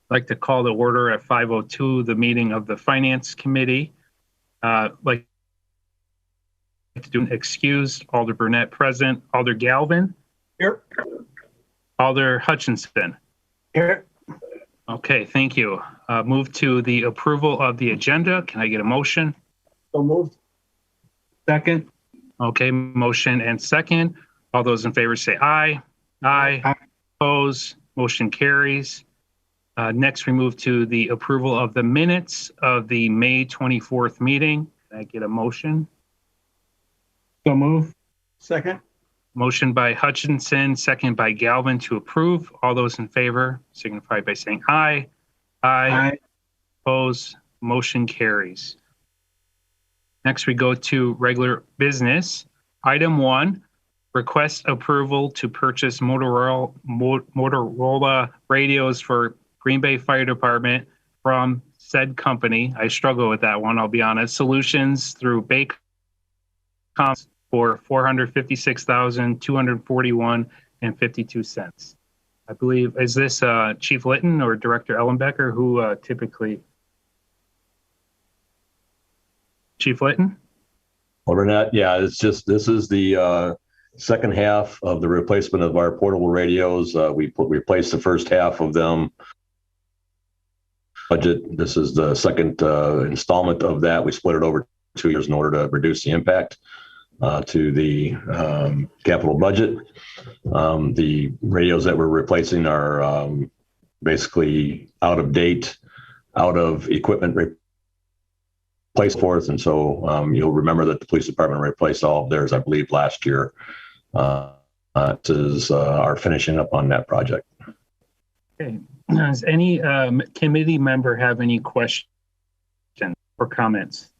like to call to order at 5:02 the meeting of the Finance Committee. Like to do an excused, Alder Burnett present, Alder Galvin. Here. Alder Hutchinson. Here. Okay, thank you. Move to the approval of the agenda. Can I get a motion? So moved. Second. Okay, motion and second. All those in favor say aye. Aye. Aye. Oppose. Motion carries. Next, we move to the approval of the minutes of the May 24th meeting. Can I get a motion? So moved. Second. Motion by Hutchinson, second by Galvin to approve. All those in favor signify by saying aye. Aye. Aye. Oppose. Motion carries. Next, we go to regular business. Item 1, request approval to purchase Motorola radios for Green Bay Fire Department from said company. I struggle with that one, I'll be honest. Solutions through Baycom for $456,241.52. I believe, is this Chief Litton or Director Ellenbecker who typically? Chief Litton? Burnett, yeah, this is the second half of the replacement of our portable radios. We replaced the first half of them. Budget. This is the second installment of that. We split it over 2 years in order to reduce the impact to the capital budget. The radios that we're replacing are basically out of date, out of equipment replaced forth, and so you'll remember that the police department replaced all of theirs, I believe, last year. This is our finishing up on that project. Okay. Does any committee member have any questions or comments?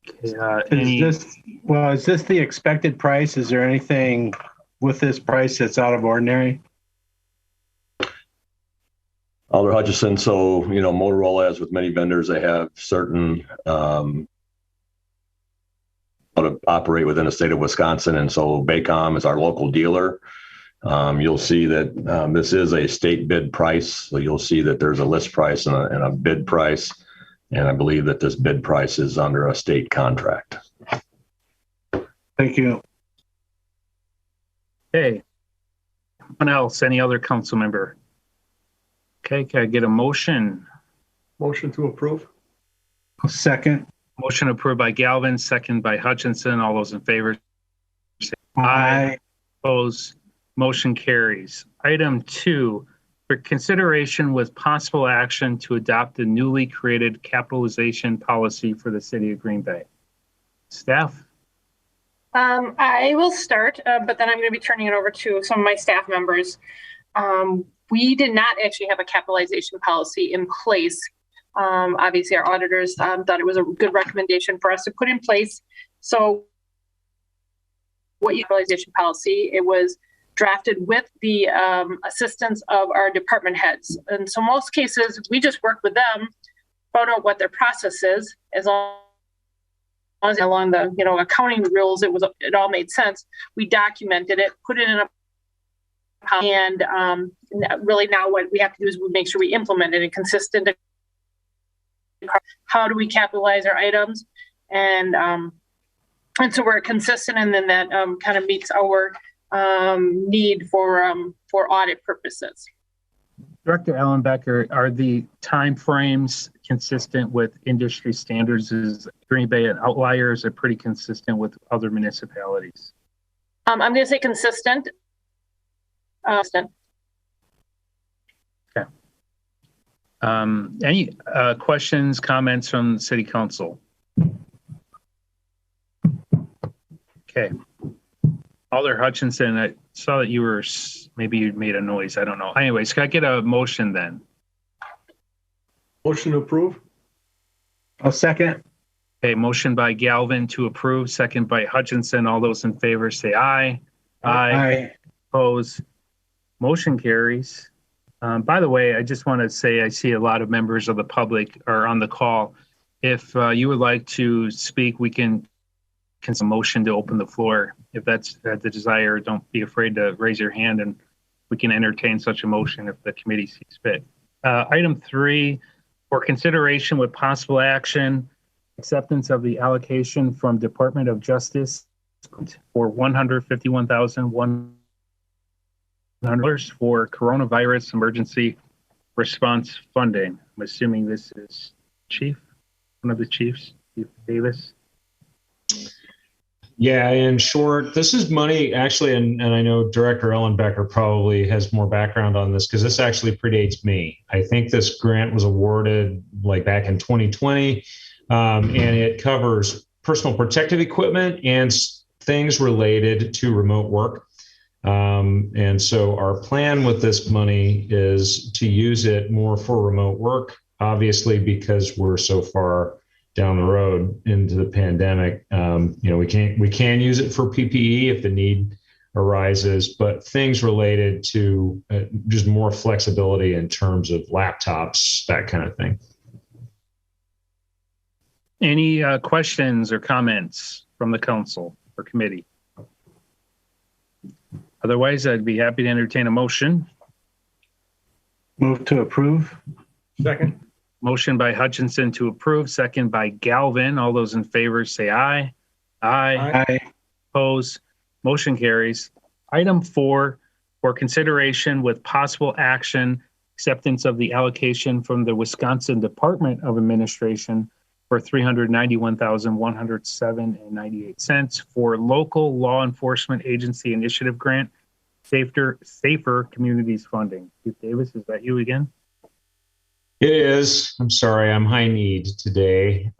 Okay, is this the expected price? Is there anything with this price that's out of ordinary? Alder Hutchison, so, Motorola, as with many vendors, they have certain how to operate within the state of Wisconsin. And so Baycom is our local dealer. You'll see that this is a state bid price. So you'll see that there's a list price and a bid price. And I believe that this bid price is under a state contract. Thank you. Okay. Anyone else? Any other council member? Okay, can I get a motion? Motion to approve. Second. Motion approved by Galvin, second by Hutchinson. All those in favor say Aye. Opposed. Motion carries. Item 2, for consideration with possible action to adopt the newly created capitalization policy for the city of Green Bay. Staff? I will start, but then I'm going to be turning it over to some of my staff members. We did not actually have a capitalization policy in place. Obviously, our auditors thought it was a good recommendation for us to put in place. So what capitalization policy, it was drafted with the assistance of our department heads. And so most cases, we just work with them, found out what their process is, as long as along the accounting rules, it all made sense. We documented it, put it in a and really now what we have to do is we make sure we implement it in consistent. How do we capitalize our items? And so we're consistent, and then that kind of meets our need for audit purposes. Director Ellenbecker, are the time frames consistent with industry standards? Is Green Bay an outlier? Is it pretty consistent with other municipalities? I'm going to say consistent. Okay. Any questions, comments from the City Council? Okay. Alder Hutchinson, I saw that maybe you made a noise. I don't know. Anyways, can I get a motion then? Motion to approve. A second. Okay, motion by Galvin to approve, second by Hutchinson. All those in favor say aye. Aye. Opposed. Motion carries. By the way, I just want to say I see a lot of members of the public are on the call. If you would like to speak, we can motion to open the floor. If that's the desire, don't be afraid to raise your hand and we can entertain such a motion if the committee sees fit. Item 3, for consideration with possible action, acceptance of the allocation from Department of Justice for $151,100 for coronavirus emergency response funding. I'm assuming this is one of the chiefs, Chief Davis. Yeah, in short, this is money actually, and I know Director Ellenbecker probably has more background on this because this actually predates me. I think this grant was awarded like back in 2020, and it covers personal protective equipment and things related to remote work. And so our plan with this money is to use it more for remote work, obviously, because we're so far down the road into the pandemic. We can use it for PPE if the need arises, but things related to just more flexibility in terms of laptops, that kind of thing. Any questions or comments from the council or committee? Otherwise, I'd be happy to entertain a motion. Move to approve. Second. Motion by Hutchinson to approve, second by Galvin. All those in favor say aye. Aye. Aye. Opposed? Motion carries. Item 4, for consideration with possible action, acceptance of the allocation from the Wisconsin Department of Administration for $391,107.98 for local law enforcement agency initiative grant, Safer Communities funding. Chief Davis, is that you again? It is. I'm sorry, I'm high need today.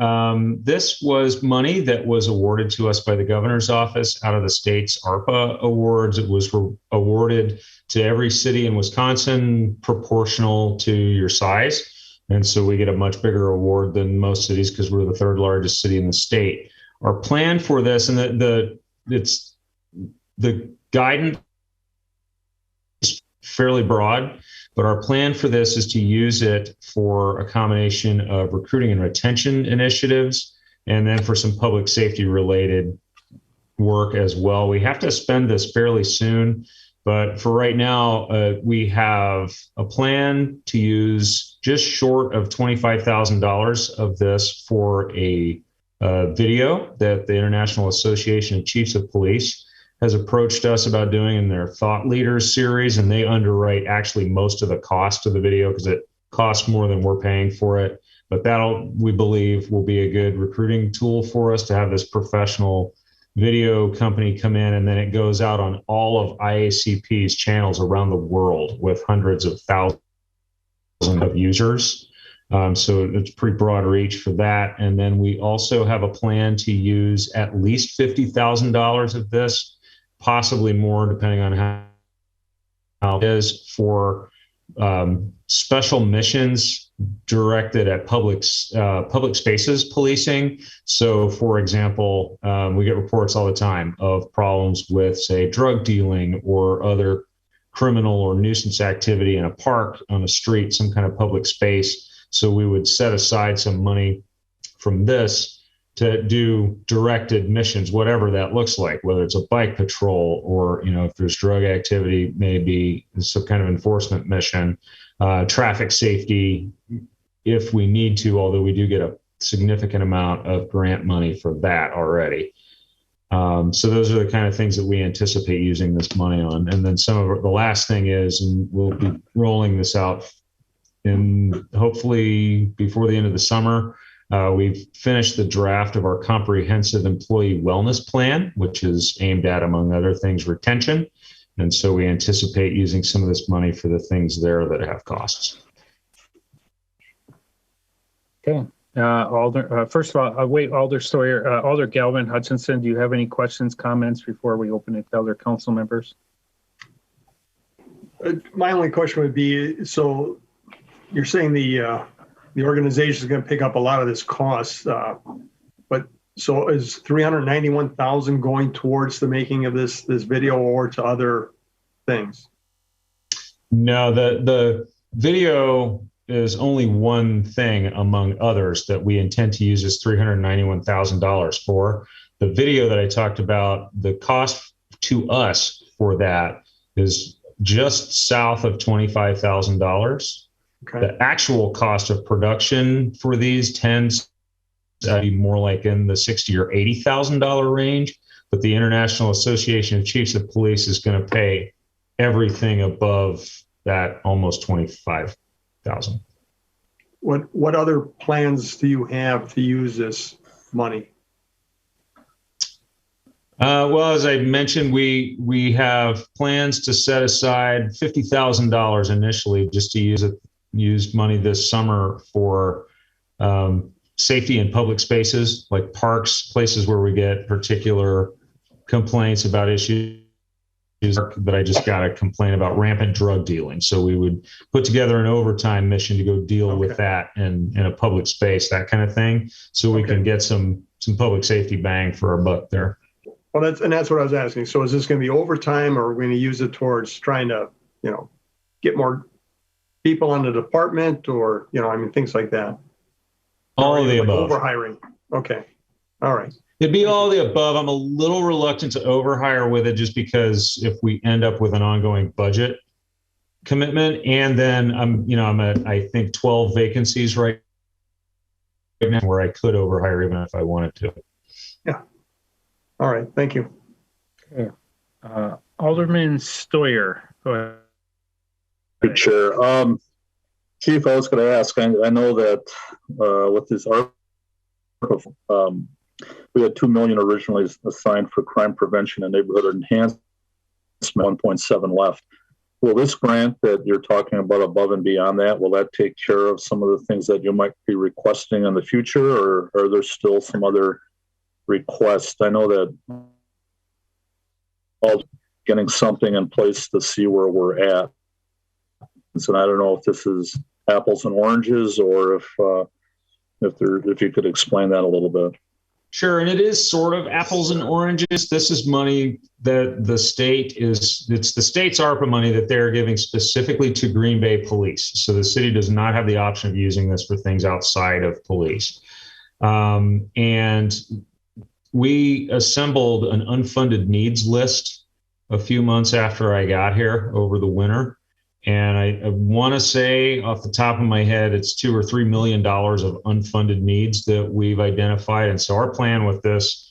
This was money that was awarded to us by the governor's office out of the state's ARPA awards. It was awarded to every city in Wisconsin proportional to your size. And so we get a much bigger award than most cities because we're the third largest city in the state. Our plan for this, and the guidance is fairly broad, but our plan for this is to use it for a combination of recruiting and retention initiatives, and then for some public safety related work as well. We have to spend this fairly soon, but for right now, we have a plan to use just short of $25,000 of this for a video that the International Association of Chiefs of Police has approached us about doing in their Thought Leaders series, and they underwrite actually most of the cost of the video because it costs more than we're paying for it. But we believe, will be a good recruiting tool for us to have this professional video company come in, and then it goes out on all of IACP's channels around the world with hundreds of thousands of users. So it's pretty broad reach for that. And then we also have a plan to use at least $50,000 of this, possibly more, depending on how it is, for special missions directed at public spaces policing. So, for example, we get reports all the time of problems with, say, drug dealing or other criminal or nuisance activity in a park, on a street, some kind of public space. So we would set aside some money from this to do directed missions, whatever that looks like, whether it's a bike patrol or, if there's drug activity, maybe some kind of enforcement mission, traffic safety, if we need to, although we do get a significant amount of grant money for that already. So those are the kind of things that we anticipate using this money on. And then the last thing is, and we'll be rolling this out in hopefully before the end of the summer, we've finished the draft of our comprehensive employee wellness plan, which is aimed at, among other things, retention. And so we anticipate using some of this money for the things there that have costs. Okay. First of all, Alder Sawyer, Alder Galvin, Hutchinson, do you have any questions, comments before we open it to other council members? My only question would be, so you're saying the organization is going to pick up a lot of this cost, but so is $391,000 going towards the making of this video or to other things? No, the video is only one thing among others that we intend to use this $391,000 for. The video that I talked about, the cost to us for that is just south of $25,000. Okay. The actual cost of production for these tends to be more like in the $60,000 or $80,000 range. But the International Association of Chiefs of Police is going to pay everything above that, almost $25,000. What other plans do you have to use this money? Well, as I mentioned, we have plans to set aside $50,000 initially just to use money this summer for safety in public spaces like parks, places where we get particular complaints about issues. But I just got a complaint about rampant drug dealing. So we would put together an overtime mission to go deal with that in a public space, that kind of thing. So we can get some public safety bang for our buck there. Well, that's what I was asking. So is this going to be overtime, or are we going to use it towards trying to, get more people on the department, or, things like that? All of the above. Overhiring. Okay. All right. It'd be all the above. I'm a little reluctant to overhire with it just because if we end up with an ongoing budget commitment, and then I'm at, I think, 12 vacancies right now where I could overhire even if I wanted to. Yeah. All right. Thank you. Okay. Alderman Stoyer, go ahead. Good Chair. Chief, I was going to ask, I know that with this we had $2 million originally assigned for crime prevention and neighborhood enhancement, 1.7 left. Will this grant that you're talking about above and beyond that, will that take care of some of the things that you might be requesting in the future, or are there still some other requests? I know that getting something in place to see where we're at. So I don't know if this is apples and oranges, or if you could explain that a little bit. Sure, and it is sort of apples and oranges. This is money that it's the state's ARPA money that they're giving specifically to Green Bay Police. So the city does not have the option of using this for things outside of police. And we assembled an unfunded needs list a few months after I got here over the winter. And I want to say off the top of my head, it's $2 or $3 million of unfunded needs that we've identified. And so our plan with this,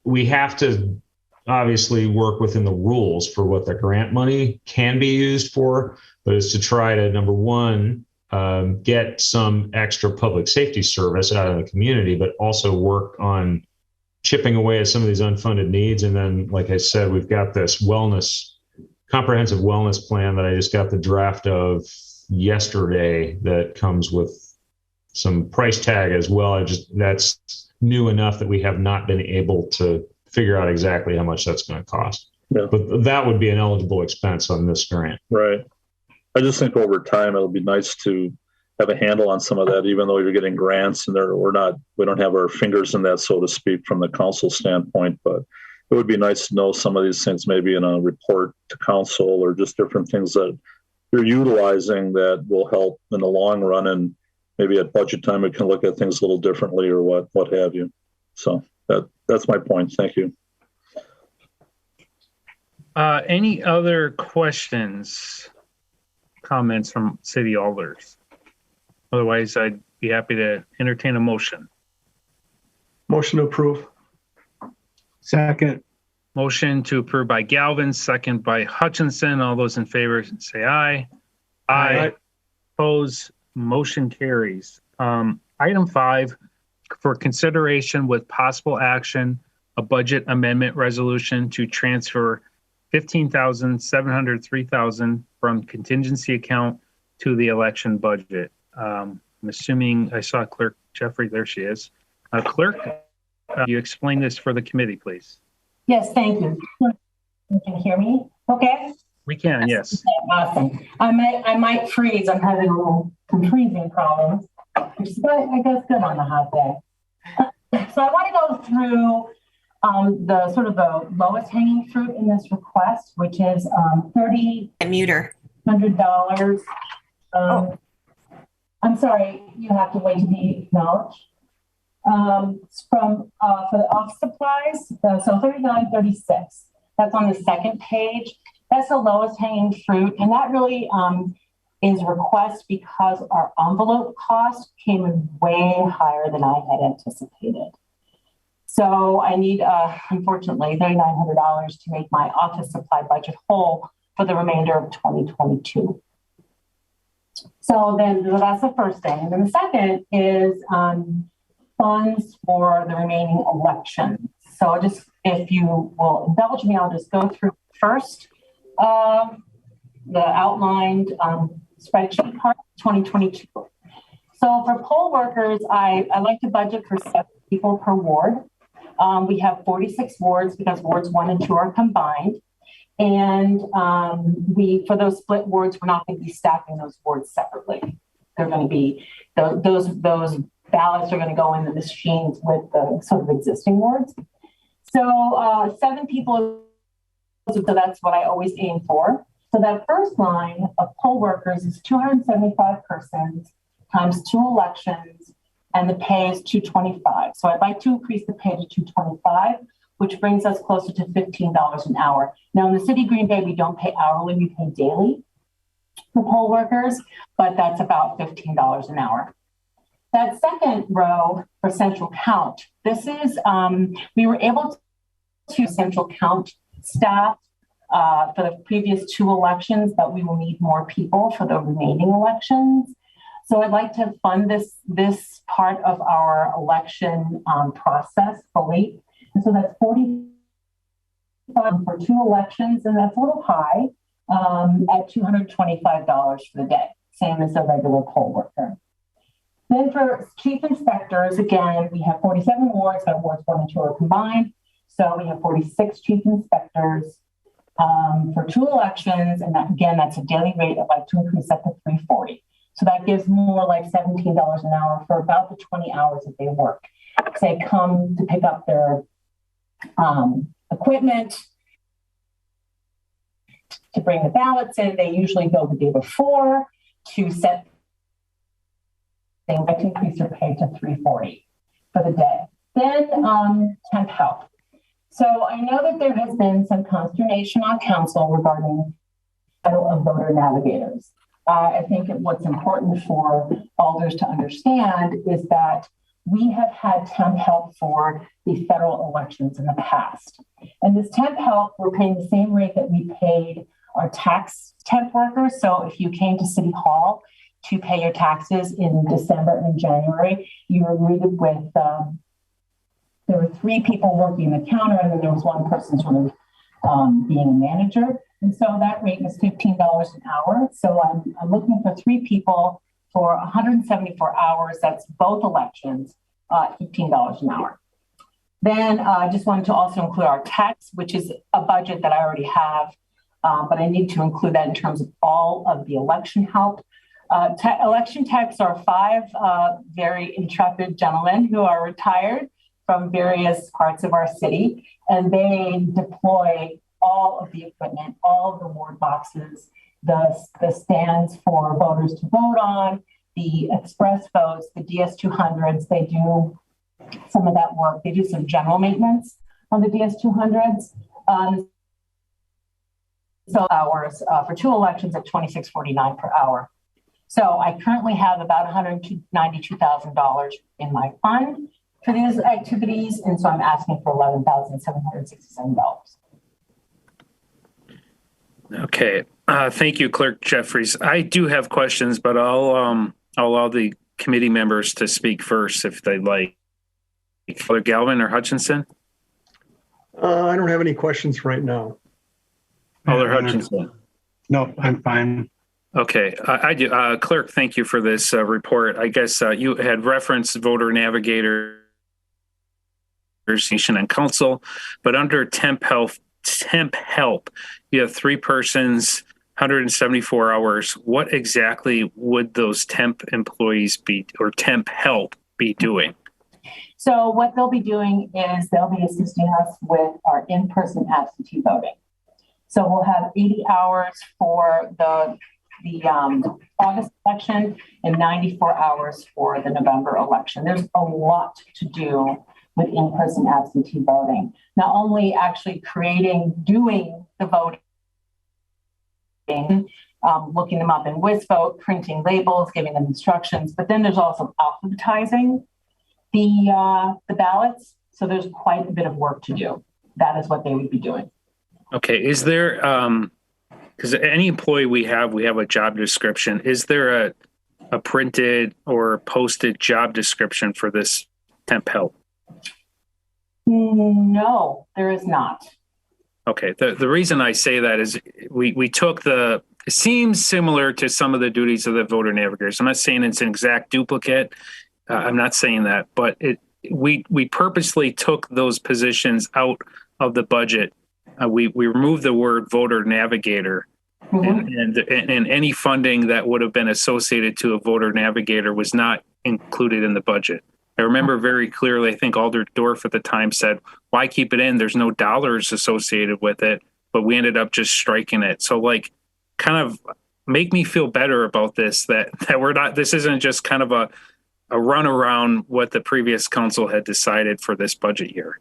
we have to obviously work within the rules for what the grant money can be used for, but it's to try to, number one, get some extra public safety service out in the community, but also work on chipping away at some of these unfunded needs. And then, like I said, we've got this comprehensive wellness plan that I just got the draft of yesterday that comes with some price tag as well. That's new enough that we have not been able to figure out exactly how much that's going to cost. Yeah. But that would be an eligible expense on this grant. Right. I just think over time, it'll be nice to have a handle on some of that, even though you're getting grants and we don't have our fingers in that, so to speak, from the council standpoint, but it would be nice to know some of these things maybe in a report to council, or just different things that you're utilizing that will help in the long run. And maybe at budget time, we can look at things a little differently, or what have you. So that's my point. Thank you. Any other questions, comments from city alders? Otherwise, I'd be happy to entertain a motion. Motion to approve. Second. Motion to approve by Galvin, second by Hutchinson. All those in favor say aye. Aye. Opposed, motion carries. Item 5, for consideration with possible action, a budget amendment resolution to transfer $15,703,000 from contingency account to the election budget. I'm assuming I saw Clerk Jeffrey. There she is. Clerk, you explain this for the committee, please. Yes, thank you. You can hear me okay? We can, yes. Okay, awesome. I might freeze. I'm having some freezing problems, which is, I guess, good on the hot day. So I want to go through the sort of the lowest hanging fruit in this request, which is $3,100. I'm sorry, you have to wait to be acknowledged. For the office supplies, so $39.36. That's on the second page. That's the lowest hanging fruit. And that really is request because our envelope cost came in way higher than I had anticipated. So I need, unfortunately, $3,900 to make my office supply budget whole for the remainder of 2022. So then that's the first thing. And then the second is funds for the remaining elections. So just, if you will indulge me, I'll just go through first the outlined spreadsheet part 2022. So for poll workers, I like to budget for 7 people per ward. We have 46 wards because wards 1 and 2 are combined. And for those split wards, we're not going to be stacking those wards separately. They're going to be, those ballots are going to go in the machines with the sort of existing wards. So 7 people, so that's what I always aim for. So that first line of poll workers is 275 persons times 2 elections, and the pay is $225. So I'd like to increase the pay to $225, which brings us closer to $15 an hour. Now in the city of Green Bay, we don't pay hourly, we pay daily for poll workers, but that's about $15 an hour. That second row for central count, this is, we were able to central count staff for the previous 2 elections, but we will need more people for the remaining elections. So I'd like to fund this part of our election process fully. And so that's $45 for 2 elections, and that's a little high at $225 for the day, same as a regular poll worker. Then for chief inspectors, again, we have 47 wards, but wards 1 and 2 are combined. So we have 46 chief inspectors for 2 elections. And that, again, that's a daily rate. I'd like to increase that to $340. So that gives more like $17 an hour for about the 20 hours that they work. So they come to pick up their equipment, to bring the ballots in. They usually go the day before to set things. I increase their pay to $340 for the day. Then temp help. So I know that there has been some consternation on council regarding the title of voter navigators. I think what's important for alders to understand is that we have had temp help for the federal elections in the past. And this temp help, we're paying the same rate that we paid our tax temp workers. So if you came to City Hall to pay your taxes in December and January, you were greeted with, there were 3 people working the counter, and then there was 1 person sort of being a manager. And so that rate was $15 an hour. So I'm looking for 3 people for 174 hours. That's both elections, $15 an hour. Then I just wanted to also include our techs, which is a budget that I already have, but I need to include that in terms of all of the election help. Election techs are 5 very intrepid gentlemen who are retired from various parts of our city, and they deploy all of the equipment, all of the ward boxes, the stands for voters to vote on, the express votes, the DS200s. They do some of that work. They do some general maintenance on the DS200s. So hours for 2 elections at $26.49 per hour. So I currently have about $192,000 in my fund for these activities, and so I'm asking for $11,767. Okay. Thank you, Clerk Jeffries. I do have questions, but I'll allow the committee members to speak first if they'd like. Father Galvin or Hutchinson? I don't have any questions right now. Father Hutchinson? No, I'm fine. Okay, I do. Clerk, thank you for this report. I guess you had referenced voter navigator and council, but under temp help, you have 3 persons, 174 hours. What exactly would those temp employees be, or temp help be doing? So what they'll be doing is they'll be assisting us with our in-person absentee voting. So we'll have 80 hours for the August election and 94 hours for the November election. There's a lot to do with in-person absentee voting. Not only actually doing the voting looking them up in Wizvote, printing labels, giving them instructions. But then there's also alphabetizing the ballots. So there's quite a bit of work to do. That is what they would be doing. Okay. Is there, because any employee we have a job description. Is there a printed or posted job description for this temp help? No, there is not. Okay. The reason I say that is we took it seems similar to some of the duties of the voter navigators. I'm not saying it's an exact duplicate. I'm not saying that, but we purposely took those positions out of the budget. We removed the word voter navigator, and any funding that would have been associated to a voter navigator was not included in the budget. I remember very clearly, I think Alder Dorf at the time said, why keep it in? There's no dollars associated with it, but we ended up just striking it. So like, kind of make me feel better about this, that we're not, this isn't just kind of a run around what the previous council had decided for this budget year.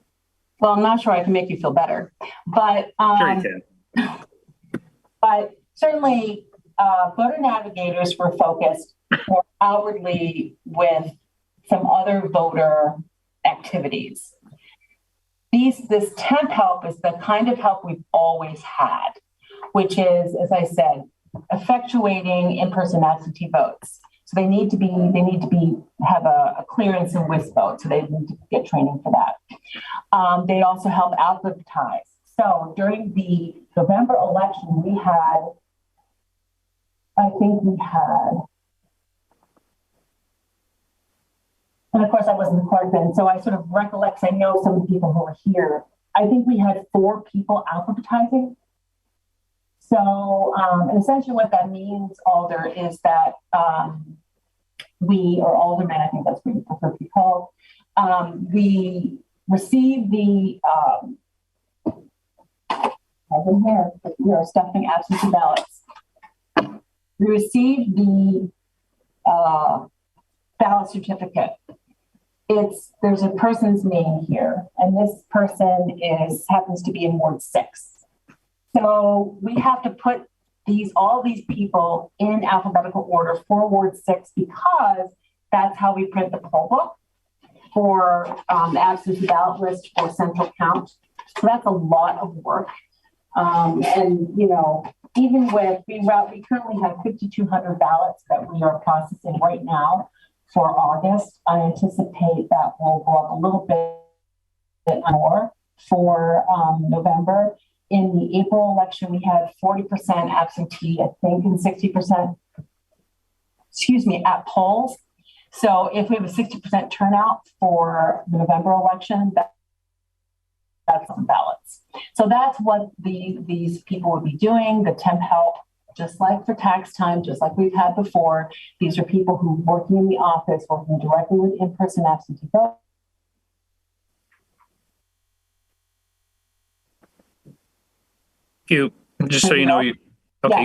Well, I'm not sure I can make you feel better, but Sure you can. But certainly, voter navigators were focused more outwardly with some other voter activities. This temp help is the kind of help we've always had, which is, as I said, effectuating in-person absentee votes. So they need to have a clearance in Wizvote, so they need to get training for that. They also help alphabetize. So during the November election, and of course I wasn't the clerk then, so I sort of recollect, I know some of the people who were here. I think we had 4 people alphabetizing. So, and essentially what that means, Alder, is that or Alderman, I think that's what you prefer to be called, we receive the, we are stuffing absentee ballots. We receive the ballot certificate. There's a person's name here, and this person happens to be in Ward 6. So we have to put all these people in alphabetical order for Ward 6 because that's how we print the poll book for the absentee ballot list for central count. So that's a lot of work. And, you know, even with, we currently have 5,200 ballots that we are processing right now for August. I anticipate that will go up a little bit more for November. In the April election, we had 40% absentee, I think, and 60%, at polls. So if we have a 60% turnout for the November election, that's some ballots. So that's what these people would be doing, the temp help, just like for tax time, just like we've had before. These are people who are working in the office, working directly with in-person absentee vote. You just so you know, you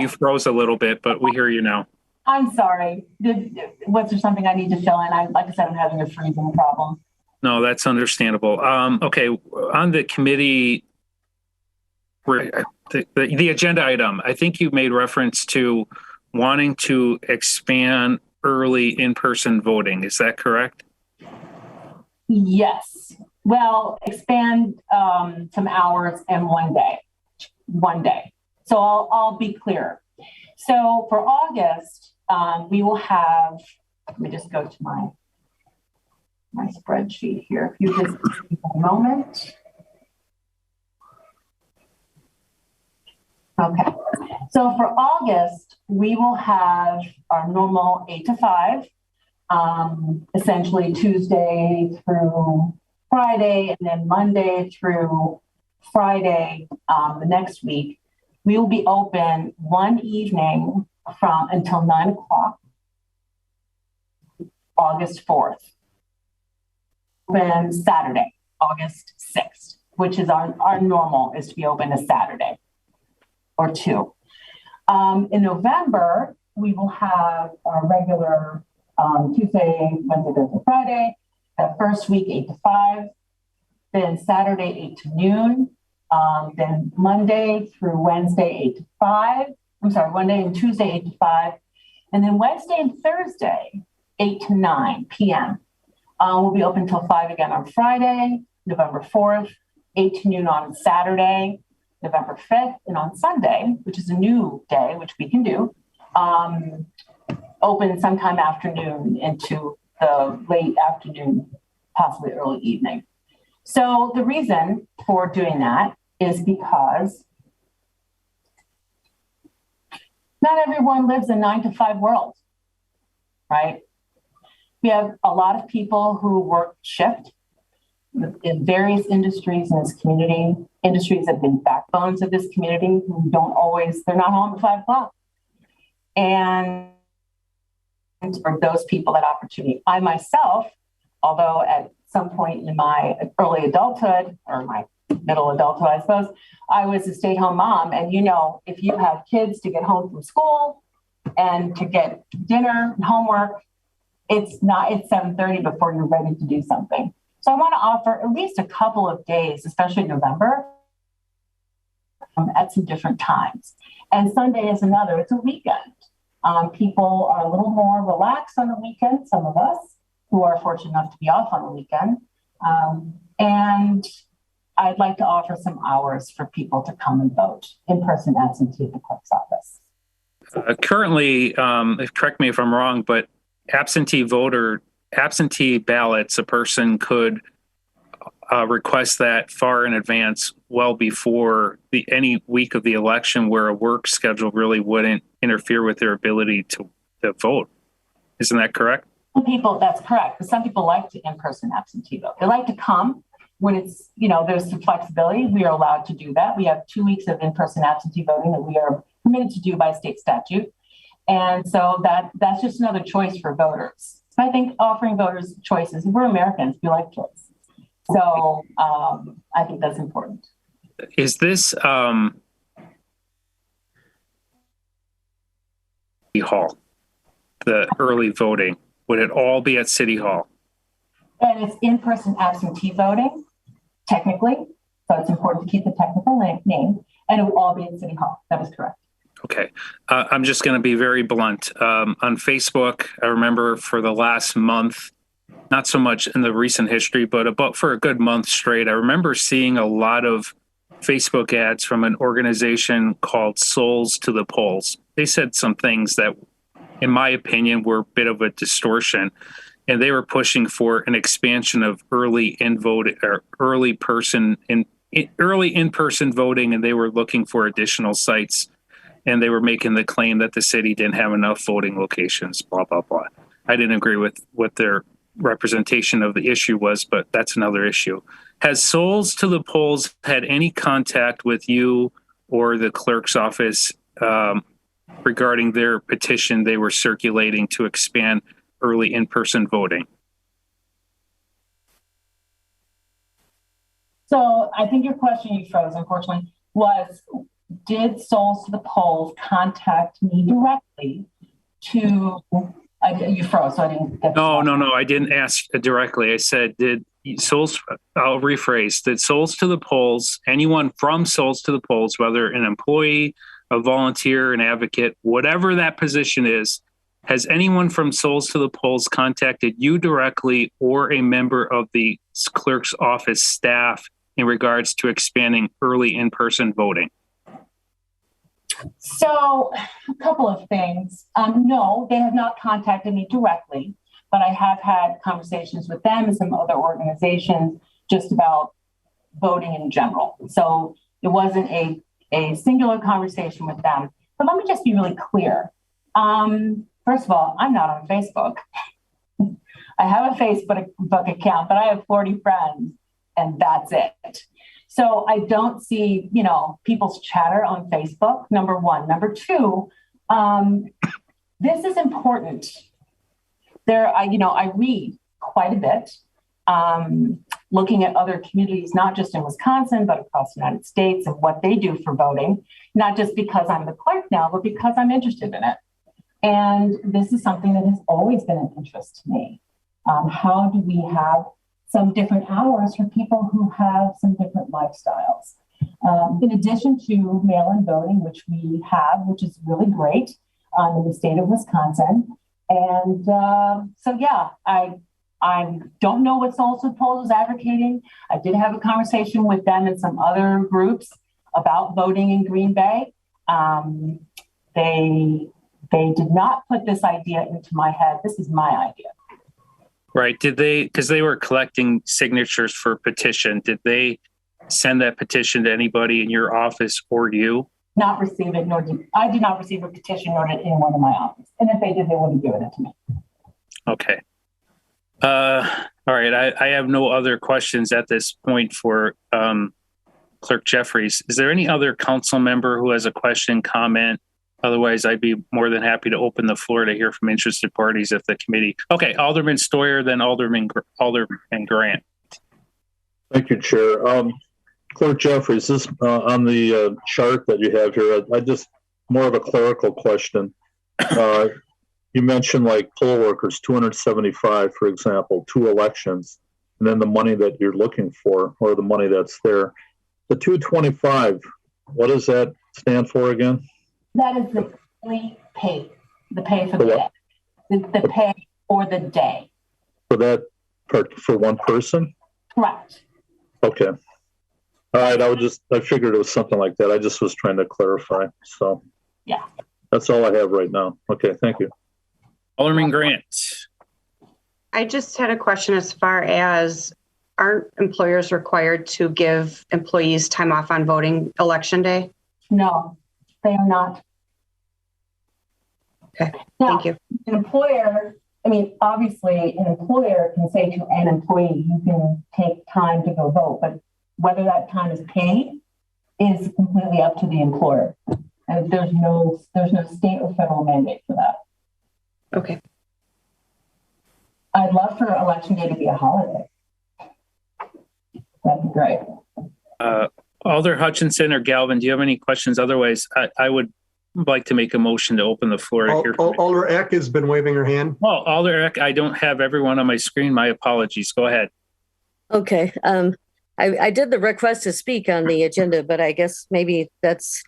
froze a little bit, but we hear you now. I'm sorry. Was there something I need to fill in? Like I said, I'm having a freezing problem. No, that's understandable. Okay, on the committee, the agenda item, I think you made reference to wanting to expand early in-person voting. Is that correct? Yes. Well, expand some hours and one day. So I'll be clear. So for August, we will have, let me just go to my spreadsheet here. If you just give me a moment. Okay. So for August, we will have our normal 8 to 5, essentially Tuesday through Friday, and then Monday through Friday, the next week. We will be open one evening until 9 o'clock, August 4th. Open Saturday, August 6th, which is our normal is to be open a Saturday or 2. In November, we will have our regular Tuesday, Wednesday, Thursday, Friday. That first week, 8 to 5. Then Saturday, 8 to noon. Then Monday through Wednesday, 8 to 5. Monday and Tuesday, 8 to 5. And then Wednesday and Thursday, 8 to 9 p.m. We'll be open till 5 again on Friday, November 4th, 8 to noon on Saturday, November 5th, and on Sunday, which is a new day, which we can do, open sometime afternoon into the late afternoon, possibly early evening. So the reason for doing that is because not everyone lives a 9 to 5 world, right? We have a lot of people who work shift in various industries in this community, industries that have been backbones of this community, who they're not home at 5 o'clock. And for those people, that opportunity. I myself, although at some point in my early adulthood, or my middle adulthood, I suppose, I was a stay-at-home mom. And if you have kids to get home from school and to get dinner and homework, it's 7:30 before you're ready to do something. So I want to offer at least a couple of days, especially in November, at some different times. And Sunday is another. It's a weekend. People are a little more relaxed on the weekend, some of us who are fortunate enough to be off on the weekend. And I'd like to offer some hours for people to come and vote in person, absentee at the clerk's office. Currently, correct me if I'm wrong, but absentee ballots, a person could request that far in advance, well before any week of the election, where a work schedule really wouldn't interfere with their ability to vote. Isn't that correct? Some people, that's correct. But some people like to in-person absentee vote. They like to come when it's, there's some flexibility. We are allowed to do that. We have 2 weeks of in-person absentee voting that we are permitted to do by state statute. And so that's just another choice for voters. So I think offering voters choices, we're Americans, we like choice. So I think that's important. Is this City Hall, the early voting? Would it all be at City Hall? And it's in-person absentee voting, technically. So it's important to keep the technical name. And it will all be at City Hall. That is correct. Okay. I'm just going to be very blunt. On Facebook, I remember for the last month, not so much in the recent history, but about for a good month straight, I remember seeing a lot of Facebook ads from an organization called Souls to the Polls. They said some things that, in my opinion, were a bit of a distortion. And they were pushing for an expansion of early in-person voting, and they were looking for additional sites. And they were making the claim that the city didn't have enough voting locations, blah, blah, blah. I didn't agree with what their representation of the issue was, but that's another issue. Has Souls to the Polls had any contact with you or the clerk's office regarding their petition they were circulating to expand early in-person voting? So I think your question, you froze, unfortunately, was, did Souls to the Polls contact me directly to, you froze, so I didn't get No, I didn't ask directly. I said, I'll rephrase, did Souls to the Polls, anyone from Souls to the Polls, whether an employee, a volunteer, an advocate, whatever that position is, has anyone from Souls to the Polls contacted you directly or a member of the clerk's office staff in regards to expanding early in-person voting? So a couple of things. No, they have not contacted me directly, but I have had conversations with them and some other organizations just about voting in general. So it wasn't a singular conversation with them. But let me just be really clear. First of all, I'm not on Facebook. I have a Facebook account, but I have 40 friends, and that's it. So I don't see, people's chatter on Facebook, number one. Number two, this is important. I read quite a bit, looking at other communities, not just in Wisconsin, but across the United States, and what they do for voting, not just because I'm the clerk now, but because I'm interested in it. And this is something that has always been an interest to me. How do we have some different hours for people who have some different lifestyles? in addition to mail-in voting, which we have, which is really great in the state of Wisconsin. And I don't know what Social Poll is advocating. I did have a conversation with them and some other groups about voting in Green Bay. They did not put this idea into my head. This is my idea. Right. Did they, because they were collecting signatures for a petition, did they send that petition to anybody in your office or you? Not receive it, I did not receive a petition, nor did anyone in my office. And if they did, they wouldn't give it to me. Okay. All right. I have no other questions at this point for Clerk Jeffries. Is there any other council member who has a question, comment? Otherwise, I'd be more than happy to open the floor to hear from interested parties if the committee. Okay, Alderman Stoyer, then Alderman Grant. Thank you, Chair. Clerk Jeffries, this on the chart that you have here, I just more of a clerical question. You mentioned like poll workers, 275, for example, 2 elections, and then the money that you're looking for, or the money that's there. The 225, what does that stand for again? That is the daily pay, the pay for the day, the pay for the day. For that part, for one person? Correct. Okay. All right. I figured it was something like that. I just was trying to clarify. So yeah, that's all I have right now. Okay. Thank you. Alderman Grant. I just had a question as far as, aren't employers required to give employees time off on voting election day? No, they are not. Okay, now, thank you. An employer, obviously an employer can say to an employee, you can take time to go vote, but whether that time is paid is completely up to the employer. And there's no state or federal mandate for that. Okay. I'd love for election day to be a holiday. That'd be great. Alder Hutchinson or Galvin, do you have any questions? Otherwise, I would like to make a motion to open the floor. Alder Eck has been waving her hand. Oh, Alder Eck, I don't have everyone on my screen. My apologies. Go ahead. Okay. I did the request to speak on the agenda, but I guess maybe that's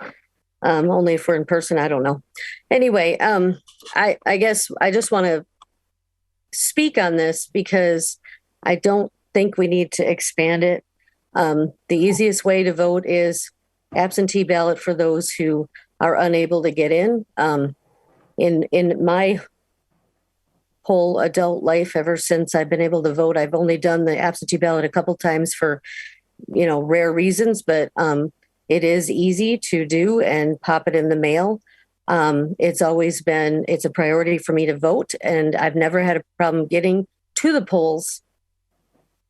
only if we're in person. I don't know. Anyway, I guess I just want to speak on this because I don't think we need to expand it. The easiest way to vote is absentee ballot for those who are unable to get in. In my whole adult life, ever since I've been able to vote, I've only done the absentee ballot a couple times for, rare reasons, but it is easy to do and pop it in the mail. It's a priority for me to vote, and I've never had a problem getting to the polls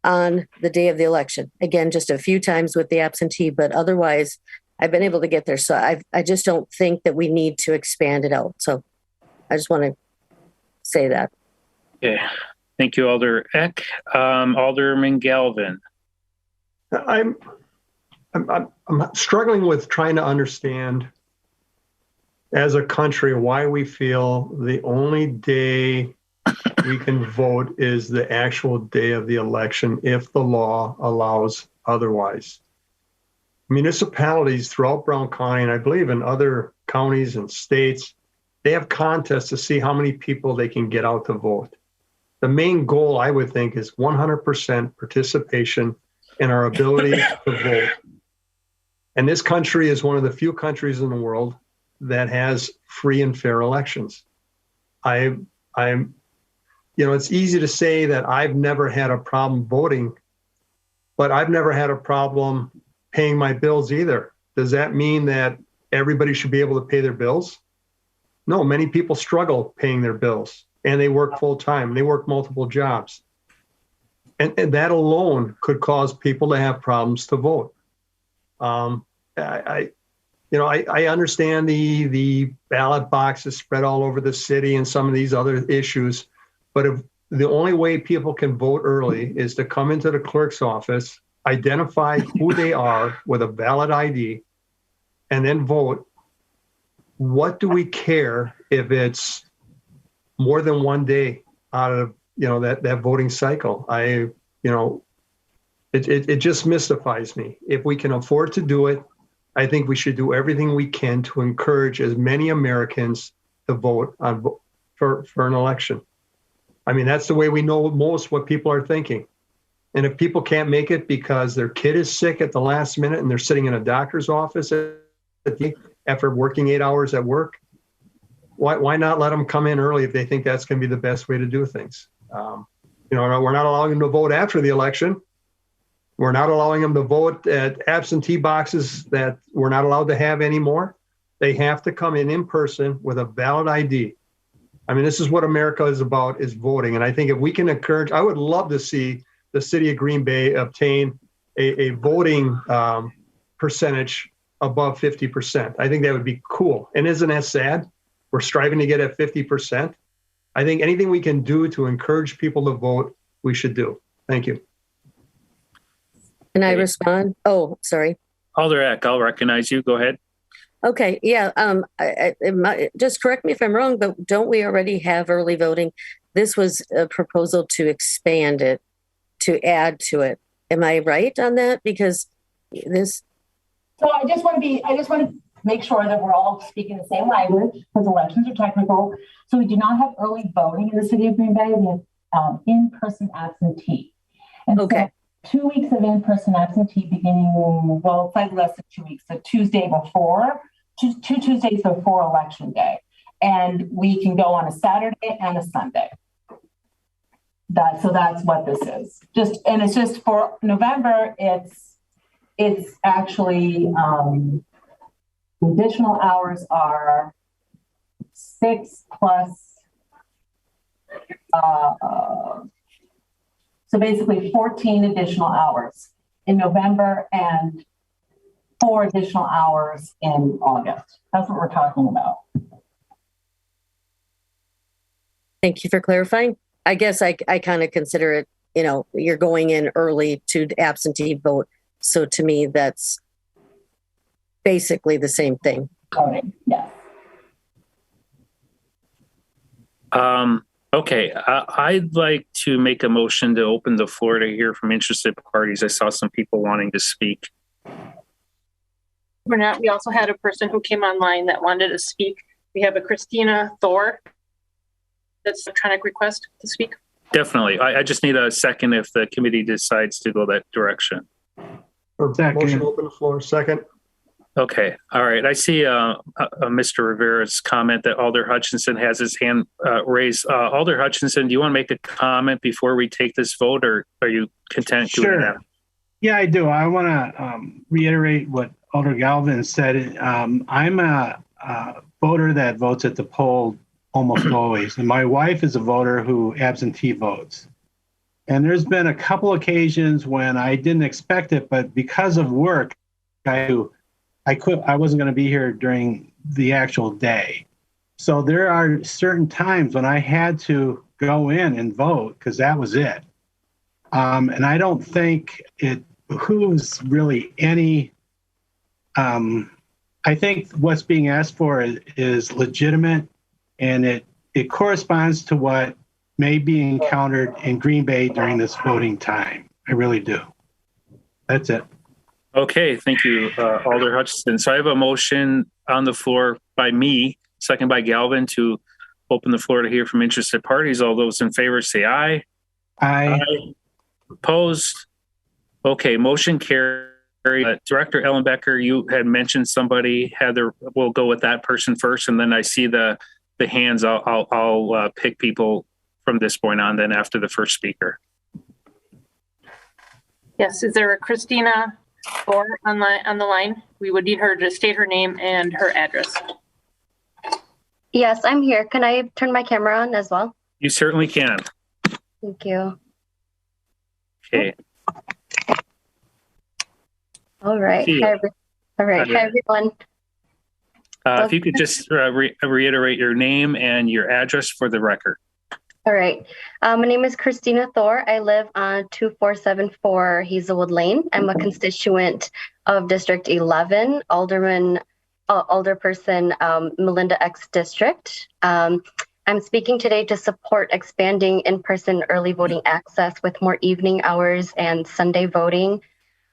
on the day of the election. Again, just a few times with the absentee, but otherwise I've been able to get there. So I just don't think that we need to expand it out. So I just want to say that. Okay. Thank you, Alder Eck. Alderman Galvin. I'm struggling with trying to understand as a country why we feel the only day we can vote is the actual day of the election if the law allows otherwise. Municipalities throughout Brown County, and I believe in other counties and states, they have contests to see how many people they can get out to vote. The main goal, I would think, is 100% participation in our ability to vote. And this country is one of the few countries in the world that has free and fair elections. It's easy to say that I've never had a problem voting, but I've never had a problem paying my bills either. Does that mean that everybody should be able to pay their bills? No, many people struggle paying their bills, and they work full time. They work multiple jobs. And that alone could cause people to have problems to vote. I understand the ballot boxes spread all over the city and some of these other issues, but if the only way people can vote early is to come into the clerk's office, identify who they are with a valid ID, and then vote, what do we care if it's more than one day out of that voting cycle? It just mystifies me. If we can afford to do it, I think we should do everything we can to encourage as many Americans to vote for an election. I mean, that's the way we know most what people are thinking. And if people can't make it because their kid is sick at the last minute and they're sitting in a doctor's office after working 8 hours at work, why not let them come in early if they think that's going to be the best way to do things? We're not allowing them to vote after the election. We're not allowing them to vote at absentee boxes that we're not allowed to have anymore. They have to come in person with a valid ID. I mean, this is what America is about, is voting. And I think if we can encourage, I would love to see the city of Green Bay obtain a voting percentage above 50%. I think that would be cool. And isn't that sad? We're striving to get at 50%. I think anything we can do to encourage people to vote, we should do. Thank you. Can I respond? Oh, sorry. Alder Eck, I'll recognize you. Go ahead. Okay. Yeah. Just correct me if I'm wrong, but don't we already have early voting? This was a proposal to expand it, to add to it. Am I right on that? Because this. So I just want to make sure that we're all speaking the same language, because elections are technical. So we do not have early voting in the city of Green Bay. We have in-person absentee. And okay. So 2 weeks of in-person absentee beginning, well, slightly less than 2 weeks, the Tuesday before, two Tuesdays before election day. And we can go on a Saturday and a Sunday. So that's what this is. And it's just for November, it's actually, the additional hours are 6 plus, so basically 14 additional hours in November and 4 additional hours in August. That's what we're talking about. Thank you for clarifying. I guess I kind of consider it, you're going in early to absentee vote. So to me, that's basically the same thing. Yeah. Okay, I'd like to make a motion to open the floor to hear from interested parties. I saw some people wanting to speak. We also had a person who came online that wanted to speak. We have a Christina Thor. That's an electronic request to speak. Definitely. I just need a second if the committee decides to go that direction. Motion to open the floor. Second. Okay. All right. I see Mr. Rivera's comment that Alder Hutchinson has his hand raised. Alder Hutchinson, do you want to make a comment before we take this vote, or are you content doing that? Yeah, I do. I want to reiterate what Alder Galvin said. I'm a voter that votes at the poll almost always. And my wife is a voter who absentee votes. And there's been a couple occasions when I didn't expect it, but because of work, I wasn't going to be here during the actual day. So there are certain times when I had to go in and vote because that was it. And I don't think it behooves really any. I think what's being asked for is legitimate, and it corresponds to what may be encountered in Green Bay during this voting time. I really do. That's it. Okay, thank you, Alder Hutchinson. So I have a motion on the floor by me, second by Galvin, to open the floor to hear from interested parties. All those in favor say aye. Aye. Opposed? Okay, motion carried. Director Ellenbecker, you had mentioned somebody. Heather, we'll go with that person first, and then I see the hands. I'll pick people from this point on, then after the first speaker. Yes, is there a Christina Thor on the line? We would need her to state her name and her address. Yes, I'm here. Can I turn my camera on as well? You certainly can. Thank you. Okay. All right. Hi, everyone. If you could just reiterate your name and your address for the record. All right. My name is Christina Thor. I live on 2474 Hazelwood Lane. I'm a constituent of District 11, Alderperson Melinda X District. I'm speaking today to support expanding in-person early voting access with more evening hours and Sunday voting.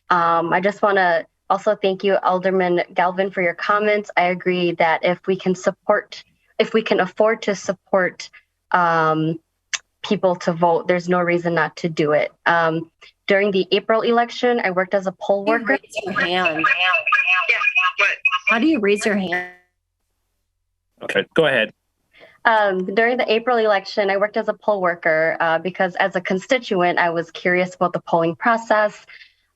I just want to Also, thank you, Alderman Galvin, for your comments. I agree that if we can afford to support people to vote, there's no reason not to do it. During the April election, I worked as a poll worker. Raise your hand. How do you raise your hand? Okay, go ahead. During the April election, I worked as a poll worker because as a constituent, I was curious about the polling process.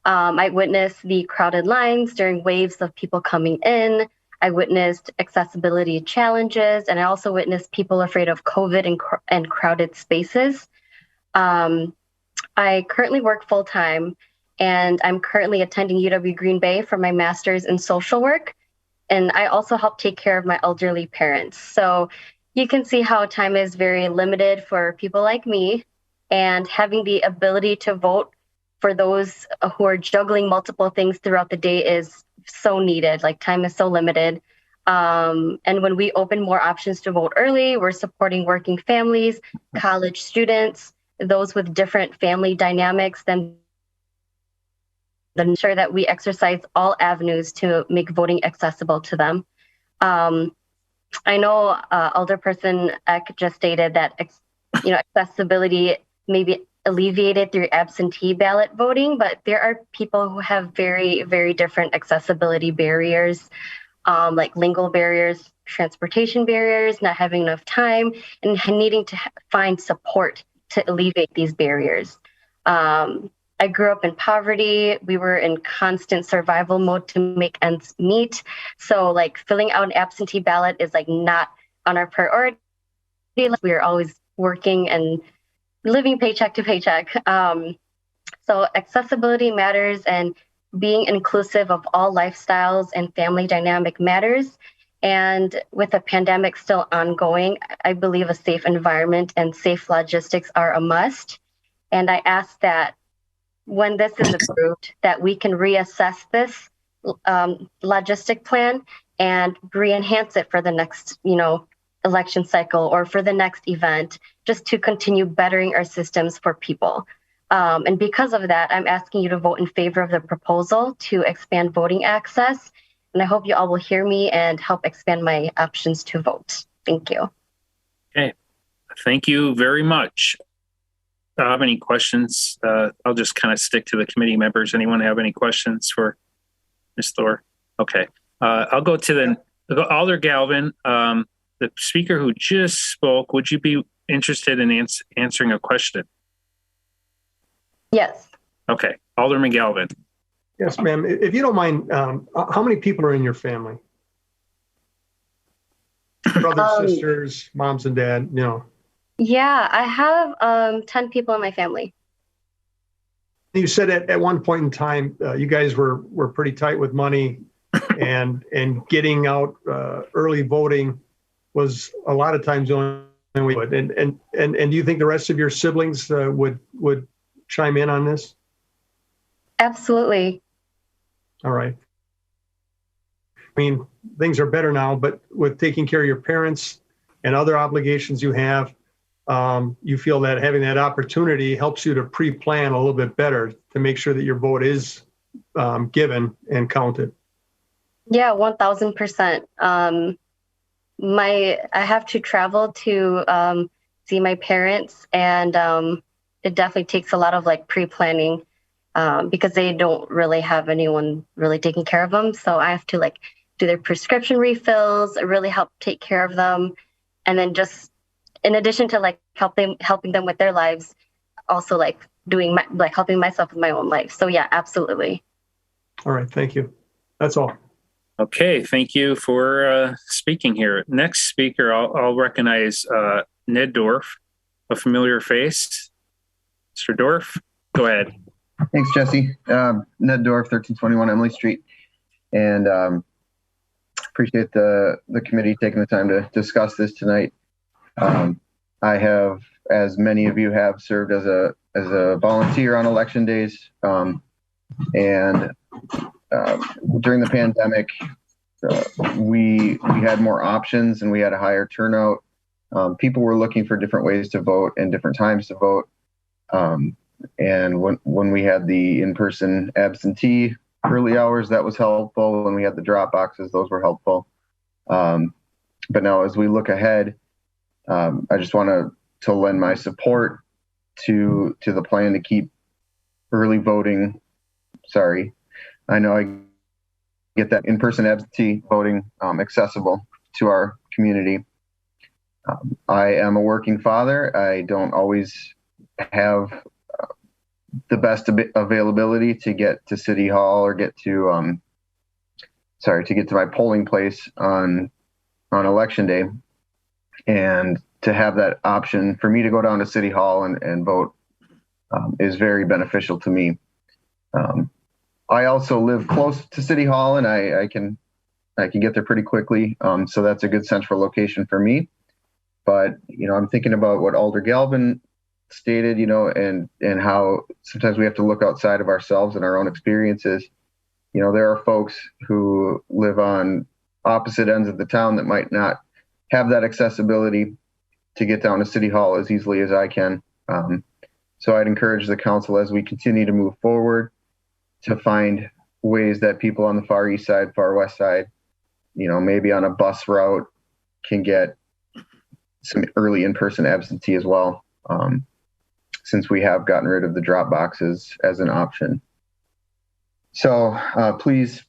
I witnessed the crowded lines during waves of people coming in. I witnessed accessibility challenges, and I also witnessed people afraid of COVID and crowded spaces. I currently work full-time, and I'm currently attending UW Green Bay for my master's in social work. And I also help take care of my elderly parents. So you can see how time is very limited for people like me, and having the ability to vote for those who are juggling multiple things throughout the day is so needed. Like, time is so limited. And when we open more options to vote early, we're supporting working families, college students, those with different family dynamics, then ensure that we exercise all avenues to make voting accessible to them. I know Alderperson Eck just stated that accessibility may be alleviated through absentee ballot voting, but there are people who have very, very different accessibility barriers, like lingual barriers, transportation barriers, not having enough time, and needing to find support to alleviate these barriers. I grew up in poverty. We were in constant survival mode to make ends meet. So like filling out an absentee ballot is like not on our priority. We are always working and living paycheck to paycheck. So accessibility matters, and being inclusive of all lifestyles and family dynamic matters. And with the pandemic still ongoing, I believe a safe environment and safe logistics are a must. And I ask that when this is approved, that we can reassess this logistic plan and re-enhance it for the next, election cycle or for the next event, just to continue bettering our systems for people. And because of that, I'm asking you to vote in favor of the proposal to expand voting access. And I hope you all will hear me and help expand my options to vote. Thank you. Okay, thank you very much. Do I have any questions? I'll just kind of stick to the committee members. Anyone have any questions for Ms. Thor? Okay, I'll go to Alder Galvin, the speaker who just spoke. Would you be interested in answering a question? Yes. Okay, Alderman Galvin. Yes, ma'am. If you don't mind, how many people are in your family? Brothers, sisters, moms and dad, Yeah, I have 10 people in my family. You said at one point in time, you guys were pretty tight with money, and getting out early voting was a lot of times the only way we would. And do you think the rest of your siblings would chime in on this? Absolutely. All right. I mean, things are better now, but with taking care of your parents and other obligations you have, you feel that having that opportunity helps you to pre-plan a little bit better to make sure that your vote is given and counted. Yeah, 1000%. I have to travel to see my parents, and it definitely takes a lot of pre-planning because they don't really have anyone really taking care of them. So I have to do their prescription refills, really help take care of them, and then just in addition to helping them with their lives, also doing helping myself with my own life. So yeah, absolutely. All right, thank you. That's all. Okay, thank you for speaking here. Next speaker, I'll recognize Ned Dorf, a familiar face. Mr. Dorf, go ahead. Thanks, Jesse. Ned Dorf, 1321 Emily Street. And appreciate the committee taking the time to discuss this tonight. I have, as many of you have, served as a volunteer on election days. And during the pandemic, we had more options and we had a higher turnout. People were looking for different ways to vote and different times to vote. And when we had the in-person absentee early hours, that was helpful. When we had the drop boxes, those were helpful. But now as we look ahead, I just want to lend my support to the plan to keep early voting. Sorry, I know I get that in-person absentee voting accessible to our community. I am a working father. I don't always have the best availability to get to City Hall or get to my polling place on election day, and to have that option for me to go down to City Hall and vote is very beneficial to me. I also live close to City Hall, and I can get there pretty quickly. So that's a good central location for me. But, I'm thinking about what Alder Galvin stated, and how sometimes we have to look outside of ourselves and our own experiences. There are folks who live on opposite ends of the town that might not have that accessibility to get down to City Hall as easily as I can. So I'd encourage the council, as we continue to move forward, to find ways that people on the far east side, far west side, maybe on a bus route, can get some early in-person absentee as well, since we have gotten rid of the drop boxes as an option. So please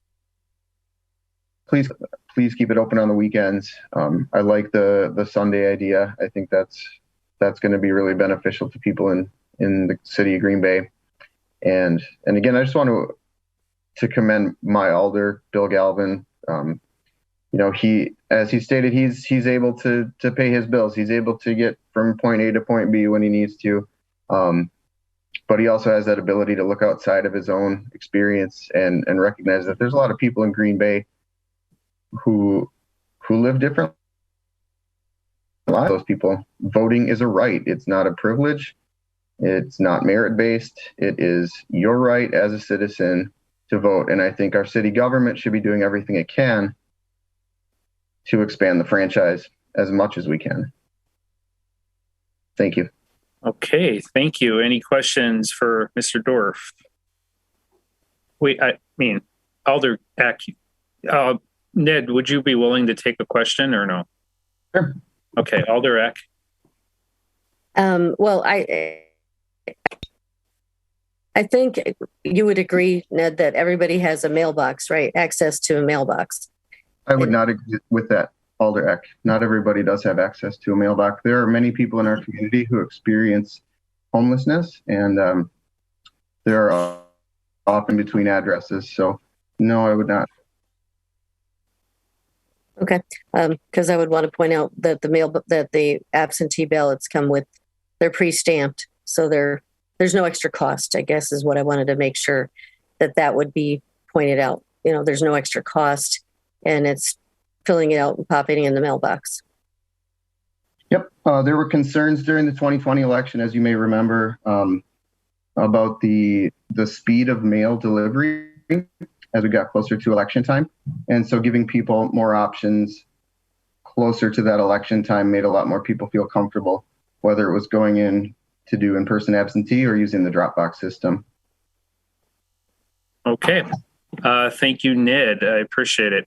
keep it open on the weekends. I like the Sunday idea. I think that's going to be really beneficial to people in the city of Green Bay. And again, I just want to commend my alder, Bill Galvin. As he stated, he's able to pay his bills. He's able to get from point A to point B when he needs to. But he also has that ability to look outside of his own experience and recognize that there's a lot of people in Green Bay who live different lives. Those people, voting is a right. It's not a privilege. It's not merit-based. It is your right as a citizen to vote. And I think our city government should be doing everything it can to expand the franchise as much as we can. Thank you. Okay, thank you. Any questions for Mr. Dorff? Alder Eck, Ned, would you be willing to take a question or no? Sure. Okay, Alder Eck. Well, I think you would agree, Ned, that everybody has a mailbox, right? Access to a mailbox. I would not agree with that, Alder Eck. Not everybody does have access to a mailbox. There are many people in our community who experience homelessness, and there are often between addresses. So, no, I would not. Okay, because I would want to point out that the absentee ballots come with, they're pre-stamped, so there's no extra cost, I guess, is what I wanted to make sure that would be pointed out. There's no extra cost, and it's filling it out and popping it in the mailbox. Yep. There were concerns during the 2020 election, as you may remember, about the speed of mail delivery as we got closer to election time. And so giving people more options closer to that election time made a lot more people feel comfortable, whether it was going in to do in-person absentee or using the Dropbox system. Okay. Thank you, Ned. I appreciate it.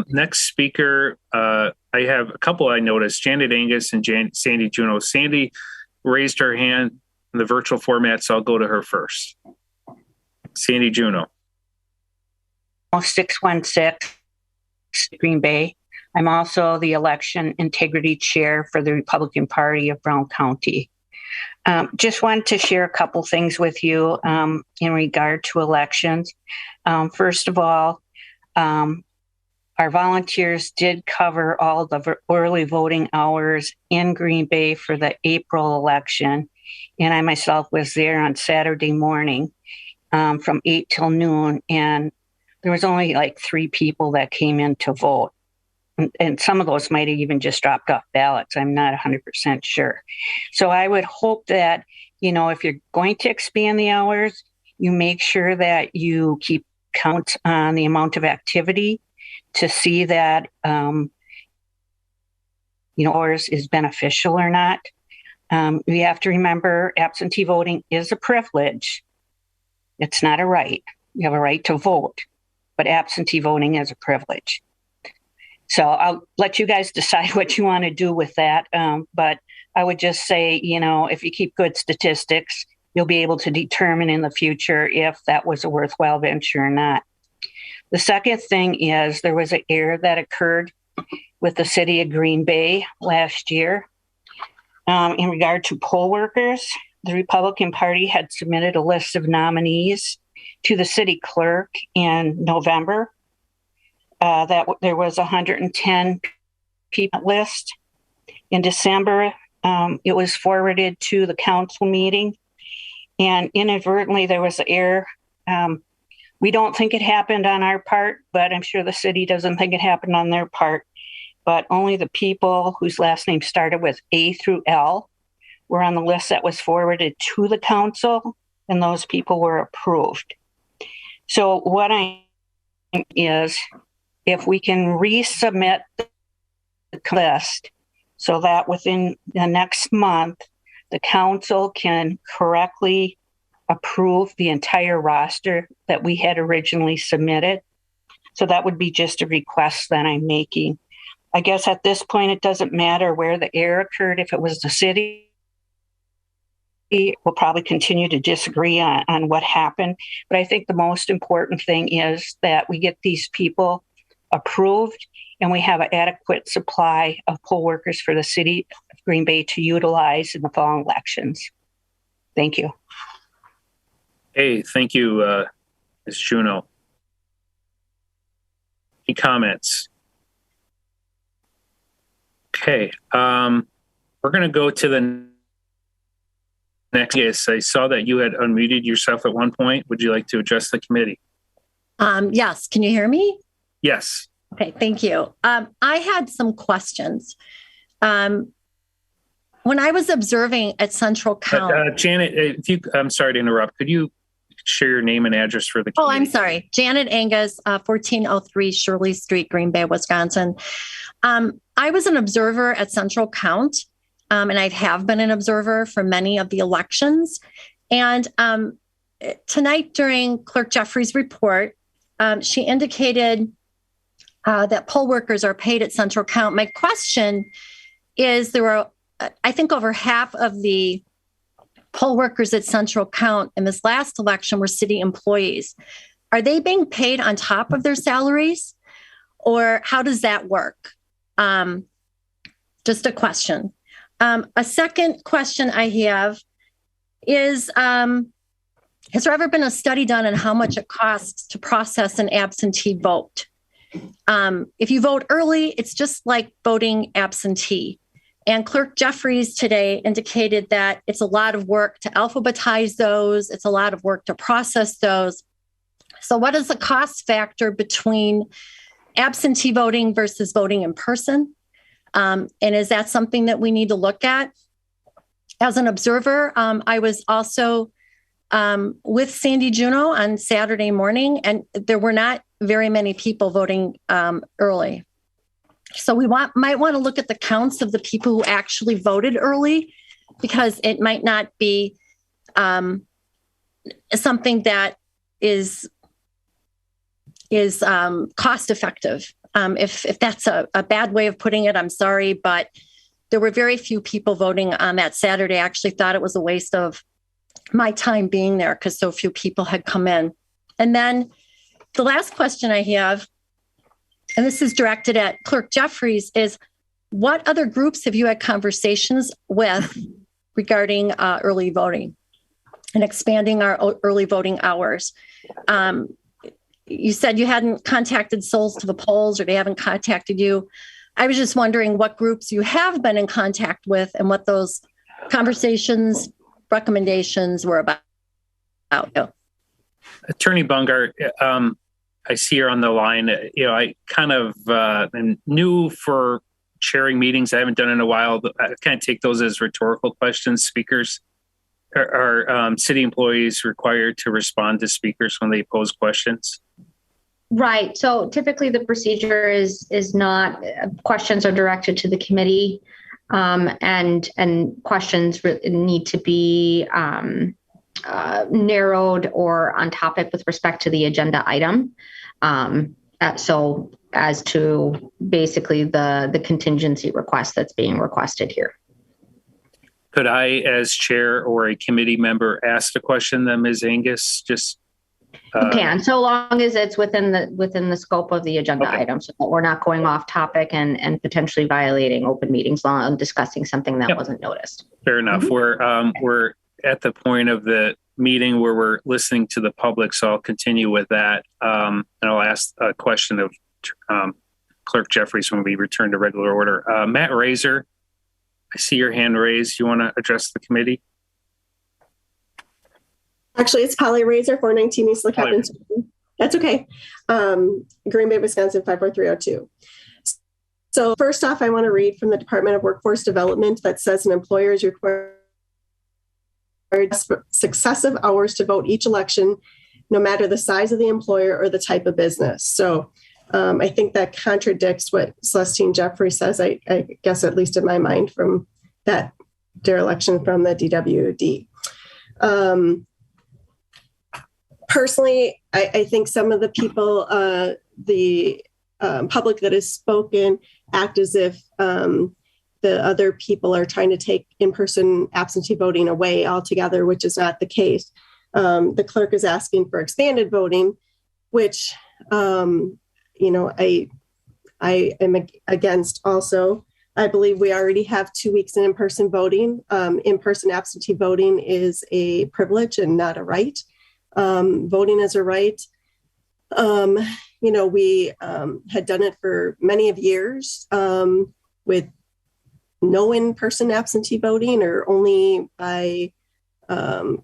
Next speaker, I have a couple I noticed, Janet Angus and Sandy Juneau. Sandy raised her hand in the virtual format, so I'll go to her first. Sandy Juneau. 616 Green Bay. I'm also the election integrity chair for the Republican Party of Brown County. Just wanted to share a couple things with you in regard to elections. First of all, our volunteers did cover all the early voting hours in Green Bay for the April election. And I myself was there on Saturday morning from 8 till noon. And there was only like 3 people that came in to vote. And some of those might have even just dropped off ballots. I'm not 100% sure. So I would hope that, if you're going to expand the hours, you make sure that you keep count on the amount of activity to see that, ours is beneficial or not. We have to remember absentee voting is a privilege. It's not a right. You have a right to vote. but absentee voting is a privilege. So I'll let you guys decide what you want to do with that. But I would just say, if you keep good statistics, you'll be able to determine in the future if that was a worthwhile venture or not. The second thing is there was an error that occurred with the city of Green Bay last year. In regard to poll workers, the Republican Party had submitted a list of nominees to the city clerk in November. That there was 110 people list. In December, it was forwarded to the council meeting, and inadvertently there was an error. We don't think it happened on our part, but I'm sure the city doesn't think it happened on their part. But only the people whose last name started with A through L were on the list that was forwarded to the council, and those people were approved. So what I think is, if we can resubmit the list so that within the next month, the council can correctly approve the entire roster that we had originally submitted. So that would be just a request that I'm making. I guess at this point, it doesn't matter where the error occurred. If it was the city, we'll probably continue to disagree on what happened. But I think the most important thing is that we get these people approved and we have an adequate supply of poll workers for the city of Green Bay to utilize in the fall elections. Thank you. Hey, thank you, Ms. Juneau. Any comments? Okay, we're going to go to the next. Yes, I saw that you had unmuted yourself at one point. Would you like to address the committee? Yes. Can you hear me? Yes. Okay, thank you. I had some questions. When I was observing at Central Count, Janet, I'm sorry to interrupt. Could you share your name and address for the committee? Oh, I'm sorry. Janet Angus, 1403 Shirley Street, Green Bay, Wisconsin. I was an observer at Central Count, and I have been an observer for many of the elections. And tonight during Clerk Jeffrey's report, she indicated that poll workers are paid at Central Count. My question is, there were, I think, over half of the poll workers at Central Count in this last election were city employees. Are they being paid on top of their salaries, or how does that work? Just a question. A second question I have is, has there ever been a study done on how much it costs to process an absentee vote? If you vote early, it's just like voting absentee. And Clerk Jeffries today indicated that it's a lot of work to alphabetize those. It's a lot of work to process those. So what is the cost factor between absentee voting versus voting in person? And is that something that we need to look at? As an observer, I was also with Sandy Juneau on Saturday morning, and there were not very many people voting early. So we might want to look at the counts of the people who actually voted early, because it might not be something that is cost effective. If that's a bad way of putting it, I'm sorry, but there were very few people voting on that Saturday. I actually thought it was a waste of my time being there because so few people had come in. And then the last question I have, and this is directed at Clerk Jeffries, is what other groups have you had conversations with regarding early voting and expanding our early voting hours? You said you hadn't contacted Souls to the Polls, or they haven't contacted you. I was just wondering what groups you have been in contact with and what those conversations, recommendations were about. Attorney Bungart, I see her on the line. I kind of am new for chairing meetings. I haven't done it in a while. I kind of take those as rhetorical questions. Speakers are city employees required to respond to speakers when they pose questions? Right. So typically the procedure is not, questions are directed to the committee, and questions need to be narrowed or on topic with respect to the agenda item. So as to basically the contingency request that's being requested here. Could I, as chair or a committee member, ask the question then, Ms. Angus? Just you can, so long as it's within the scope of the agenda item, so that we're not going off topic and potentially violating open meetings law and discussing something that wasn't noticed. Fair enough. We're at the point of the meeting where we're listening to the public, so I'll continue with that. And I'll ask a question of Clerk Jeffries when we return to regular order. Matt Razor, I see your hand raised. You want to address the committee? Actually, it's Polly Razor, 419 East LeCaptain. That's okay. Green Bay, Wisconsin, 54302. So first off, I want to read from the Department of Workforce Development that says an employer is required successive hours to vote each election, no matter the size of the employer or the type of business. So I think that contradicts what Celestine Jeffrey says, I guess, at least in my mind, from that dereliction from the DWD. Personally, I think some of the people, the public that has spoken, act as if the other people are trying to take in-person absentee voting away altogether, which is not the case. The clerk is asking for expanded voting, which, I am against also. I believe we already have 2 weeks in in-person voting. In-person absentee voting is a privilege and not a right. Voting is a right. We had done it for many of years with no in-person absentee voting or only by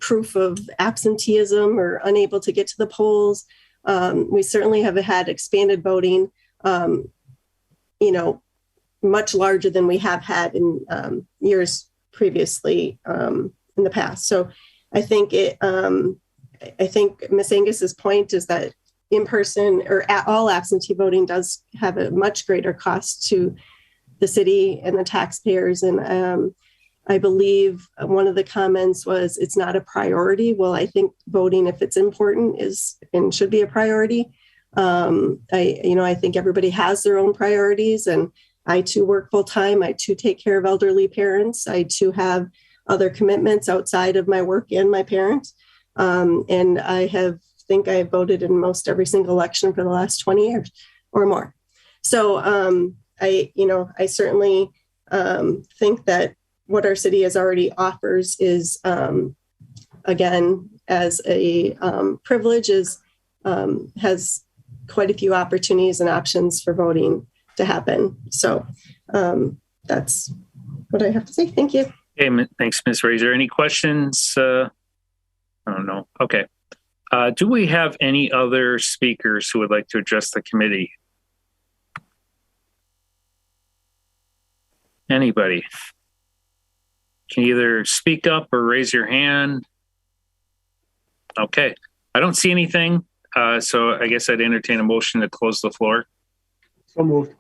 proof of absenteeism or unable to get to the polls. We certainly have had expanded voting, much larger than we have had in years previously in the past. So I think I think Ms. Angus's point is that in-person or all absentee voting does have a much greater cost to the city and the taxpayers. And I believe one of the comments was it's not a priority. Well, I think voting, if it's important, is and should be a priority. I think everybody has their own priorities, and I too work full time. I too take care of elderly parents. I too have other commitments outside of my work and my parents. And I think I have voted in most every single election for the last 20 years or more. So I certainly think that what our city has already offers is, again, as a privilege, has quite a few opportunities and options for voting to happen. So that's what I have to say. Thank you. Okay, thanks, Ms. Razor. Any questions? I don't know. Okay. Do we have any other speakers who would like to address the committee? Anybody? Can you either speak up or raise your hand? Okay. I don't see anything. So I guess I'd entertain a motion to close the floor. So moved.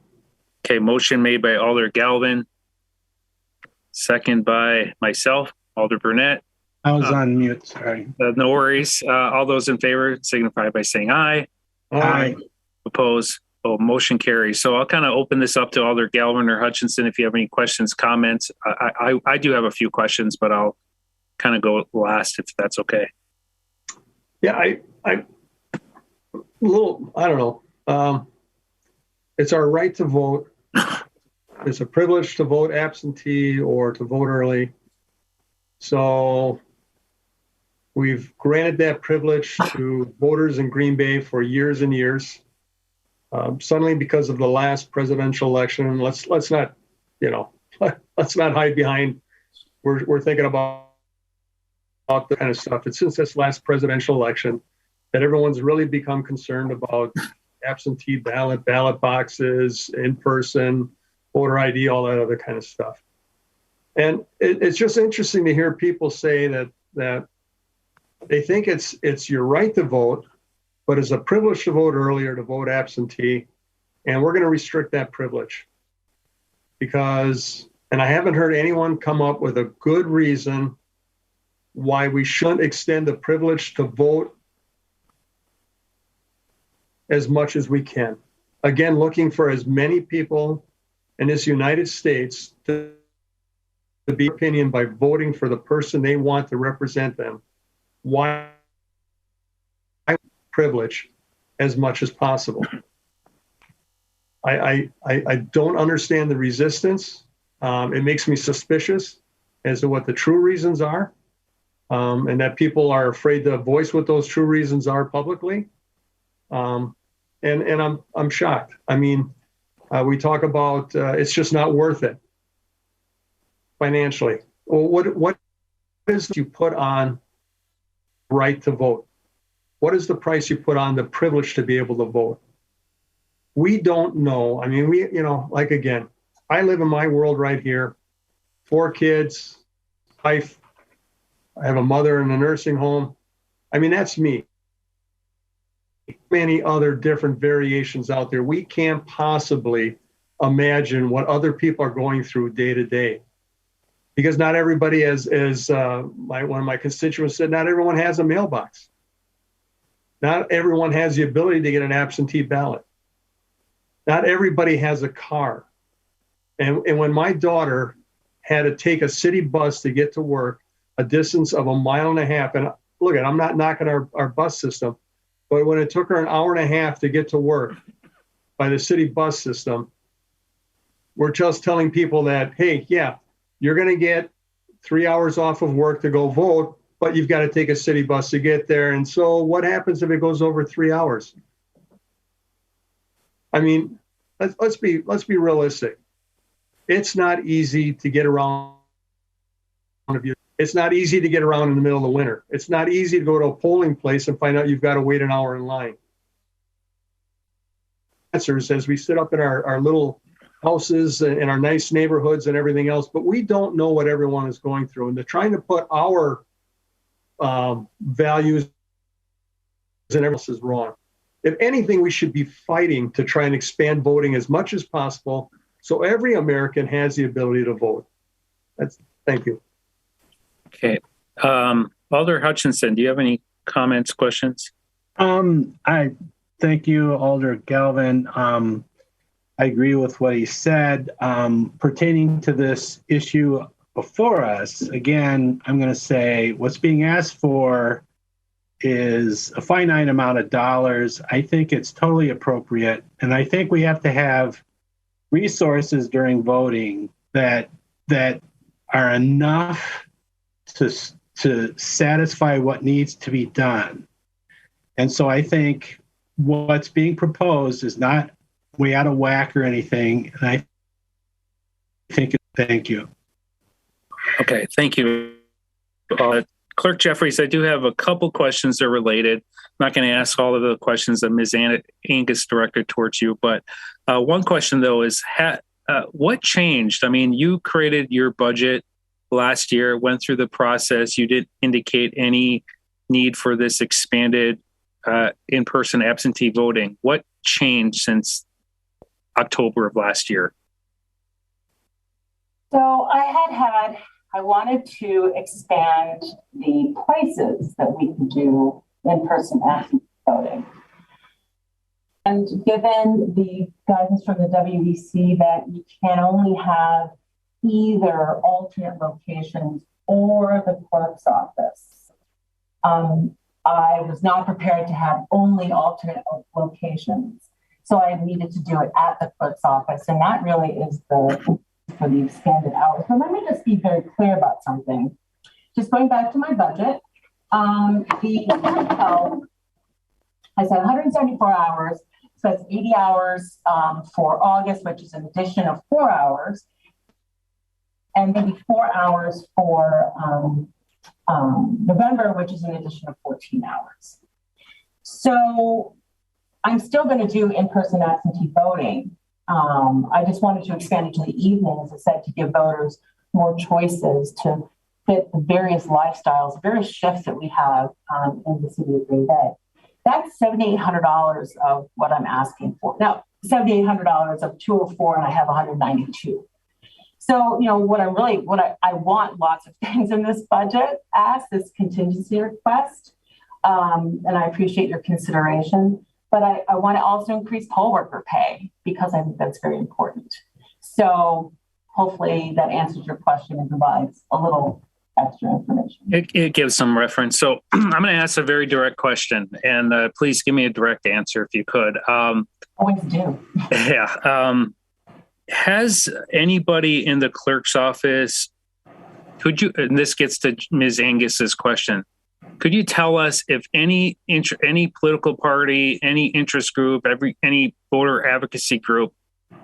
Okay. Motion made by Alder Galvin. Second by myself, Alder Burnett. I was on mute. Sorry. No worries. All those in favor signify by saying aye. Aye. Oppose. Oh, motion carries. So I'll kind of open this up to Alder Galvin or Hutchinson if you have any questions, comments. I do have a few questions, but I'll kind of go last if that's okay. Yeah, I don't know. It's our right to vote. It's a privilege to vote absentee or to vote early. So we've granted that privilege to voters in Green Bay for years and years. Suddenly, because of the last presidential election, let's not hide behind. We're thinking about the kind of stuff. It's since this last presidential election that everyone's really become concerned about absentee ballot boxes, in person, voter ID, all that other kind of stuff. And it's just interesting to hear people say that they think it's your right to vote, but it's a privilege to vote early or to vote absentee. And we're going to restrict that privilege because, and I haven't heard anyone come up with a good reason why we shouldn't extend the privilege to vote as much as we can. Again, looking for as many people in this United States to be opinion by voting for the person they want to represent them. Why privilege as much as possible? I don't understand the resistance. It makes me suspicious as to what the true reasons are, and that people are afraid to voice what those true reasons are publicly. And I'm shocked. I mean, we talk about it's just not worth it financially. Well, what is you put on right to vote? What is the price you put on the privilege to be able to vote? We don't know. I mean, like again, I live in my world right here, 4 kids, wife, I have a mother in a nursing home. I mean, that's me. Many other different variations out there. We can't possibly imagine what other people are going through day to day. Because not everybody, as one of my constituents said, not everyone has a mailbox. Not everyone has the ability to get an absentee ballot. Not everybody has a car. And when my daughter had to take a city bus to get to work, a distance of 1.5 miles, and look, I'm not knocking our bus system, but when it took her 1.5 hours to get to work by the city bus system, we're just telling people that, hey, yeah, you're going to get 3 hours off of work to go vote, but you've got to take a city bus to get there. And so what happens if it goes over 3 hours? I mean, let's be realistic. It's not easy to get around. It's not easy to get around in the middle of the winter. It's not easy to go to a polling place and find out you've got to wait 1 hour in line. Answers as we sit up in our little houses in our nice neighborhoods and everything else, but we don't know what everyone is going through. And they're trying to put our values and everyone else is wrong. If anything, we should be fighting to try and expand voting as much as possible so every American has the ability to vote. Thank you. Okay. Alder Hutchinson, do you have any comments, questions? I thank you, Alder Galvin. I agree with what he said. Pertaining to this issue before us, again, I'm going to say what's being asked for is a finite amount of dollars. I think it's totally appropriate. And I think we have to have resources during voting that are enough to satisfy what needs to be done. And so I think what's being proposed is not way out of whack or anything. And I think, thank you. Okay, thank you. Clerk Jeffries, I do have a couple questions that are related. I'm not going to ask all of the questions that Ms. Angus directed towards you, but one question though is what changed? I mean, you created your budget last year, went through the process. You didn't indicate any need for this expanded in-person absentee voting. What changed since October of last year? So I wanted to expand the places that we can do in-person absentee voting. And given the guidance from the WEC that you can only have either alternate locations or the clerk's office, I was not prepared to have only alternate locations. So I needed to do it at the clerk's office. And that really is for the expanded hours. But let me just be very clear about something. Just going back to my budget, the I said 174 hours, so that's 80 hours for August, which is an addition of 4 hours, and maybe 4 hours for November, which is an addition of 14 hours. So I'm still going to do in-person absentee voting. I just wanted to expand it to the evening, as I said, to give voters more choices to fit the various lifestyles, various shifts that we have in the city of Green Bay. That's $7,800 of what I'm asking for. Now, $7,800 of 204, and I have 192. So, what I want lots of things in this budget, this contingency request. And I appreciate your consideration, but I want to also increase poll worker pay because I think that's very important. So hopefully that answers your question and provides a little extra information. It gives some reference. So I'm going to ask a very direct question, and please give me a direct answer if you could. Always do. Yeah. Has anybody in the clerk's office, and this gets to Ms. Angus's question, could you tell us if any political party, any interest group, any voter advocacy group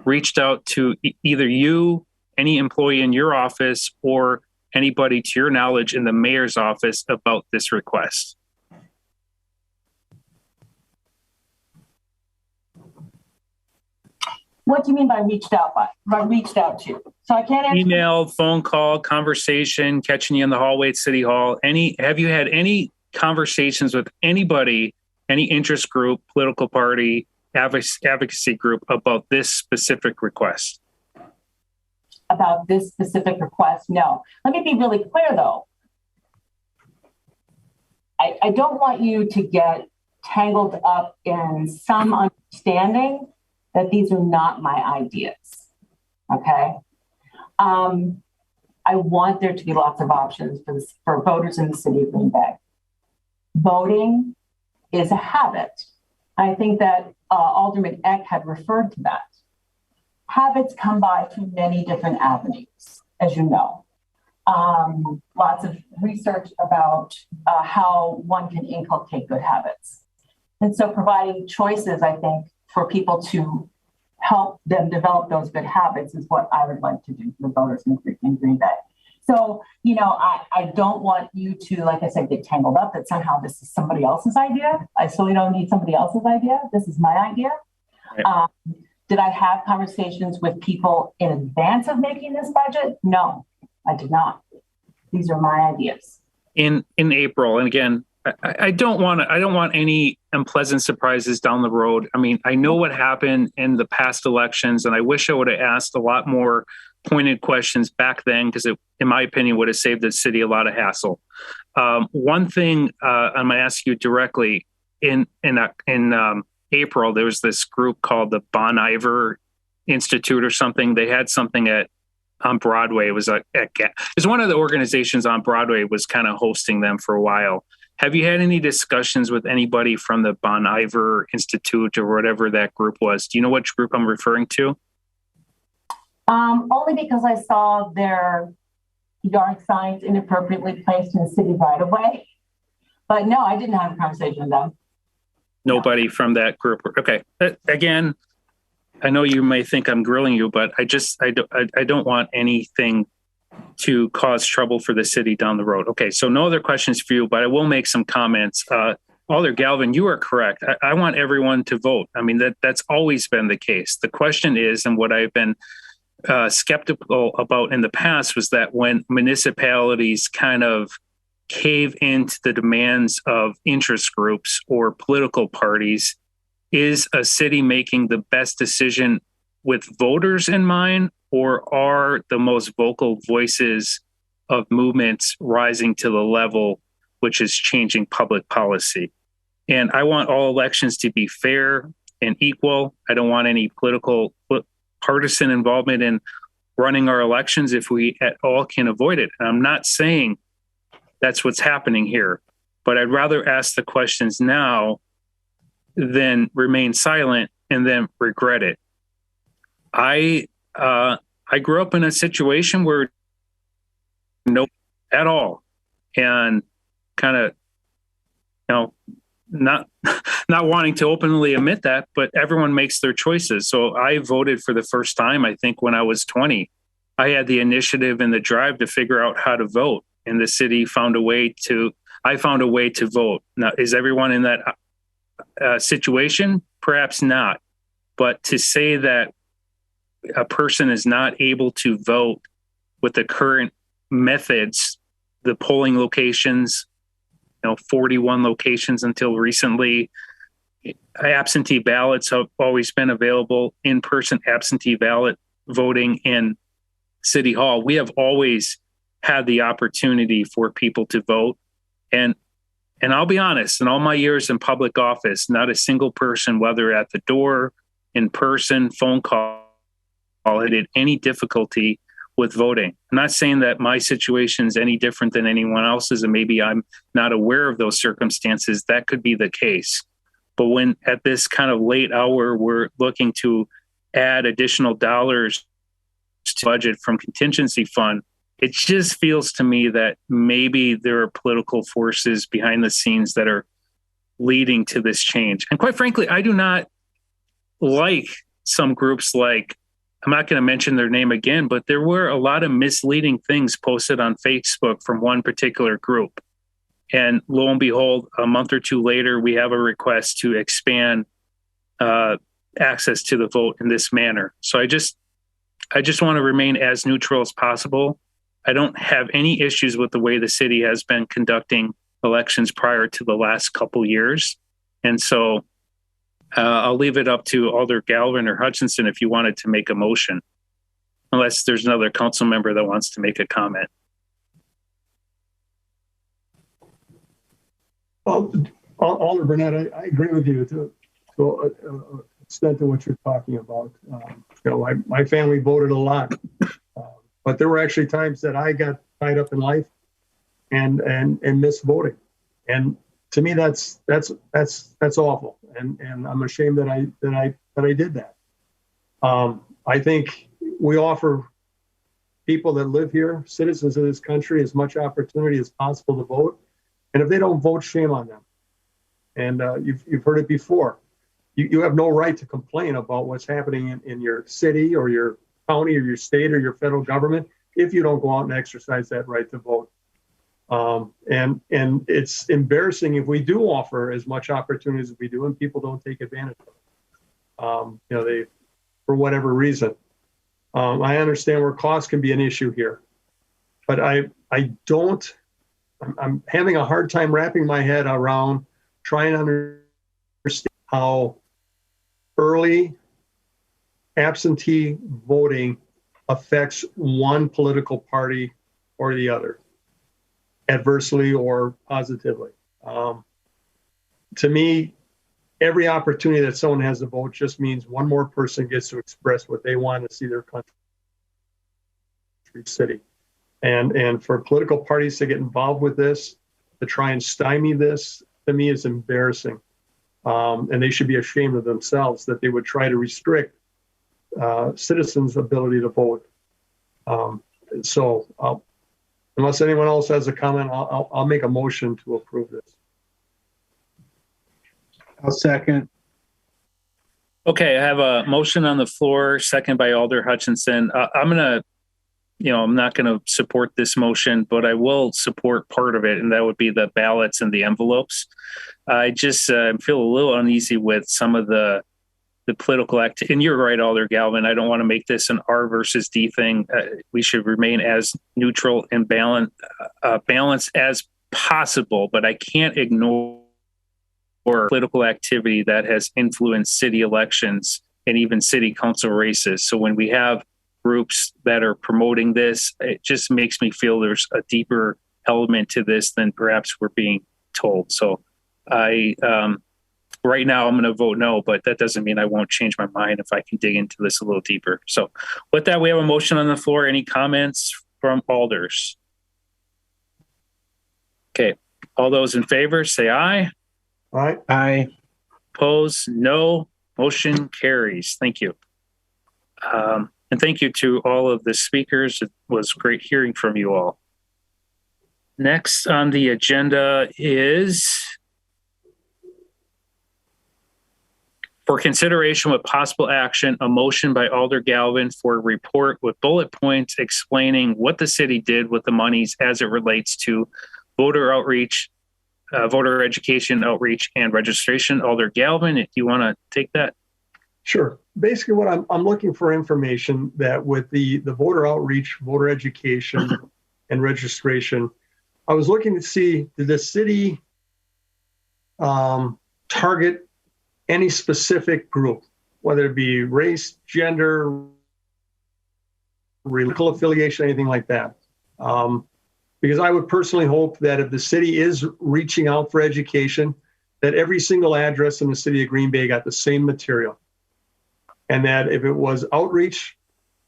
reached out to either you, any employee in your office, or anybody to your knowledge in the mayor's office about this request? What do you mean by reached out to? So I can't answer. Email, phone call, conversation, catching you in the hallway at City Hall. Have you had any conversations with anybody, any interest group, political party, advocacy group about this specific request? About this specific request? No. Let me be really clear though. I don't want you to get tangled up in some understanding that these are not my ideas, okay? I want there to be lots of options for voters in the city of Green Bay. Voting is a habit. I think that Alderman Eck had referred to that. Habits come by through many different avenues, as you know. Lots of research about how one can inculcate good habits. And so providing choices, I think, for people to help them develop those good habits is what I would like to do for the voters in Green Bay. So, I don't want you to, like I said, get tangled up that somehow this is somebody else's idea. I certainly don't need somebody else's idea. This is my idea. Right. Did I have conversations with people in advance of making this budget? No, I did not. These are my ideas. In April, and again, I don't want any unpleasant surprises down the road. I mean, I know what happened in the past elections, and I wish I would have asked a lot more pointed questions back then, because it, in my opinion, would have saved the city a lot of hassle. One thing I'm going to ask you directly, in April, there was this group called the Bon Iver Institute or something. They had something on Broadway. It was one of the organizations on Broadway was kind of hosting them for a while. Have you had any discussions with anybody from the Bon Iver Institute or whatever that group was? Do you know which group I'm referring to? Only because I saw their yard signs inappropriately placed in the city right away. But no, I didn't have a conversation with them. Nobody from that group. Okay. Again, I know you may think I'm grilling you, but I don't want anything to cause trouble for the city down the road. Okay, so no other questions for you, but I will make some comments. Alder Galvin, you are correct. I want everyone to vote. I mean, that's always been the case. The question is, and what I've been skeptical about in the past, was that when municipalities kind of cave into the demands of interest groups or political parties, is a city making the best decision with voters in mind, or are the most vocal voices of movements rising to the level which is changing public policy? And I want all elections to be fair and equal. I don't want any political partisan involvement in running our elections if we at all can avoid it. And I'm not saying that's what's happening here, but I'd rather ask the questions now than remain silent and then regret it. I grew up in a situation where no at all, and kind of, not wanting to openly admit that, but everyone makes their choices. So I voted for the first time, I think, when I was 20. I had the initiative and the drive to figure out how to vote, and the city found a way to vote. Now, is everyone in that situation? Perhaps not. But to say that a person is not able to vote with the current methods, the polling locations, 41 locations until recently, absentee ballots have always been available, in-person absentee ballot voting in City Hall, we have always had the opportunity for people to vote. And I'll be honest, in all my years in public office, not a single person, whether at the door, in person, phone call, had any difficulty with voting. I'm not saying that my situation is any different than anyone else's, and maybe I'm not aware of those circumstances. That could be the case. But when at this kind of late hour, we're looking to add additional dollars to budget from contingency fund, it just feels to me that maybe there are political forces behind the scenes that are leading to this change. And quite frankly, I do not like some groups like, I'm not going to mention their name again, but there were a lot of misleading things posted on Facebook from one particular group. And lo and behold, a month or two later, we have a request to expand access to the vote in this manner. So I just want to remain as neutral as possible. I don't have any issues with the way the city has been conducting elections prior to the last couple years. And so I'll leave it up to Alder Galvin or Hutchinson if you wanted to make a motion, unless there's another council member that wants to make a comment. Well, Alder Burnett, I agree with you to an extent to what you're talking about. My family voted a lot, but there were actually times that I got tied up in life and missed voting, and to me that's awful, and I'm ashamed that I did that. I think we offer people that live here, citizens of this country, as much opportunity as possible to vote. And if they don't vote, shame on them. And you've heard it before. You have no right to complain about what's happening in your city or your county or your state or your federal government if you don't go out and exercise that right to vote. And it's embarrassing if we do offer as much opportunity as we do and people don't take advantage of it. They, for whatever reason. I understand where cost can be an issue here, but I'm having a hard time wrapping my head around trying to understand how early absentee voting affects one political party or the other, adversely or positively. To me, every opportunity that someone has to vote just means one more person gets to express what they want to see their country, city. And for political parties to get involved with this, to try and stymie this, to me is embarrassing. And they should be ashamed of themselves that they would try to restrict citizens' ability to vote. So unless anyone else has a comment, I'll make a motion to approve this. I'll second. Okay, I have a motion on the floor, second by Alder Hutchinson. I'm not going to support this motion, but I will support part of it, and that would be the ballots and the envelopes. I just feel a little uneasy with some of the political activity. And you're right, Alder Galvin. I don't want to make this an R versus D thing. We should remain as neutral and balanced as possible, but I can't ignore political activity that has influenced city elections and even city council races. So when we have groups that are promoting this, it just makes me feel there's a deeper element to this than perhaps we're being told. So right now I'm going to vote no, but that doesn't mean I won't change my mind if I can dig into this a little deeper. So with that, we have a motion on the floor. Any comments from alders? Okay. All those in favor say aye. Aye. Aye. Opposed? No. Motion carries. Thank you. And thank you to all of the speakers. It was great hearing from you all. Next on the agenda is for consideration with possible action, a motion by Alder Galvin for a report with bullet points explaining what the city did with the monies as it relates to voter outreach, voter education, outreach, and registration. Alder Galvin, if you want to take that. Sure. Basically, what I'm looking for information that with the voter outreach, voter education, and registration, I was looking to see, did the city target any specific group, whether it be race, gender, political affiliation, anything like that. Because I would personally hope that if the city is reaching out for education, that every single address in the city of Green Bay got the same material. And that if it was outreach,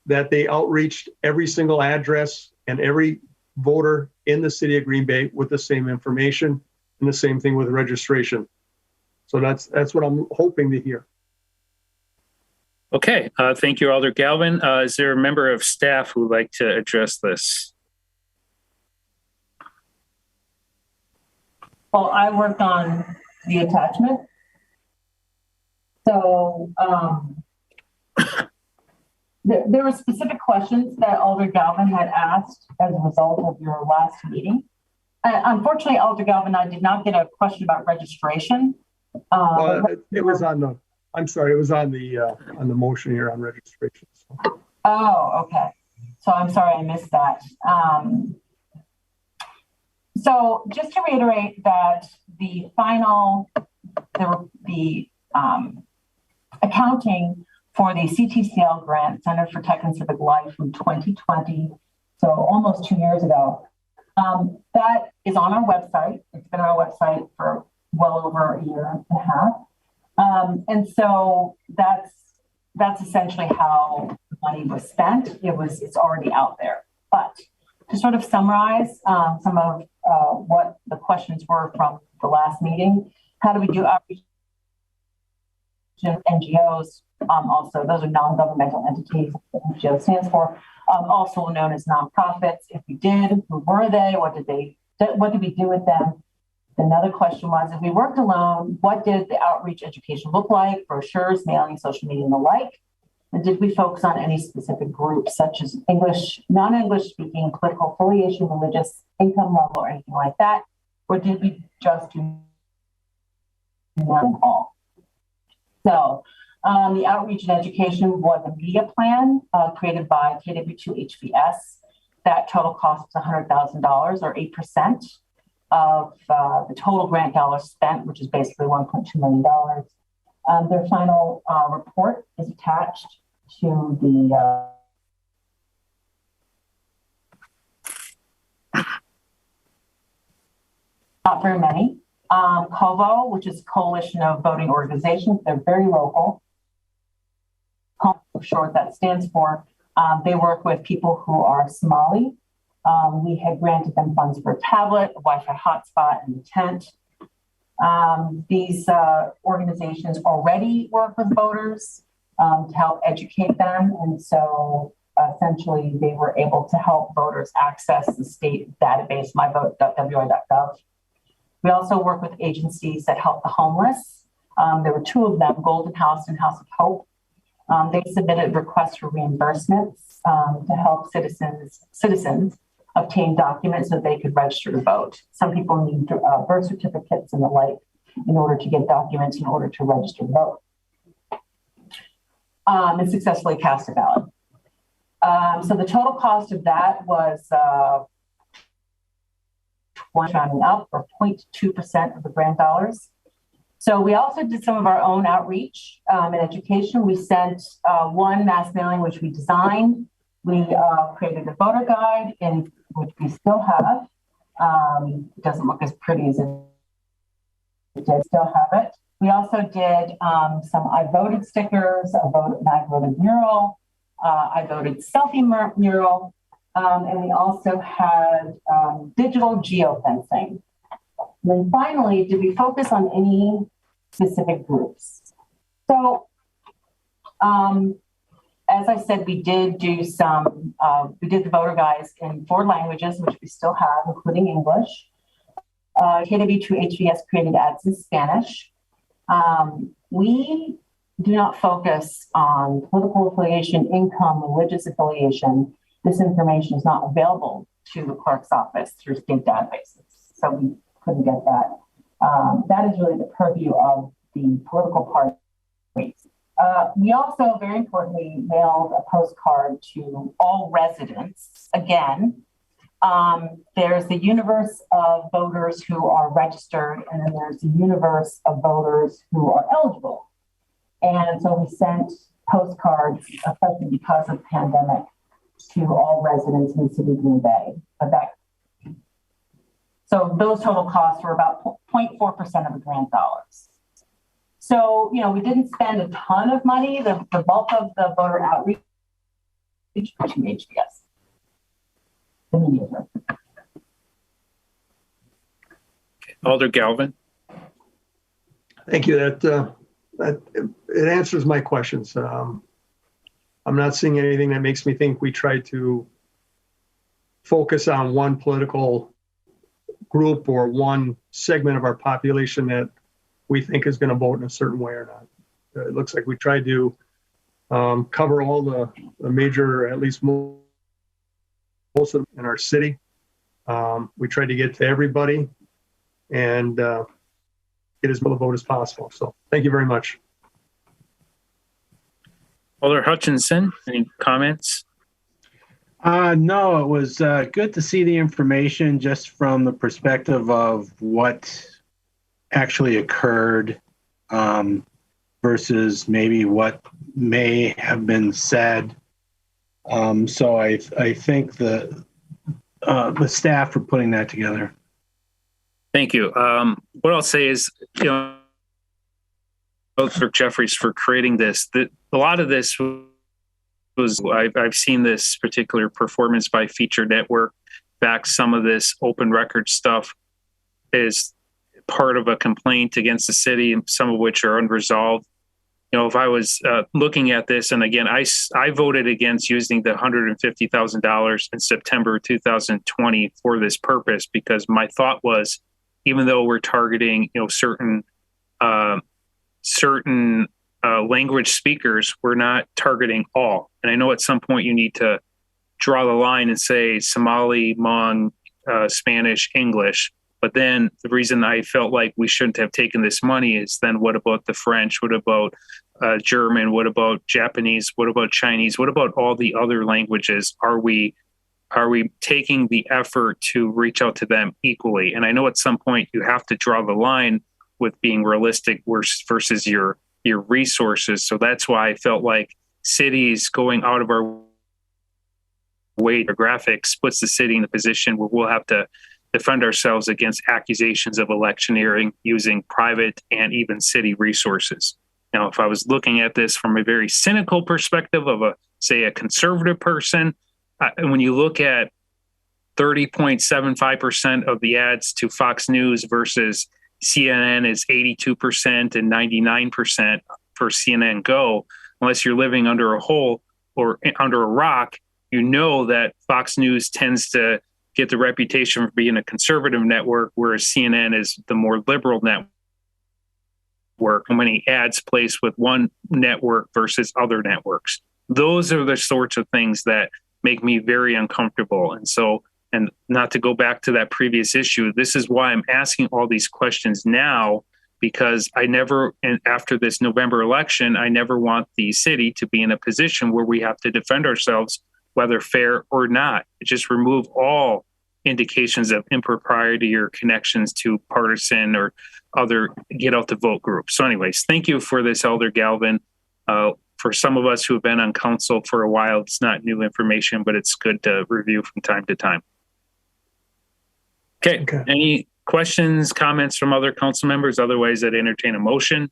that they outreached every single address and every voter in the city of Green Bay with the same information, and the same thing with registration. So that's what I'm hoping to hear. Okay, thank you, Alder Galvin. Is there a member of staff who would like to address this? Well, I worked on the attachment. So there were specific questions that Alder Galvin had asked as a result of your last meeting. Unfortunately, Alder Galvin, I did not get a question about registration. It was on the, I'm sorry, it was on the motion here on registration. So. Oh, okay. So I'm sorry I missed that. So just to reiterate that the final, the accounting for the CTCL grant, Center for Tech and Civic Life from 2020, so almost 2 years ago, that is on our website. It's been on our website for well over a year and a half. And so that's essentially how the money was spent. It's already out there. But to sort of summarize some of what the questions were from the last meeting, how do we do outreach to NGOs? Also, those are non-governmental entities, NGO stands for, also known as nonprofits. If we did, who were they? What did we do with them? Another question was, if we worked alone, what did the outreach education look like? Brochures, mailing, social media, and the like. And did we focus on any specific groups, such as English, non-English speaking, political affiliation, religious, income level, or anything like that? Or did we just do them all? So the outreach and education was a media plan created by KW2HVS. That total cost was $100,000 or 8% of the total grant dollars spent, which is basically $1.2 million. Their final report is attached to the not very many. COVO, which is Coalition of Voting Organizations, they're very local. For short, that stands for. They work with people who are Somali. We had granted them funds for a tablet, a Wi-Fi hotspot, and a tent. These organizations already work with voters to help educate them. And so essentially they were able to help voters access the state database, myvote.wi.gov. We also work with agencies that help the homeless. There were two of them, Golden House and House of Hope. They submitted requests for reimbursements to help citizens obtain documents so they could register to vote. Some people need birth certificates and the like in order to get documents in order to register to vote. And successfully cast a ballot. So the total cost of that was rounding up, or 0.2% of the grant dollars. So we also did some of our own outreach in education. We sent one mass mailing, which we designed. We created a voter guide, in which we still have. It doesn't look as pretty as it did, still have it. We also did some I voted stickers, I voted mural, I voted selfie mural, and we also had digital geofencing. And then finally, did we focus on any specific groups? So, as I said, we did do some, we did the voter guides in 4 languages, which we still have, including English. KW2HVS created ads in Spanish. We do not focus on political affiliation, income, religious affiliation. This information is not available to the clerk's office through state databases, so we couldn't get that. That is really the purview of the political parties. We also, very importantly, mailed a postcard to all residents. Again, there's the universe of voters who are registered, and then there's the universe of voters who are eligible. And so we sent postcards, especially because of the pandemic, to all residents in the city of Green Bay. So those total costs were about 0.4% of the grant dollars. So, we didn't spend a ton of money. The bulk of the voter outreach to HBS. The media group. Alder Galvin. Thank you. That it answers my questions. I'm not seeing anything that makes me think we try to focus on one political group or one segment of our population that we think is going to vote in a certain way or not. It looks like we tried to cover all the major, at least most of them in our city. We tried to get to everybody and get as much of a vote as possible. So thank you very much. Alder Hutchinson, any comments? No, it was good to see the information just from the perspective of what actually occurred versus maybe what may have been said. So I thank the staff for putting that together. Thank you. What I'll say is, both for Jeffries for creating this. A lot of this was I've seen this particular performance by Feature Network back. Some of this open record stuff is part of a complaint against the city, and some of which are unresolved. If I was looking at this, and again, I voted against using the $150,000 in September 2020 for this purpose, because my thought was, even though we're targeting certain language speakers, we're not targeting all. And I know at some point you need to draw the line and say Somali, Hmong, Spanish, English. But then the reason I felt like we shouldn't have taken this money is then what about the French? What about German? What about Japanese? What about Chinese? What about all the other languages? Are we taking the effort to reach out to them equally? And I know at some point you have to draw the line with being realistic versus your resources. So that's why I felt like cities going out of our way to graphics puts the city in a position where we'll have to defend ourselves against accusations of electioneering using private and even city resources. Now, if I was looking at this from a very cynical perspective of a conservative person, when you look at 30.75% of the ads to Fox News versus CNN is 82% and 99% for CNN Go, unless you're living under a hole or under a rock, that Fox News tends to get the reputation for being a conservative network, whereas CNN is the more liberal network. How many ads placed with one network versus other networks? Those are the sorts of things that make me very uncomfortable. And not to go back to that previous issue, this is why I'm asking all these questions now, because after this November election, I never want the city to be in a position where we have to defend ourselves, whether fair or not. Just remove all indications of impropriety or connections to partisan or other get out the vote groups. So anyways, thank you for this, Alder Galvin. For some of us who have been on council for a while, it's not new information, but it's good to review from time to time. Okay. Any questions, comments from other council members? Otherwise, I'd entertain a motion.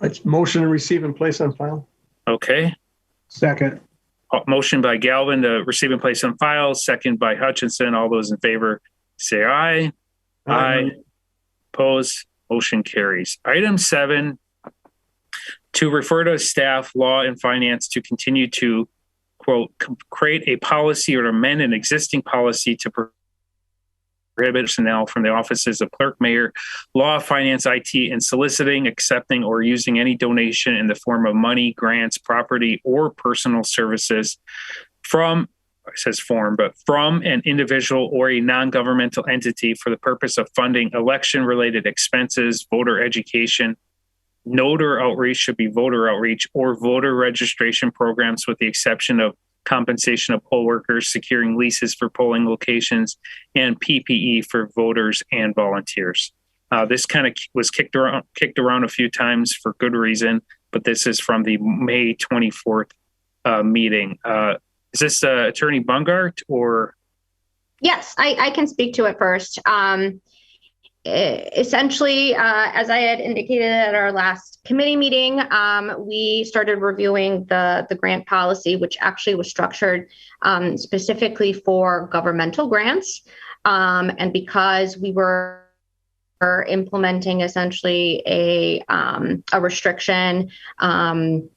Let's motion to receive and place on file. Okay. Second. Motion by Galvin to receive and place on file. Second by Hutchinson. All those in favor say aye. Aye. Opposed. Motion carries. Item 7, to refer to staff, law, and finance to continue to, quote, create a policy or amend an existing policy to prohibit personnel from the offices of clerk, mayor, law, finance, IT, and soliciting, accepting, or using any donation in the form of money, grants, property, or personal services from, it says form, but from an individual or a non-governmental entity for the purpose of funding election-related expenses, voter education. Voter outreach should be voter outreach or voter registration programs, with the exception of compensation of poll workers, securing leases for polling locations, and PPE for voters and volunteers. This kind of was kicked around a few times for good reason, but this is from the May 24th meeting. Is this Attorney Bungart or? Yes, I can speak to it first. Essentially, as I had indicated at our last committee meeting, we started reviewing the grant policy, which actually was structured specifically for governmental grants. And because we were implementing essentially a restriction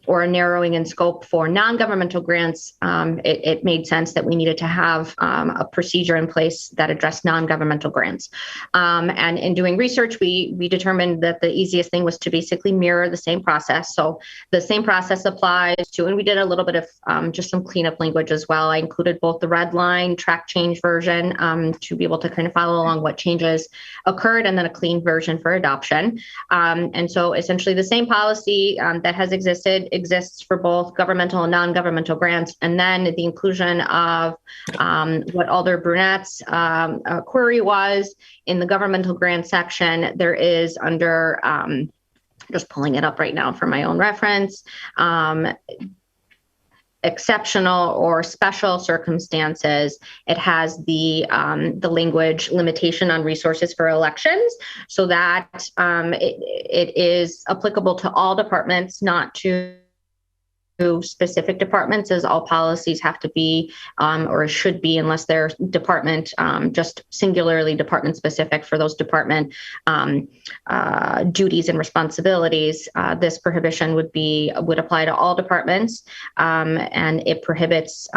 or a narrowing in scope for non-governmental grants, it made sense that we needed to have a procedure in place that addressed non-governmental grants. And in doing research, we determined that the easiest thing was to basically mirror the same process. So the same process applies to, and we did a little bit of just some cleanup language as well. I included both the red line track change version to be able to kind of follow along what changes occurred, and then a clean version for adoption. And so essentially the same policy that has exists for both governmental and non-governmental grants. And then the inclusion of what Alder Brunette's query was in the governmental grant section. There is under, just pulling it up right now for my own reference, exceptional or special circumstances. It has the language limitation on resources for elections, so that it is applicable to all departments, not to specific departments, as all policies have to be or should be, unless they're department, just singularly department specific for those department duties and responsibilities. This prohibition would apply to all departments, and it prohibits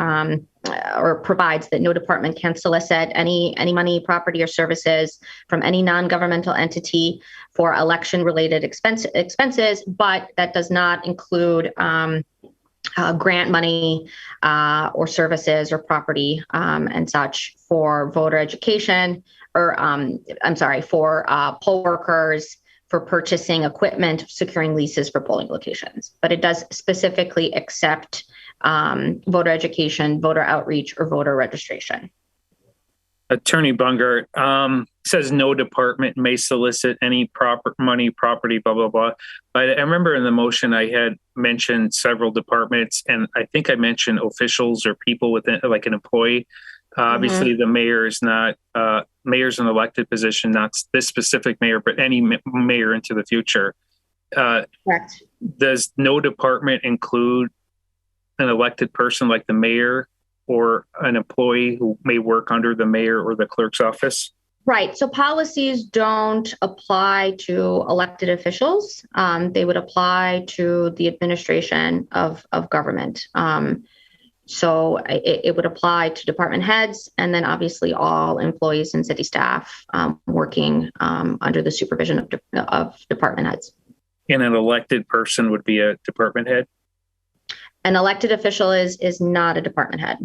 or provides that no department can solicit any money, property, or services from any non-governmental entity for election-related expenses, but that does not include grant money or services or property and such for voter education, or for poll workers, for purchasing equipment, securing leases for polling locations. But it does specifically accept voter education, voter outreach, or voter registration. Attorney Bungart says no department may solicit any money, property, blah, blah, blah. But I remember in the motion I had mentioned several departments, and I think I mentioned officials or people within, like an employee. Obviously, the mayor is not, mayor's an elected position, not this specific mayor, but any mayor into the future. Correct. Does no department include an elected person like the mayor, or an employee who may work under the mayor or the clerk's office? Right. So policies don't apply to elected officials. They would apply to the administration of government. So it would apply to department heads, and then obviously all employees and city staff working under the supervision of department heads. And an elected person would be a department head? An elected official is not a department head.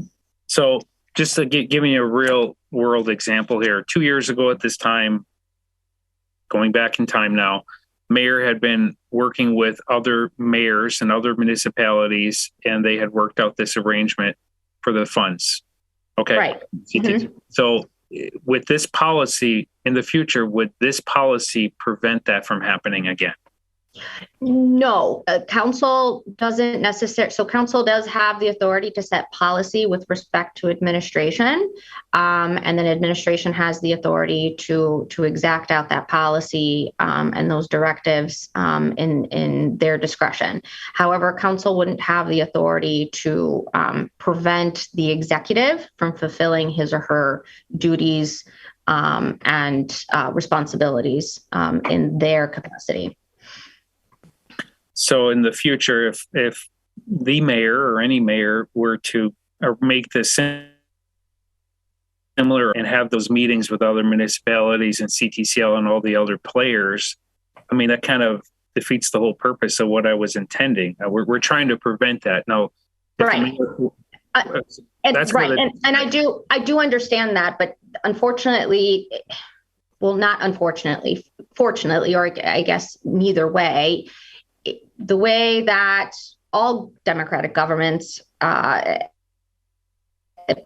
So just to give me a real world example here, 2 years ago at this time, going back in time now, mayor had been working with other mayors and other municipalities, and they had worked out this arrangement for the funds. Okay. Right. Mm-hmm. So with this policy in the future, would this policy prevent that from happening again? No, council doesn't necessarily. So council does have the authority to set policy with respect to administration. And then administration has the authority to exact out that policy and those directives in their discretion. However, council wouldn't have the authority to prevent the executive from fulfilling his or her duties and responsibilities in their capacity. So in the future, if the mayor or any mayor were to make this similar and have those meetings with other municipalities and CTCL and all the other players, I mean, that kind of defeats the whole purpose of what I was intending. We're trying to prevent that. Now, right. That's right. And I do understand that, but unfortunately, well, not unfortunately, fortunately, or I guess neither way, the way that all democratic governments,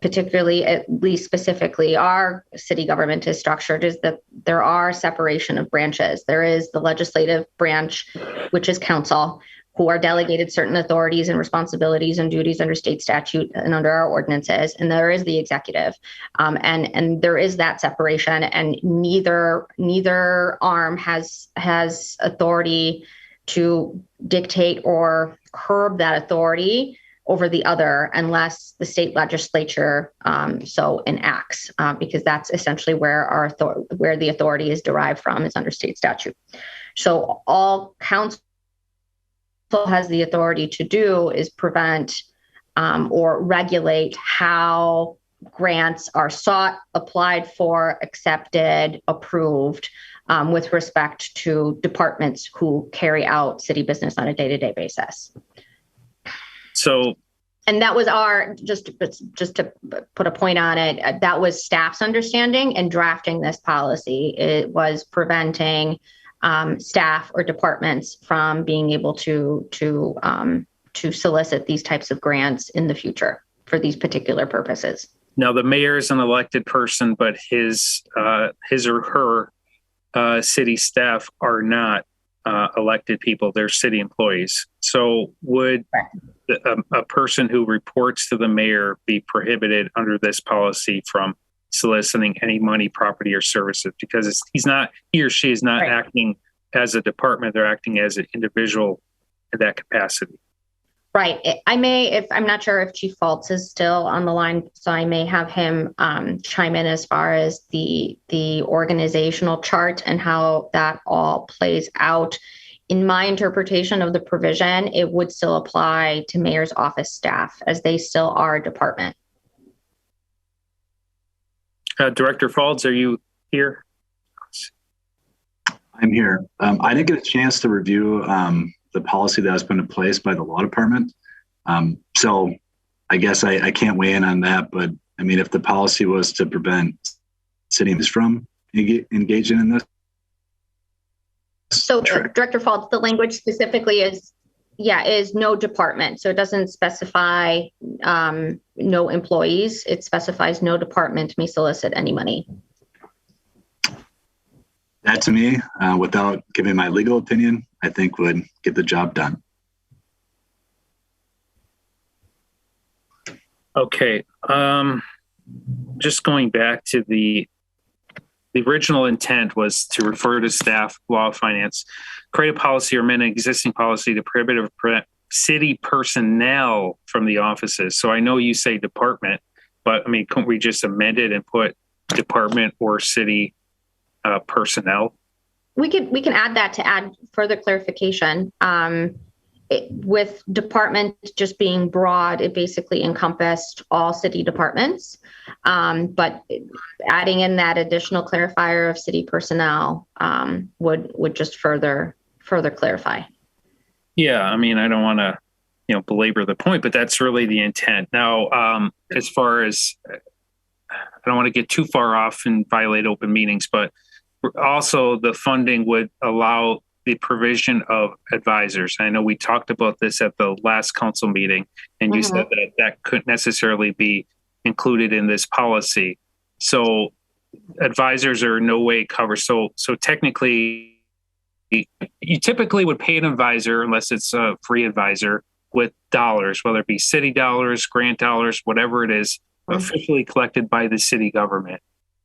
particularly, at least specifically, our city government is structured is that there are separation of branches. There is the legislative branch, which is council, who are delegated certain authorities and responsibilities and duties under state statute and under our ordinances, and there is the executive, and there is that separation, and neither arm has authority to dictate or curb that authority over the other unless the state legislature so enacts, because that's essentially where where the authority is derived from, is under state statute. So all council has the authority to do is prevent or regulate how grants are sought, applied for, accepted, approved with respect to departments who carry out city business on a day-to-day basis. So, and that was just to put a point on it, that was staff's understanding in drafting this policy. It was preventing staff or departments from being able to solicit these types of grants in the future for these particular purposes. Now, the mayor is an elected person, but his or her city staff are not elected people. They're city employees. So would a person who reports to the mayor be prohibited under this policy from soliciting any money, property, or services? Because he or she is not acting as a department, they're acting as an individual in that capacity. Right. I'm not sure if Chief Fultz is still on the line, so I may have him chime in as far as the organizational chart and how that all plays out. In my interpretation of the provision, it would still apply to mayor's office staff, as they still are a department. Director Fultz, are you here? I'm here. I didn't get a chance to review the policy that has been in place by the law department. So I guess I can't weigh in on that, but I mean, if the policy was to prevent cities from engaging in this. So Director Fultz, the language specifically is no department. So it doesn't specify no employees. It specifies no department may solicit any money. That to me, without giving my legal opinion, I think would get the job done. Okay. Just going back to the original intent was to refer to staff, law, finance, create a policy or amend an existing policy to prohibit or prevent city personnel from the offices. So I know you say department, but I mean, couldn't we just amend it and put department or city personnel? We can add that to add further clarification. With department just being broad, it basically encompassed all city departments. But adding in that additional clarifier of city personnel would just further clarify. Yeah, I mean, I don't want to belabor the point, but that's really the intent. Now, as far as I don't want to get too far off and violate open meetings, but also the funding would allow the provision of advisors. I know we talked about this at the last council meeting, and you said that couldn't necessarily be included in this policy. So advisors are in no way covered. So technically, you typically would pay an advisor, unless it's a free advisor, with dollars, whether it be city dollars, grant dollars, whatever it is, officially collected by the city government.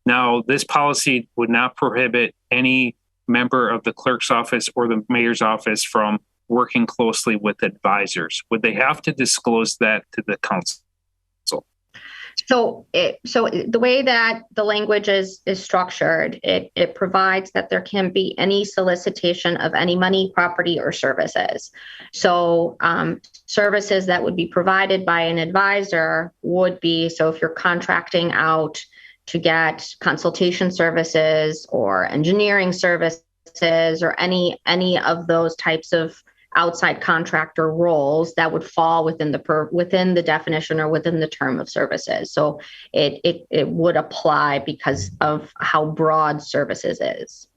Now, this policy would not prohibit any member of the clerk's office or the mayor's office from working closely with advisors. Would they have to disclose that to the council? So the way that the language is structured, it provides that there can be any solicitation of any money, property, or services. So services that would be provided by an advisor would be, so if you're contracting out to get consultation services or engineering services or any of those types of outside contractor roles, that would fall within the definition or within the term of services. So it would apply because of how broad services is.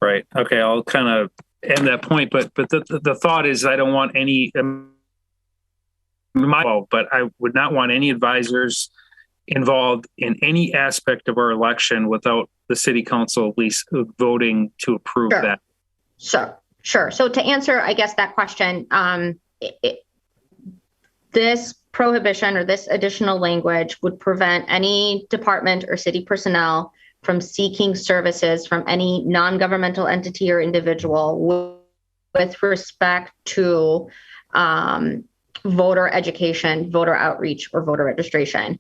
Right. Okay. I'll kind of end that point, but the thought is I don't want any, but I would not want any advisors involved in any aspect of our election without the city council at least voting to approve that. Sure. So to answer, I guess, that question, this prohibition or this additional language would prevent any department or city personnel from seeking services from any non-governmental entity or individual with respect to voter education, voter outreach, or voter registration.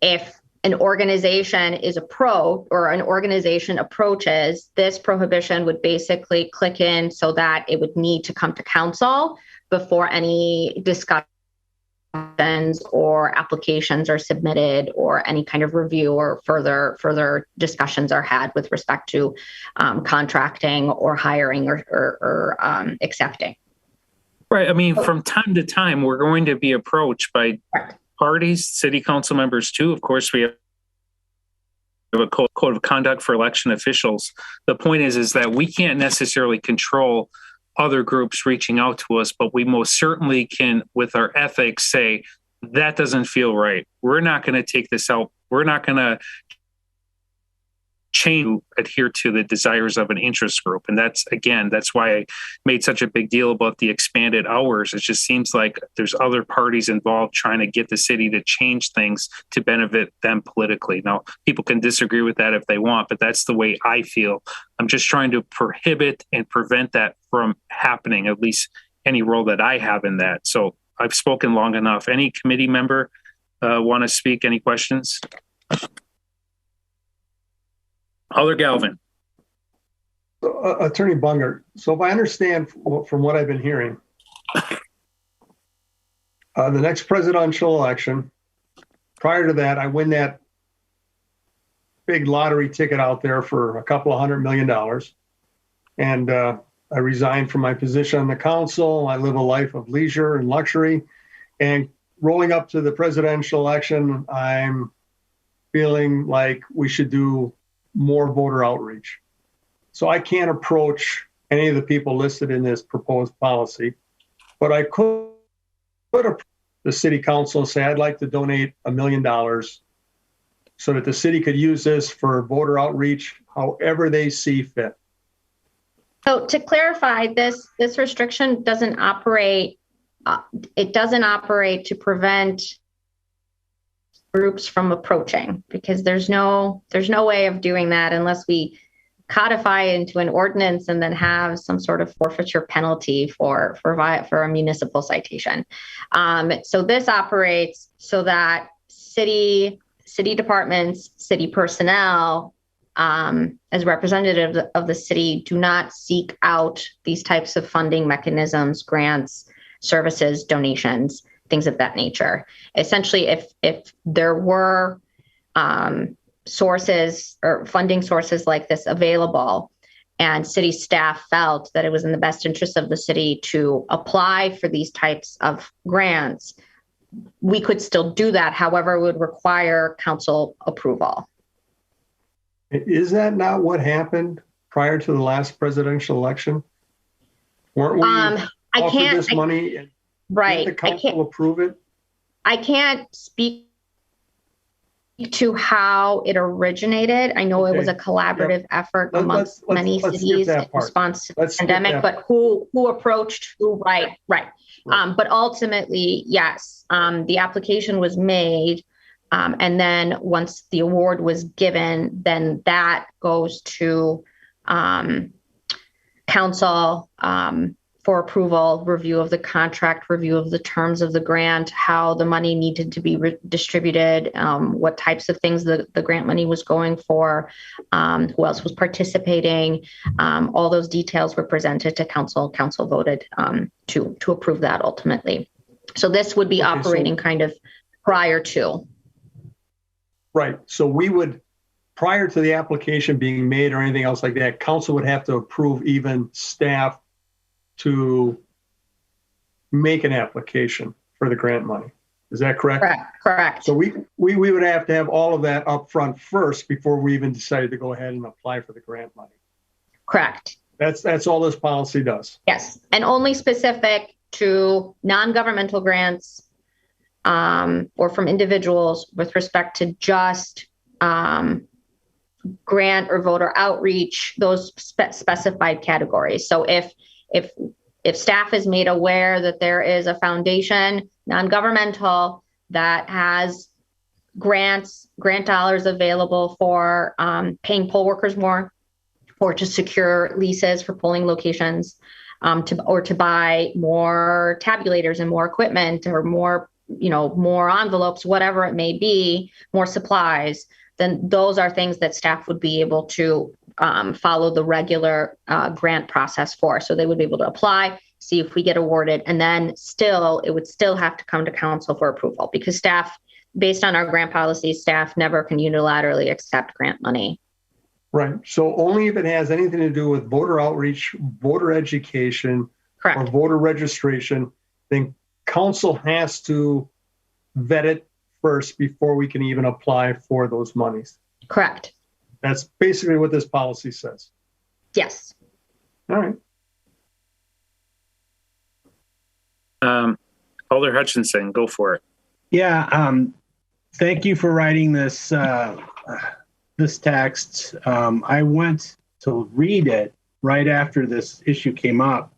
If an organization is an organization approaches, this prohibition would basically click in so that it would need to come to council before any discussions or applications are submitted or any kind of review or further discussions are had with respect to contracting or hiring or accepting. Right. I mean, from time to time, we're going to be approached by parties, city council members too. Of course, we have a code of conduct for election officials. The point is that we can't necessarily control other groups reaching out to us, but we most certainly can, with our ethics, say that doesn't feel right. We're not going to take this out. We're not going to change, adhere to the desires of an interest group. And that's why I made such a big deal about the expanded hours. It just seems like there's other parties involved trying to get the city to change things to benefit them politically. Now, people can disagree with that if they want, but that's the way I feel. I'm just trying to prohibit and prevent that from happening, at least any role that I have in that. So I've spoken long enough. Any committee member want to speak? Any questions? Alder Galvin. Attorney Bungert, so if I understand from what I've been hearing, the next presidential election, prior to that, I win that big lottery ticket out there for a couple of $100 million. And I resign from my position on the council. I live a life of leisure and luxury. And rolling up to the presidential election, I'm feeling like we should do more voter outreach. So I can't approach any of the people listed in this proposed policy, but I could approach the city council and say, I'd like to donate $1 million so that the city could use this for voter outreach however they see fit. So to clarify, this restriction doesn't operate, it doesn't operate to prevent groups from approaching, because there's no way of doing that unless we codify into an ordinance and then have some sort of forfeiture penalty for a municipal citation. So this operates so that city departments, city personnel, as representatives of the city, do not seek out these types of funding mechanisms, grants, services, donations, things of that nature. Essentially, if there were sources or funding sources like this available, and city staff felt that it was in the best interest of the city to apply for these types of grants, we could still do that. However, it would require council approval. Is that not what happened prior to the last presidential election? Weren't we offered this money and right. Did the council approve it? I can't speak to how it originated. I know it was a collaborative effort amongst many cities in response to the pandemic, but who approached who? Right. But ultimately, yes, the application was made. And then once the award was given, then that goes to council for approval, review of the contract, review of the terms of the grant, how the money needed to be distributed, what types of things the grant money was going for, who else was participating. All those details were presented to council. Council voted to approve that ultimately. So this would be operating kind of prior to. Right. So we would, prior to the application being made or anything else like that, council would have to approve even staff to make an application for the grant money. Is that correct? Correct. So we would have to have all of that up front first before we even decided to go ahead and apply for the grant money. Correct. That's all this policy does. Yes. And only specific to non-governmental grants or from individuals with respect to just grant or voter outreach, those specified categories. So if staff is made aware that there is a foundation, non-governmental, that has grant dollars available for paying poll workers more, or to secure leases for polling locations, to buy more tabulators and more equipment, or more envelopes, whatever it may be, more supplies, then those are things that staff would be able to follow the regular grant process for. So they would be able to apply, see if we get awarded, and then it would still have to come to council for approval, because staff, based on our grant policy, staff never can unilaterally accept grant money. Right. So only if it has anything to do with voter outreach, voter education, correct, or voter registration, then council has to vet it first before we can even apply for those monies. Correct. That's basically what this policy says. Yes. All right. Alder Hutchinson, go for it. Yeah. Thank you for writing this this text. I went to read it right after this issue came up.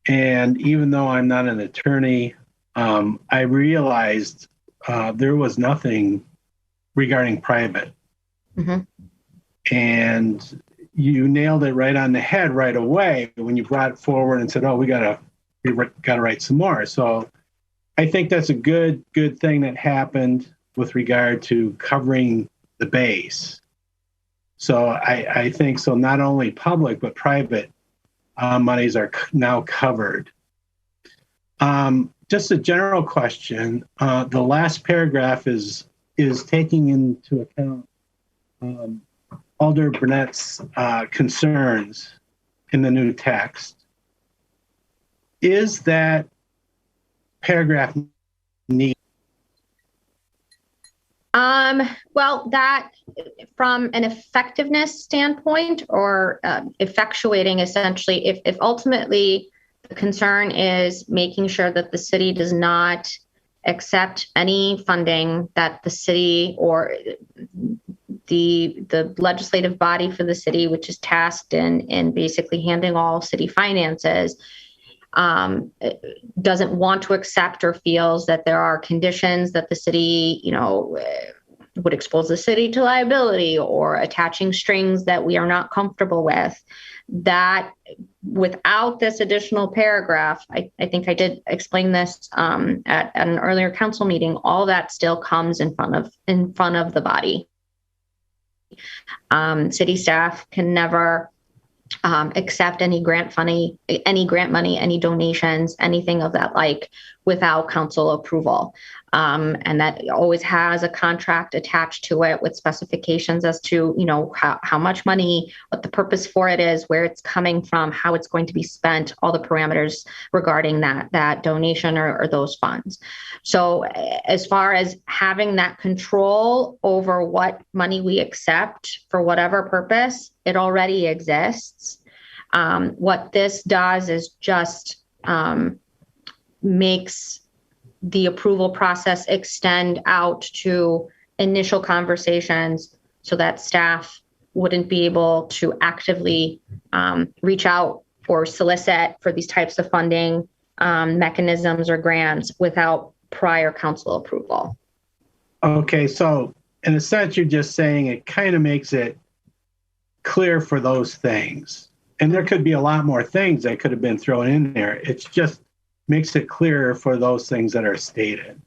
And even though I'm not an attorney, I realized there was nothing regarding private. Mm-hmm. And you nailed it right on the head right away when you brought it forward and said, oh, we gotta write some more. So I think that's a good thing that happened with regard to covering the base. So I think so not only public but private monies are now covered. Just a general question. The last paragraph is taking into account Alder Burnett's concerns in the new text. Is that paragraph needed? Well, that from an effectiveness standpoint, or effectuating, essentially, if ultimately the concern is making sure that the city does not accept any funding that the city or the legislative body for the city, which is tasked in basically handling all city finances, doesn't want to accept or feels that there are conditions that the city, would expose the city to liability, or attaching strings that we are not comfortable with, that without this additional paragraph, I think I did explain this at an earlier council meeting, all that still comes in front of the body. City staff can never accept any grant money, any donations, anything of that like, without council approval. And that always has a contract attached to it with specifications as to, how much money, what the purpose for it is, where it's coming from, how it's going to be spent, all the parameters regarding that donation or those funds. So as far as having that control over what money we accept for whatever purpose, it already exists. What this does is just makes the approval process extend out to initial conversations, so that staff wouldn't be able to actively reach out or solicit for these types of funding mechanisms or grants without prior council approval. Okay, so in a sense, you're just saying it kind of makes it clear for those things. And there could be a lot more things that could have been thrown in there. It's just makes it clearer for those things that are stated.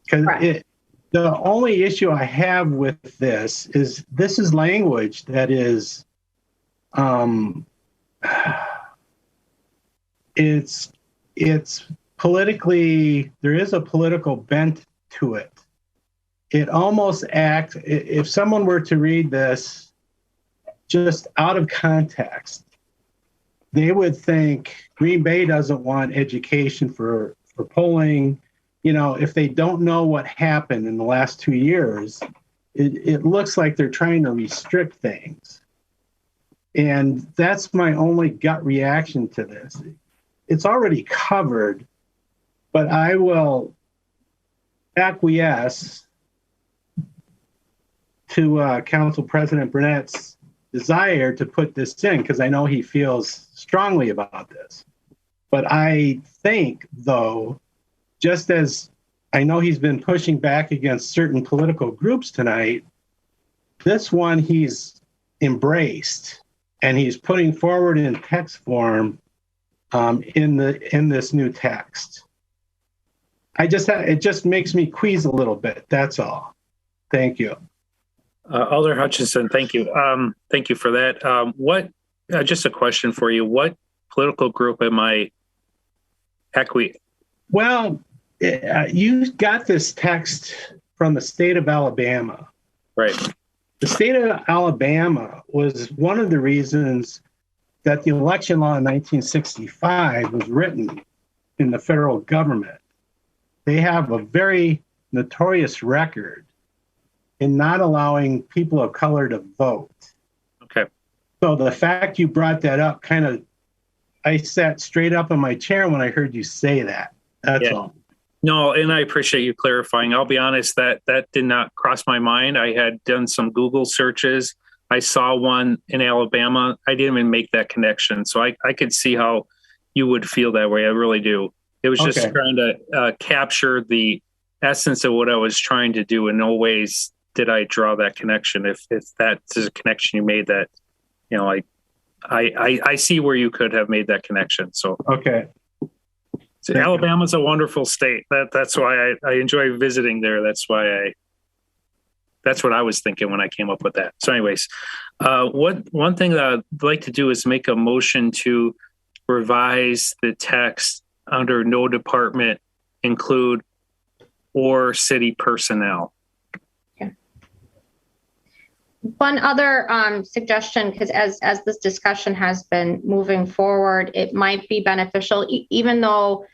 Because the only issue I have with this is language that is, it's politically, there is a political bent to it. It almost acts, if someone were to read this just out of context, they would think Green Bay doesn't want education for polling. If they don't know what happened in the last 2 years, it looks like they're trying to restrict things. And that's my only gut reaction to this. It's already covered, but I will acquiesce to Council President Burnett's desire to put this in, because I know he feels strongly about this. But I think, though, just as I know he's been pushing back against certain political groups tonight, this one he's embraced, and he's putting forward in text form in this new text. It just makes me queasy a little bit. That's all. Thank you. Alder Hutchinson, thank you. Thank you for that. Just a question for you. What political group am I equity? Well, you got this text from the state of Alabama. Right. The state of Alabama was one of the reasons that the election law in 1965 was written in the federal government. They have a very notorious record in not allowing people of color to vote. Okay. So the fact you brought that up I sat straight up in my chair when I heard you say that. That's all. No, and I appreciate you clarifying. I'll be honest, that did not cross my mind. I had done some Google searches. I saw one in Alabama. I didn't even make that connection. So I could see how you would feel that way. I really do. It was just trying to capture the essence of what I was trying to do. In no ways did I draw that connection. If that's a connection you made, that, I see where you could have made that connection. So okay. So Alabama's a wonderful state. That's why I enjoy visiting there. That's what I was thinking when I came up with that. So anyways, one thing that I'd like to do is make a motion to revise the text under no department include or city personnel. One other suggestion, because as this discussion has been moving forward, it might be beneficial, even though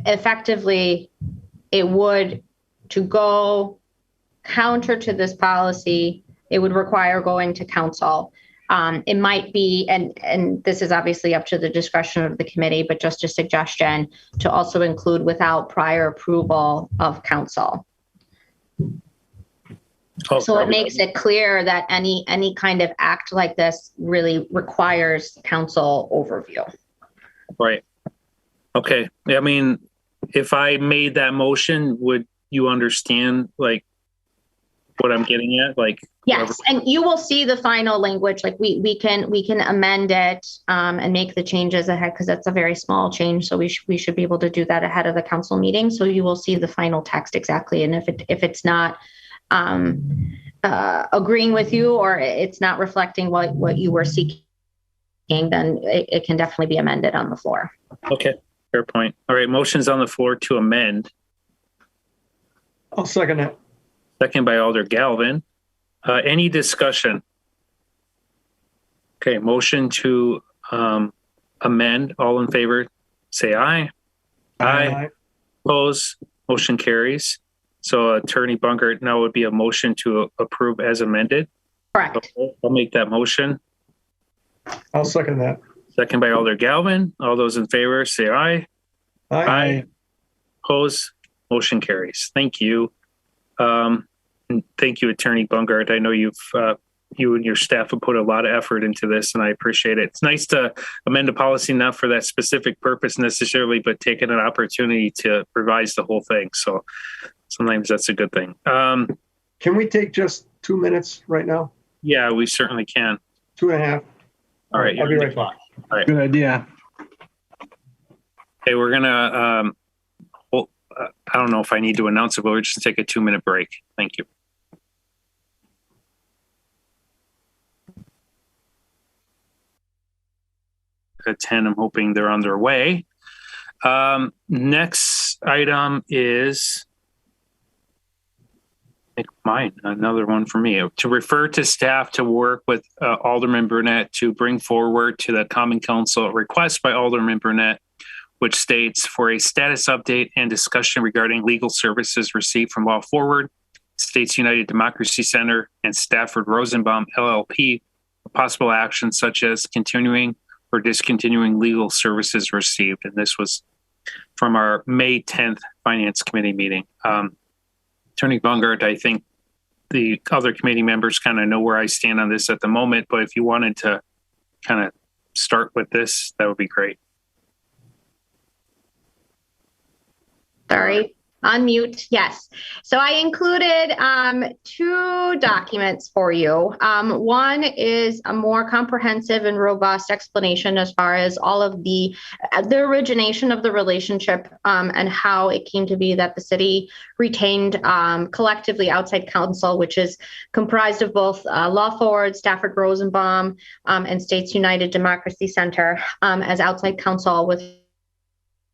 effectively it would, to go counter to this policy, it would require going to council. It might be, and this is obviously up to the discretion of the committee, but just a suggestion to also include without prior approval of council. So it makes it clear that any kind of act like this really requires council overview. Right. Okay. I mean, if I made that motion, would you understand what I'm getting at? Yes, and you will see the final language. We can amend it and make the changes ahead, because that's a very small change. So we should be able to do that ahead of the council meeting. So you will see the final text exactly. And if it's not agreeing with you, or it's not reflecting what you were seeking, then it can definitely be amended on the floor. Okay, fair point. All right, motion's on the floor to amend. I'll second it. Second by Alder Galvin. Any discussion? Okay, motion to amend. All in favor, say aye. Aye. Oppose. Motion carries. So Attorney Bunkert, now would be a motion to approve as amended. Correct. I'll make that motion. I'll second that. Second by Alder Galvin. All those in favor, say aye. Aye. Oppose. Motion carries. Thank you. And thank you, Attorney Bunkert. I know you and your staff have put a lot of effort into this, and I appreciate it. It's nice to amend a policy, not for that specific purpose necessarily, but taking an opportunity to revise the whole thing. So sometimes that's a good thing. Can we take just 2 minutes right now? Yeah, we certainly can. 2.5. All right. I'll be right back. All right. Good idea. Okay, we're gonna. I don't know if I need to announce it, but we're just take a 2-minute break. Thank you. At 10, I'm hoping they're on their way. Next item is, I think mine, another one for me, to refer to staff to work with Alderman Burnett to bring forward to the Common Council a request by Alderman Burnett, which states for a status update and discussion regarding legal services received from Law Forward, States United Democracy Center, and Stafford Rosenbaum LLP, possible actions such as continuing or discontinuing legal services received. And this was from our May 10th Finance Committee meeting. Attorney Bungard, I think the other committee members kind of know where I stand on this at the moment, but if you wanted to kind of start with this, that would be great. Sorry, unmute. Yes. So I included two documents for you. One is a more comprehensive and robust explanation as far as all of the origination of the relationship and how it came to be that the city retained collectively outside counsel, which is comprised of both Law Forward, Stafford Rosenbaum, and States United Democracy Center as outside counsel with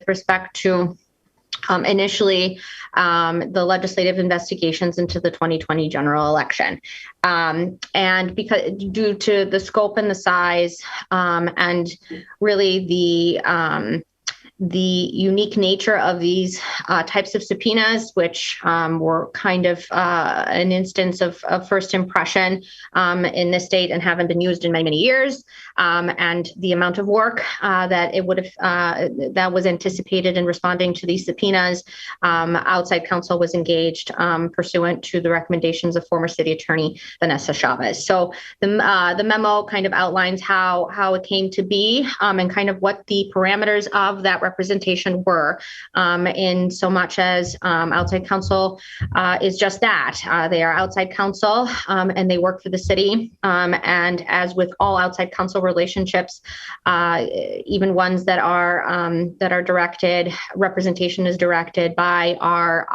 respect to initially the legislative investigations into the 2020 general election. And because due to the scope and the size and really the unique nature of these types of subpoenas, which were kind of an instance of first impression in this state and haven't been used in many, many years, and the amount of work that it would have that was anticipated in responding to these subpoenas, outside counsel was engaged pursuant to the recommendations of former city attorney Vanessa Chavez. So the memo kind of outlines how it came to be and kind of what the parameters of that representation were, in so much as outside counsel is just that. They are outside counsel and they work for the city. And as with all outside counsel relationships, even ones that are directed, representation is directed by our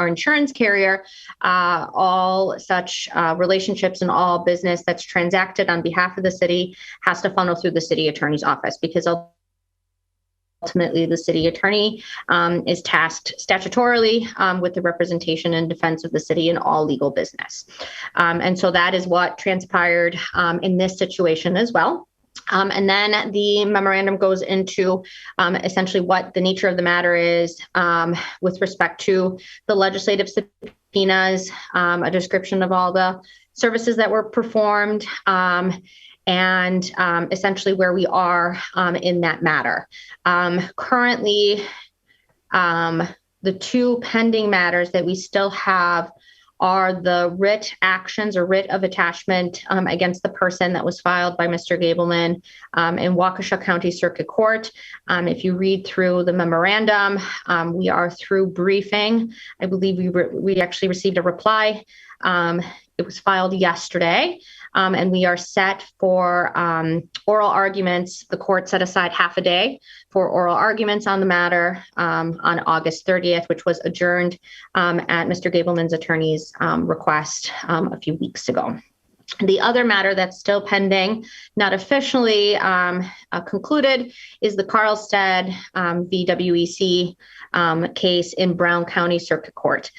insurance carrier. All such relationships and all business that's transacted on behalf of the city has to funnel through the city attorney's office, because ultimately, the city attorney is tasked statutorily with the representation and defense of the city in all legal business. And so that is what transpired in this situation as well. And then the memorandum goes into essentially what the nature of the matter is with respect to the legislative subpoenas, a description of all the services that were performed, and essentially where we are in that matter. Currently, the two pending matters that we still have are the writ actions or writ of attachment against the person that was filed by Mr. Gableman in Waukesha County Circuit Court. If you read through the memorandum, we are through briefing. I believe we actually received a reply. It was filed yesterday, and we are set for oral arguments. The court set aside half a day for oral arguments on the matter on August 30th, which was adjourned at Mr. Gableman's attorney's request a few weeks ago. The other matter that's still pending, not officially concluded, is the Carlstad Vwec case in Brown County Circuit Court.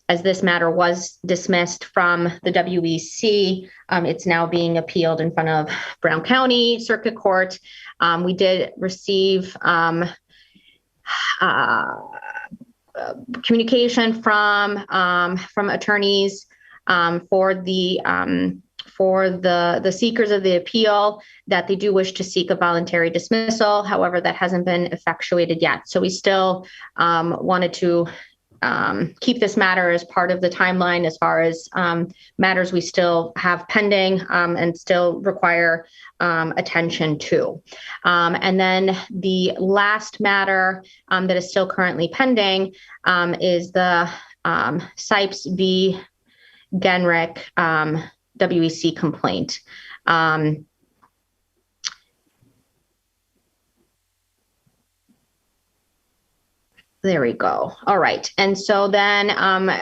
As this matter was dismissed from the WEC, it's now being appealed in front of Brown County Circuit Court. We did receive communication from attorneys for the seekers of the appeal that they do wish to seek a voluntary dismissal. However, that hasn't been effectuated yet. So we still wanted to keep this matter as part of the timeline as far as matters we still have pending and still require attention to. And then the last matter that is still currently pending is the Sipes v. Genrich WEC complaint. There we go. All right. And so then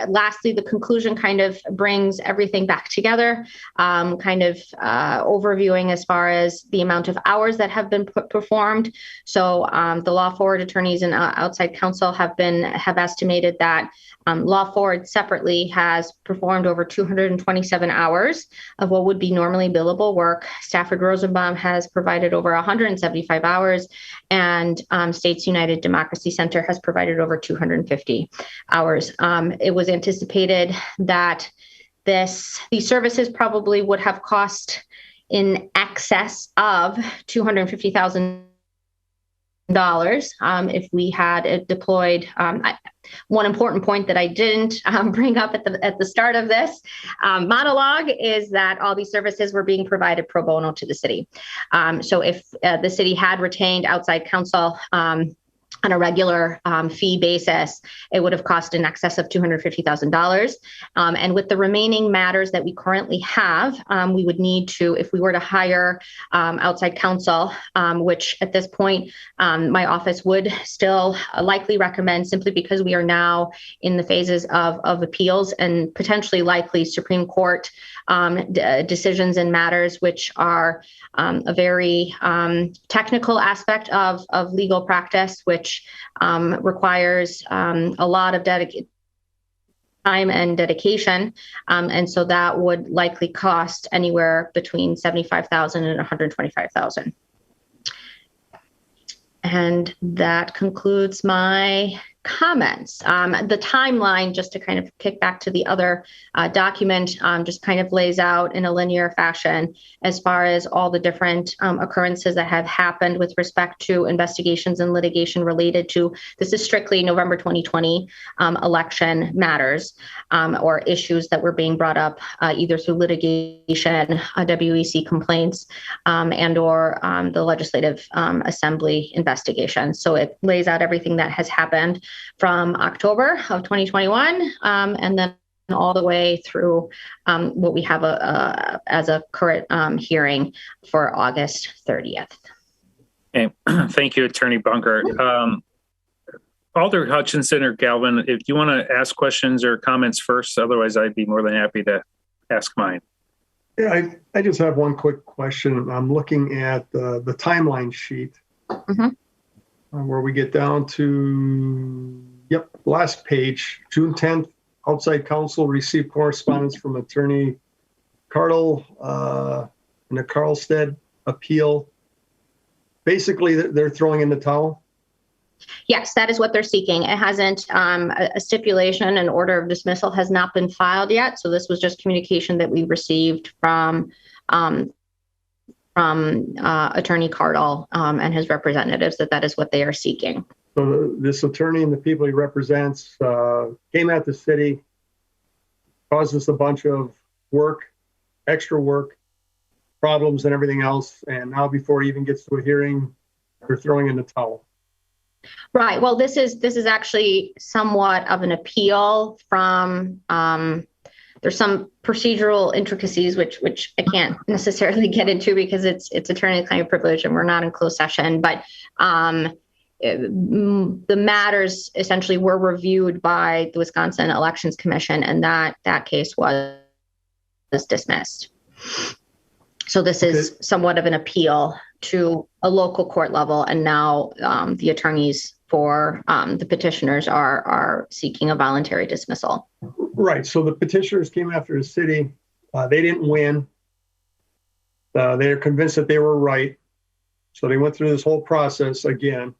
lastly, the conclusion kind of brings everything back together, kind of overviewing as far as the amount of hours that have been performed. So the Law Forward attorneys and outside counsel have estimated that Law Forward separately has performed over 227 hours of what would be normally billable work. Stafford Rosenbaum has provided over 175 hours, and States United Democracy Center has provided over 250 hours. It was anticipated that these services probably would have cost in excess of $250,000 if we had it deployed. One important point that I didn't bring up at the start of this monologue is that all these services were being provided pro bono to the city. So if the city had retained outside counsel on a regular fee basis, it would have cost in excess of $250,000. And with the remaining matters that we currently have, we would need to, if we were to hire outside counsel, which at this point, my office would still likely recommend, simply because we are now in the phases of appeals and potentially likely Supreme Court decisions and matters, which are a very technical aspect of legal practice, which requires a lot of time and dedication. And so that would likely cost anywhere between $75,000 and $125,000. And that concludes my comments. The timeline, just to kind of kick back to the other document, just kind of lays out in a linear fashion as far as all the different occurrences that have happened with respect to investigations and litigation related to, this is strictly November 2020 election matters or issues that were being brought up either through litigation, WEC complaints, and or the Legislative Assembly investigation. So it lays out everything that has happened from October of 2021, and then all the way through what we have as a current hearing for August 30th. Okay. Thank you, Attorney Bunker. Alder Hutchinson or Galvin, if you want to ask questions or comments first, otherwise I'd be more than happy to ask mine. Yeah, I just have one quick question. I'm looking at the timeline sheet. Mm-hmm. Where we get down to, last page, June 10th, outside counsel received correspondence from Attorney Cardle in the Carlstad appeal. Basically, they're throwing in the towel. Yes, that is what they're seeking. It hasn't, a stipulation, an order of dismissal has not been filed yet. So this was just communication that we received from Attorney Cardle and his representatives that is what they are seeking. So this attorney and the people he represents came at the city, caused us a bunch of work, extra work, problems and everything else. And now before he even gets to a hearing, they're throwing in the towel. Right. Well, this is actually somewhat of an appeal from there's some procedural intricacies which I can't necessarily get into because it's attorney-client privilege and we're not in closed session. But the matters essentially were reviewed by the Wisconsin Elections Commission, and that case was dismissed. So this is somewhat of an appeal to a local court level, and now the attorneys for the petitioners are seeking a voluntary dismissal. Right. So the petitioners came after the city. They didn't win. They're convinced that they were right. So they went through this whole process again.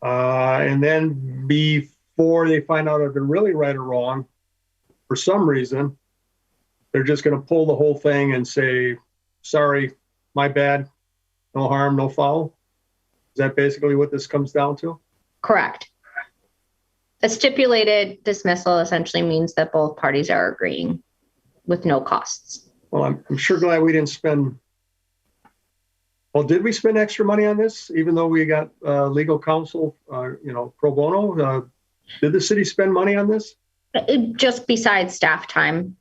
And then before they find out if they're really right or wrong, for some reason, they're just going to pull the whole thing and say, sorry, my bad, no harm, no foul. Is that basically what this comes down to? Correct. A stipulated dismissal essentially means that both parties are agreeing with no costs. Well, I'm sure glad we didn't spend. Well, did we spend extra money on this, even though we got legal counsel, pro bono? Did the city spend money on this? Just besides staff time,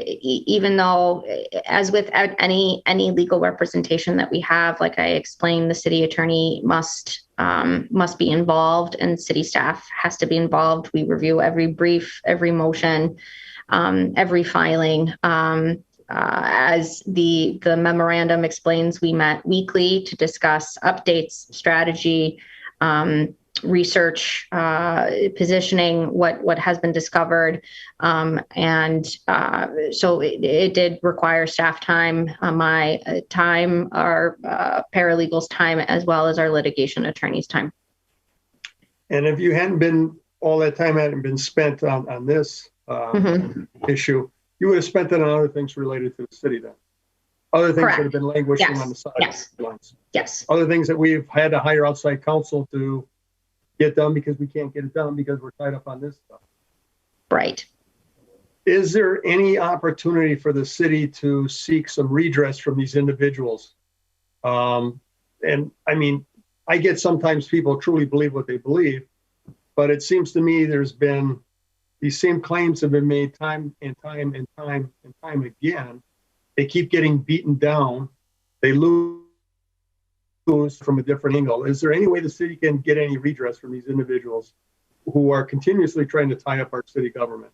even though, as with any legal representation that we have, like I explained, the city attorney must be involved, and city staff has to be involved. We review every brief, every motion, every filing. As the memorandum explains, we met weekly to discuss updates, strategy, research, positioning, what has been discovered. And so it did require staff time, my time, our paralegals' time, as well as our litigation attorney's time. And if you all that time hadn't been spent on this issue, you would have spent it on other things related to the city then. Other things Correct. that have been languishing Yes. on the side. Yes. Yes. Other things that we've had to hire outside counsel to get done because we can't get it done because we're tied up on this stuff. Right. Is there any opportunity for the city to seek some redress from these individuals? And I mean, I get sometimes people truly believe what they believe, but it seems to me there's been these same claims have been made time and time and time and time again. They keep getting beaten down. They lose from a different angle. Is there any way the city can get any redress from these individuals who are continuously trying to tie up our city government?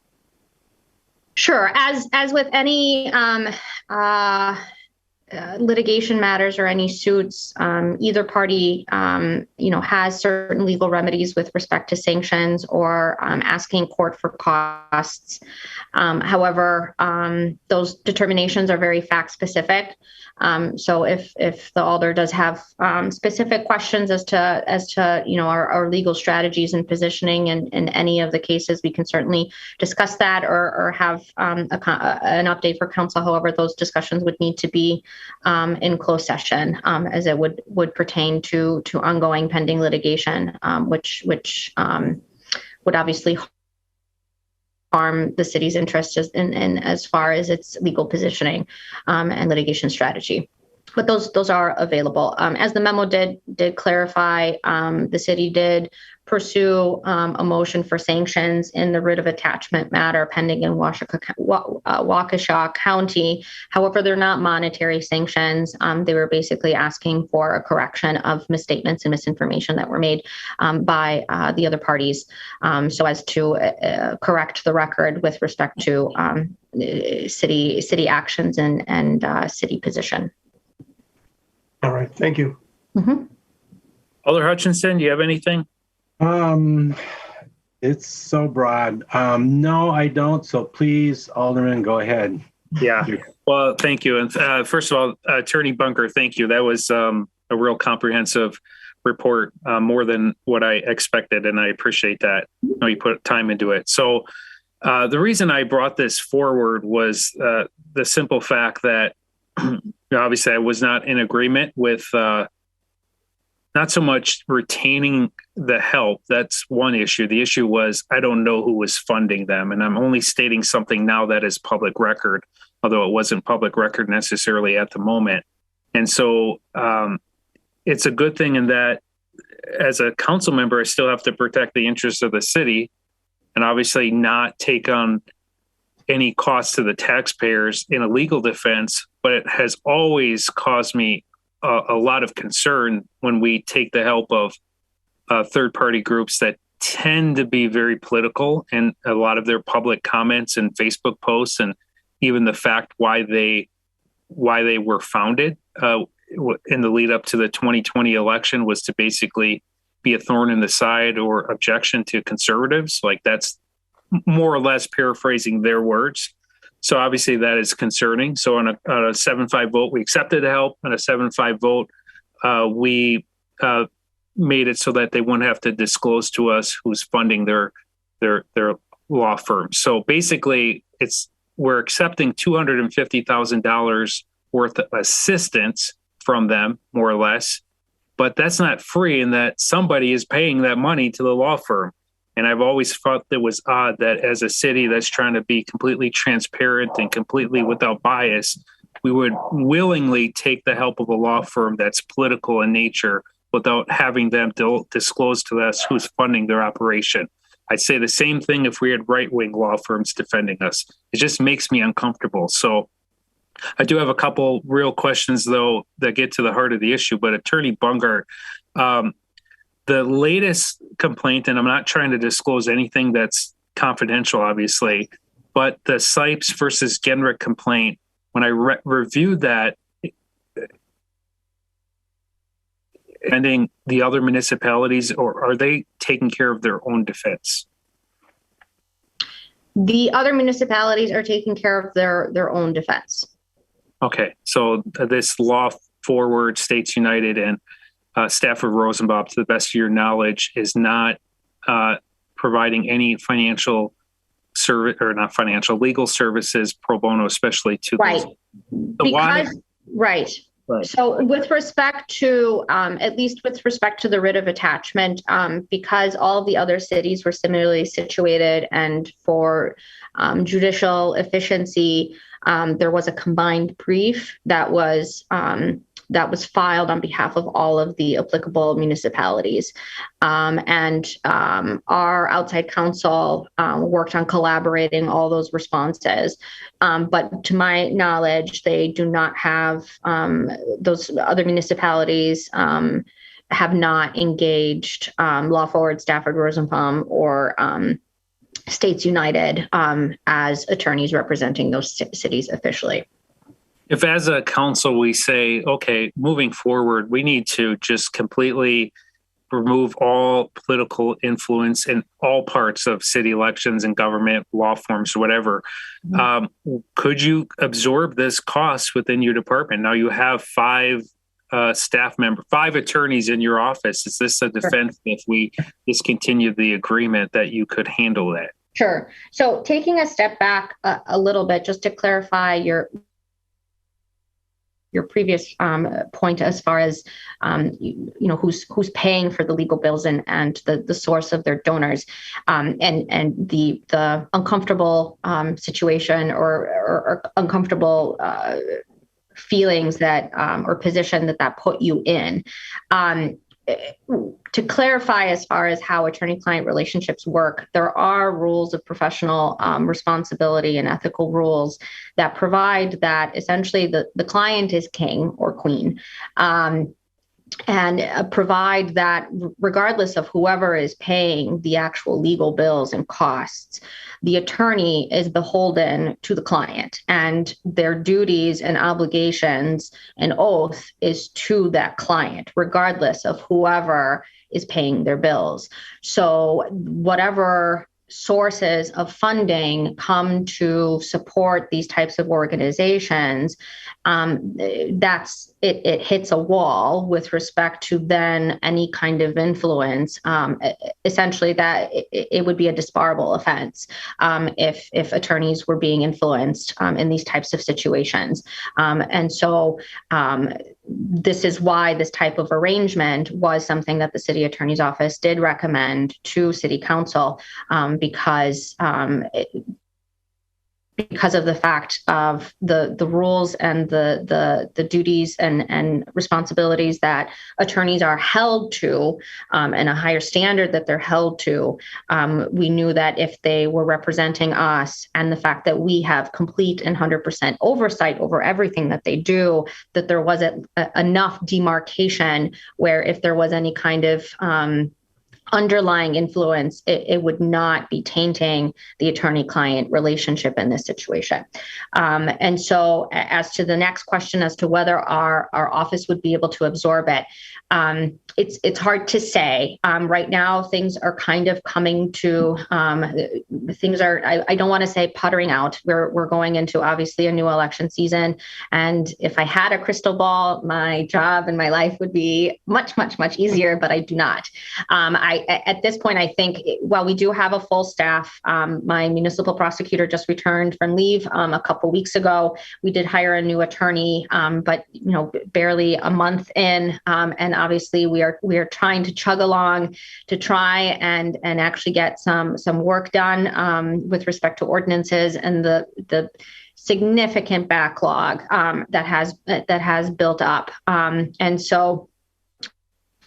Sure. As with any litigation matters or any suits, either party, has certain legal remedies with respect to sanctions or asking court for costs. However, those determinations are very fact specific. So if the alder does have specific questions as to our legal strategies and positioning in any of the cases, we can certainly discuss that or have an update for council. However, those discussions would need to be in closed session, as it would pertain to ongoing pending litigation, which would obviously harm the city's interests in as far as its legal positioning and litigation strategy. But those are available. As the memo did clarify, the city did pursue a motion for sanctions in the writ of attachment matter pending in Waukesha County. However, they're not monetary sanctions. They were basically asking for a correction of misstatements and misinformation that were made by the other parties, so as to correct the record with respect to city actions and city position. All right, thank you. Mm-hmm. Alder Hutchinson, do you have anything? It's so broad. No, I don't. So please, Alderman, go ahead. Yeah. Well, thank you. And first of all, Attorney Bunker, thank you. That was a real comprehensive report, more than what I expected, and I appreciate that. You know, you put time into it. So the reason I brought this forward was the simple fact that obviously I was not in agreement with not so much retaining the help. That's one issue. The issue was I don't know who was funding them. And I'm only stating something now that is public record, although it wasn't public record necessarily at the moment. And so it's a good thing in that as a council member, I still have to protect the interests of the city and obviously not take on any costs to the taxpayers in a legal defense. But it has always caused me a lot of concern when we take the help of third-party groups that tend to be very political, and a lot of their public comments and Facebook posts, and even the fact why they were founded in the lead up to the 2020 election was to basically be a thorn in the side or objection to conservatives. Like, that's more or less paraphrasing their words. So obviously that is concerning. So on a 7-5 vote, we accepted the help. On a 7-5 vote, we made it so that they wouldn't have to disclose to us who's funding their law firm. So basically, we're accepting $250,000 worth of assistance from them, more or less. But that's not free, in that somebody is paying that money to the law firm. And I've always thought it was odd that as a city that's trying to be completely transparent and completely without bias, we would willingly take the help of a law firm that's political in nature without having them disclose to us who's funding their operation. I'd say the same thing if we had right-wing law firms defending us. It just makes me uncomfortable. So I do have a couple real questions, though, that get to the heart of the issue. But Attorney Bunker, the latest complaint, and I'm not trying to disclose anything that's confidential, obviously, but the Sipes versus Genrich complaint, when I reviewed that, ending the other municipalities, or are they taking care of their own defense? The other municipalities are taking care of their own defense. Okay, so this law forward, States United and Stafford Rosenbaum, to the best of your knowledge, is not providing any financial service, or not financial, legal services pro bono, especially to right. Those. Right. Right. So with respect to, at least with respect to the writ of attachment, because all of the other cities were similarly situated and for judicial efficiency, there was a combined brief that was filed on behalf of all of the applicable municipalities. Our outside counsel worked on collaborating all those responses. But to my knowledge, they do not have, those other municipalities have not engaged Law Forward, Stafford, Rosenbaum, or States United as attorneys representing those cities officially. If as a council we say, okay, moving forward, we need to just completely remove all political influence in all parts of city elections and government law forms or whatever, could you absorb this cost within your department? Now you have 5 staff members, 5 attorneys in your office. Is this a defense if we discontinue the agreement that you could handle that? Sure. So taking a step back a little bit, just to clarify your previous point as far as who's paying for the legal bills and the source of their donors, and the uncomfortable situation or uncomfortable feelings that or position that put you in. To clarify, as far as how attorney-client relationships work, there are rules of professional responsibility and ethical rules that provide that essentially the client is king or queen, and provide that regardless of whoever is paying the actual legal bills and costs, the attorney is beholden to the client, and their duties and obligations and oath is to that client, regardless of whoever is paying their bills. So whatever sources of funding come to support these types of organizations, it hits a wall with respect to then any kind of influence. Essentially, that it would be a disbarable offense if attorneys were being influenced in these types of situations. And so this is why this type of arrangement was something that the city attorney's office did recommend to city council, because of the fact of the rules and the duties and responsibilities that attorneys are held to, and a higher standard that they're held to. We knew that if they were representing us, and the fact that we have complete and 100% oversight over everything that they do, that there wasn't enough demarcation where if there was any kind of underlying influence, it would not be tainting the attorney-client relationship in this situation. And so as to the next question as to whether our office would be able to absorb it, it's hard to say. Right now, things are kind of coming to, I don't want to say puttering out. We're going into obviously a new election season. And if I had a crystal ball, my job and my life would be much, much, much easier, but I do not. At this point, I think while we do have a full staff, my municipal prosecutor just returned from leave a couple weeks ago. We did hire a new attorney, but barely a month in, and obviously we are trying to chug along to try and actually get some work done with respect to ordinances and the significant backlog that has built up, and so.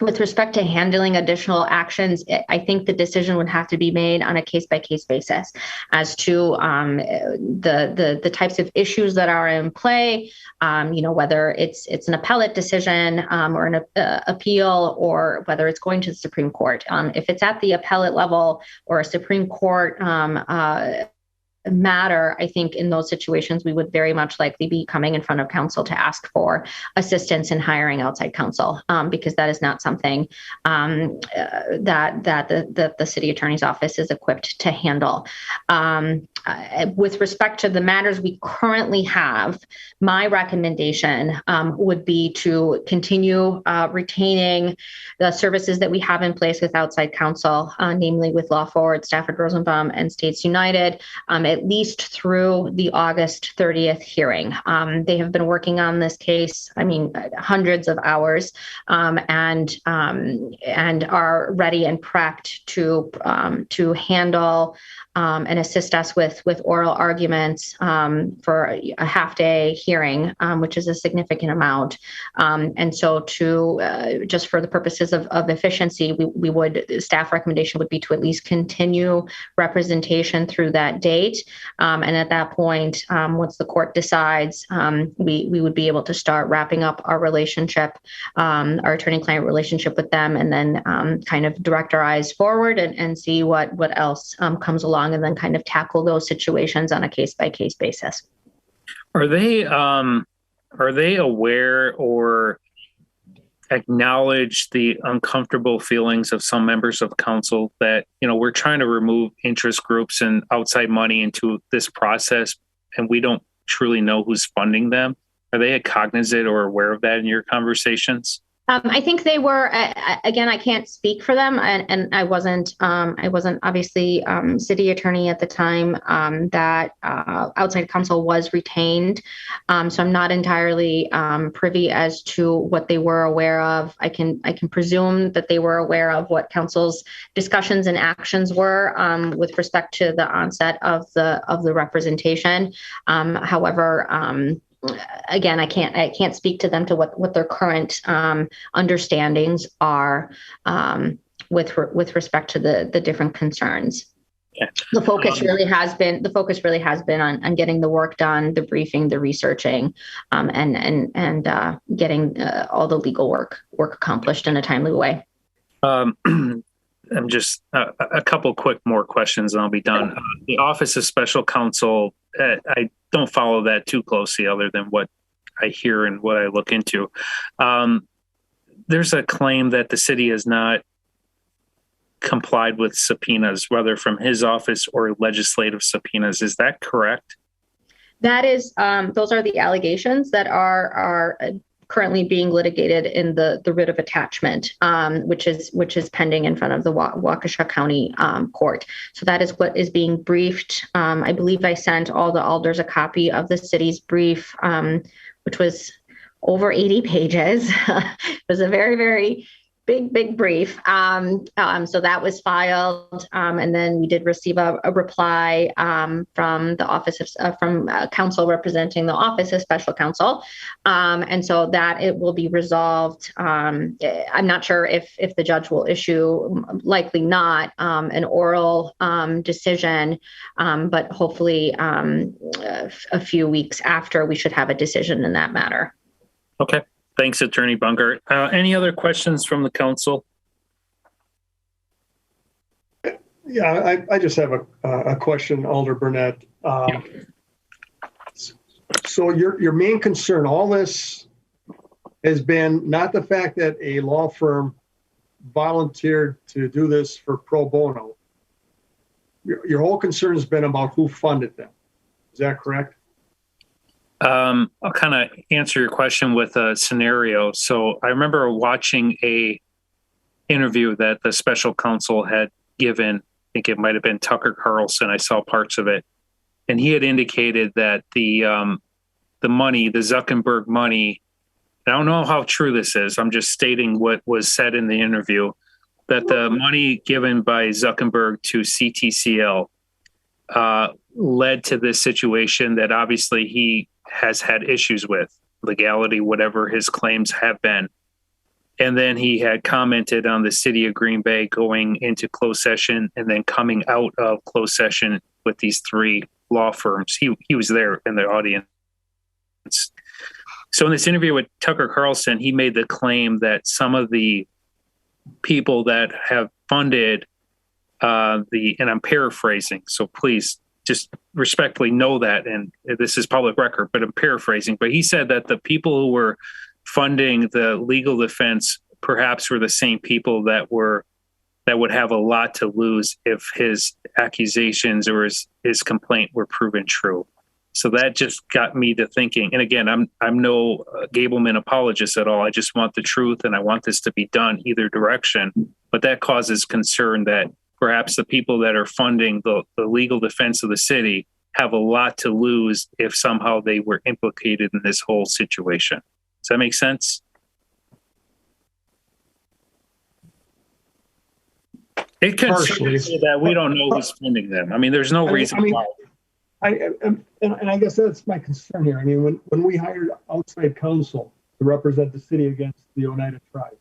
With respect to handling additional actions, I think the decision would have to be made on a case-by-case basis as to the types of issues that are in play. Whether it's an appellate decision or an appeal, or whether it's going to the Supreme Court. If it's at the appellate level or a Supreme Court matter, I think in those situations we would very much likely be coming in front of council to ask for assistance in hiring outside counsel, because that is not something that the city attorney's office is equipped to handle. with respect to the matters we currently have, my recommendation would be to continue retaining the services that we have in place with outside counsel, namely with Law Forward, Stafford Rosenbaum, and States United, at least through the August 30th hearing. They have been working on this case, hundreds of hours, and are ready and prepped to handle and assist us with oral arguments for a half-day hearing, which is a significant amount. And so, just for the purposes of efficiency, staff recommendation would be to at least continue representation through that date. And at that point, once the court decides, we would be able to start wrapping up our relationship, our attorney-client relationship with them, and then kind of direct our eyes forward and see what else comes along, and then kind of tackle those situations on a case-by-case basis. Are they aware or acknowledge the uncomfortable feelings of some members of council that, we're trying to remove interest groups and outside money into this process, and we don't truly know who's funding them? Are they cognizant or aware of that in your conversations? I think they were. Again, I can't speak for them, and I wasn't obviously city attorney at the time that outside counsel was retained. So I'm not entirely privy as to what they were aware of. I can presume that they were aware of what council's discussions and actions were with respect to the onset of the representation. However, again, I can't speak to them to what their current understandings are with respect to the different concerns. Yeah. The focus really has been on getting the work done, the briefing, the researching, and getting all the legal work accomplished in a timely way. I'm just a couple quick more questions and I'll be done. The Office of Special Counsel, I don't follow that too closely other than what I hear and what I look into. There's a claim that the city has not complied with subpoenas, whether from his office or legislative subpoenas. Is that correct? That is, those are the allegations that are currently being litigated in the writ of attachment, which is pending in front of the Waukesha County Court. So that is what is being briefed. I believe I sent all the alders a copy of the city's brief, which was over 80 pages. It was a very, very big brief. So that was filed, and then we did receive a reply from the office of counsel representing the Office of Special Counsel, and so that it will be resolved. I'm not sure if the judge will issue, likely not, an oral decision, but hopefully a few weeks after we should have a decision in that matter. Okay. Thanks, Attorney Bungert. Any other questions from the council? Yeah, I just have a question, Alder Burnett. So your main concern, all this has been not the fact that a law firm volunteered to do this for pro bono. Your whole concern has been about who funded them. Is that correct? I'll kind of answer your question with a scenario. So I remember watching a interview that the special counsel had given. I think it might have been Tucker Carlson. I saw parts of it, and he had indicated that the money, the Zuckerberg money, I don't know how true this is. I'm just stating what was said in the interview, that the money given by Zuckerberg to CTCL led to this situation that obviously he has had issues with, legality, whatever his claims have been. And then he had commented on the city of Green Bay going into closed session and then coming out of closed session with these three law firms. He was there in the audience. So in this interview with Tucker Carlson, he made the claim that some of the people that have funded and I'm paraphrasing, so please just respectfully know that, and this is public record, but I'm paraphrasing, but he said that the people who were funding the legal defense perhaps were the same people that that would have a lot to lose if his accusations or his complaint were proven true. So that just got me to thinking. And again, I'm no Gableman apologist at all. I just want the truth, and I want this to be done either direction. But that causes concern that perhaps the people that are funding the legal defense of the city have a lot to lose if somehow they were implicated in this whole situation. Does that make sense? It concerns me that we don't know who's funding them. I mean, there's no reason why. And I guess that's my concern here. I mean, when we hired outside counsel to represent the city against the Oneida tribe,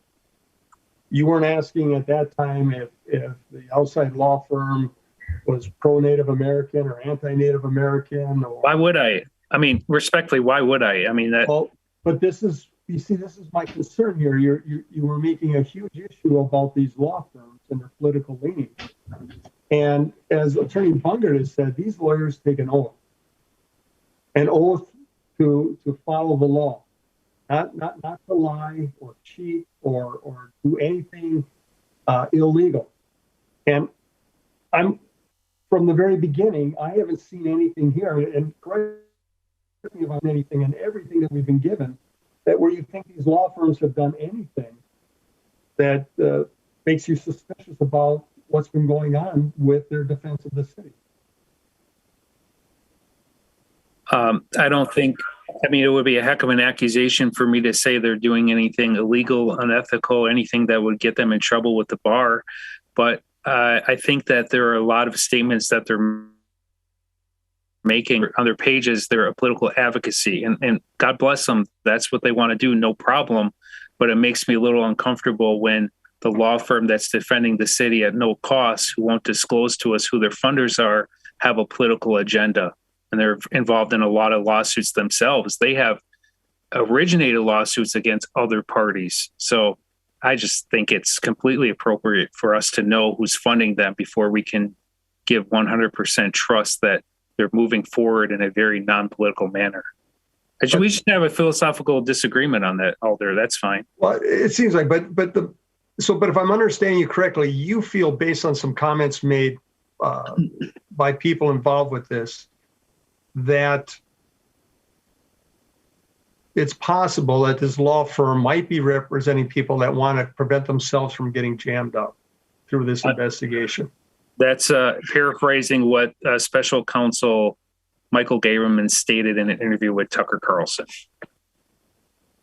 you weren't asking at that time if the outside law firm was pro-Native American or anti-Native American. Or, why would I? I mean, respectfully, why would I? I mean, that. Well, but this is my concern here. You were making a huge issue about these law firms and their political leanings. And as Attorney Bungert has said, these lawyers take an oath to follow the law, not to lie or cheat or do anything illegal. And I'm from the very beginning, I haven't seen anything here, and correct me if I'm anything, and everything that we've been given, that where you think these law firms have done anything that makes you suspicious about what's been going on with their defense of the city. I don't think, I mean, it would be a heck of an accusation for me to say they're doing anything illegal, unethical, anything that would get them in trouble with the bar. But I think that there are a lot of statements that they're making on their pages. They're a political advocacy, and God bless them. That's what they want to do. No problem. But it makes me a little uncomfortable when the law firm that's defending the city at no cost, who won't disclose to us who their funders are, have a political agenda. And they're involved in a lot of lawsuits themselves. They have originated lawsuits against other parties. So I just think it's completely appropriate for us to know who's funding them before we can give 100% trust that they're moving forward in a very non-political manner. We should have a philosophical disagreement on that, Alder. That's fine. Well, it seems like, but if I'm understanding you correctly, you feel based on some comments made by people involved with this, that it's possible that this law firm might be representing people that want to prevent themselves from getting jammed up through this investigation. That's paraphrasing what Special Counsel Michael Gaberman stated in an interview with Tucker Carlson.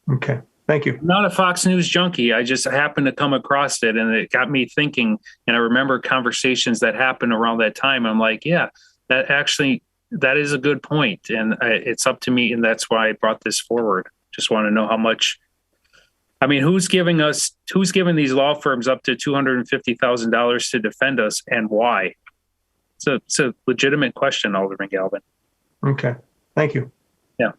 Okay, thank you. I'm not a Fox News junkie. I just happened to come across it, and it got me thinking. And I remember conversations that happened around that time. I'm like, yeah, that is a good point. And it's up to me. And that's why I brought this forward. Just want to know how much, I mean, who's giving these law firms up to $250,000 to defend us, and why? It's a legitimate question, Alderman Galvin. Okay. Thank you. Yeah.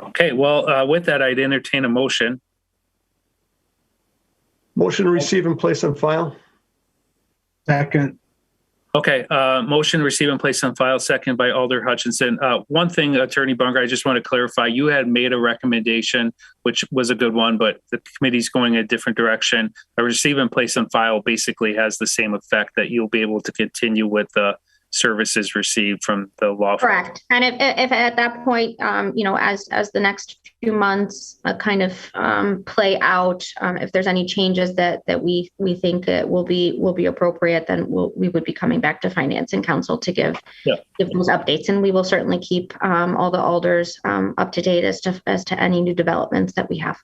Okay. Well, with that, I'd entertain a motion. Motion to receive and place on file. Second. Okay, motion to receive and place on file, second by Alder Hutchinson. One thing, Attorney Bunger, I just want to clarify, you had made a recommendation, which was a good one, but the committee's going a different direction. A receive and place on file basically has the same effect, that you'll be able to continue with the services received from the law firm. Correct. And if at that point, as the next few months kind of play out, if there's any changes that we think will be appropriate, then we would be coming back to Finance and Council to give those updates, and we will certainly keep all the alders up to date as to any new developments that we have.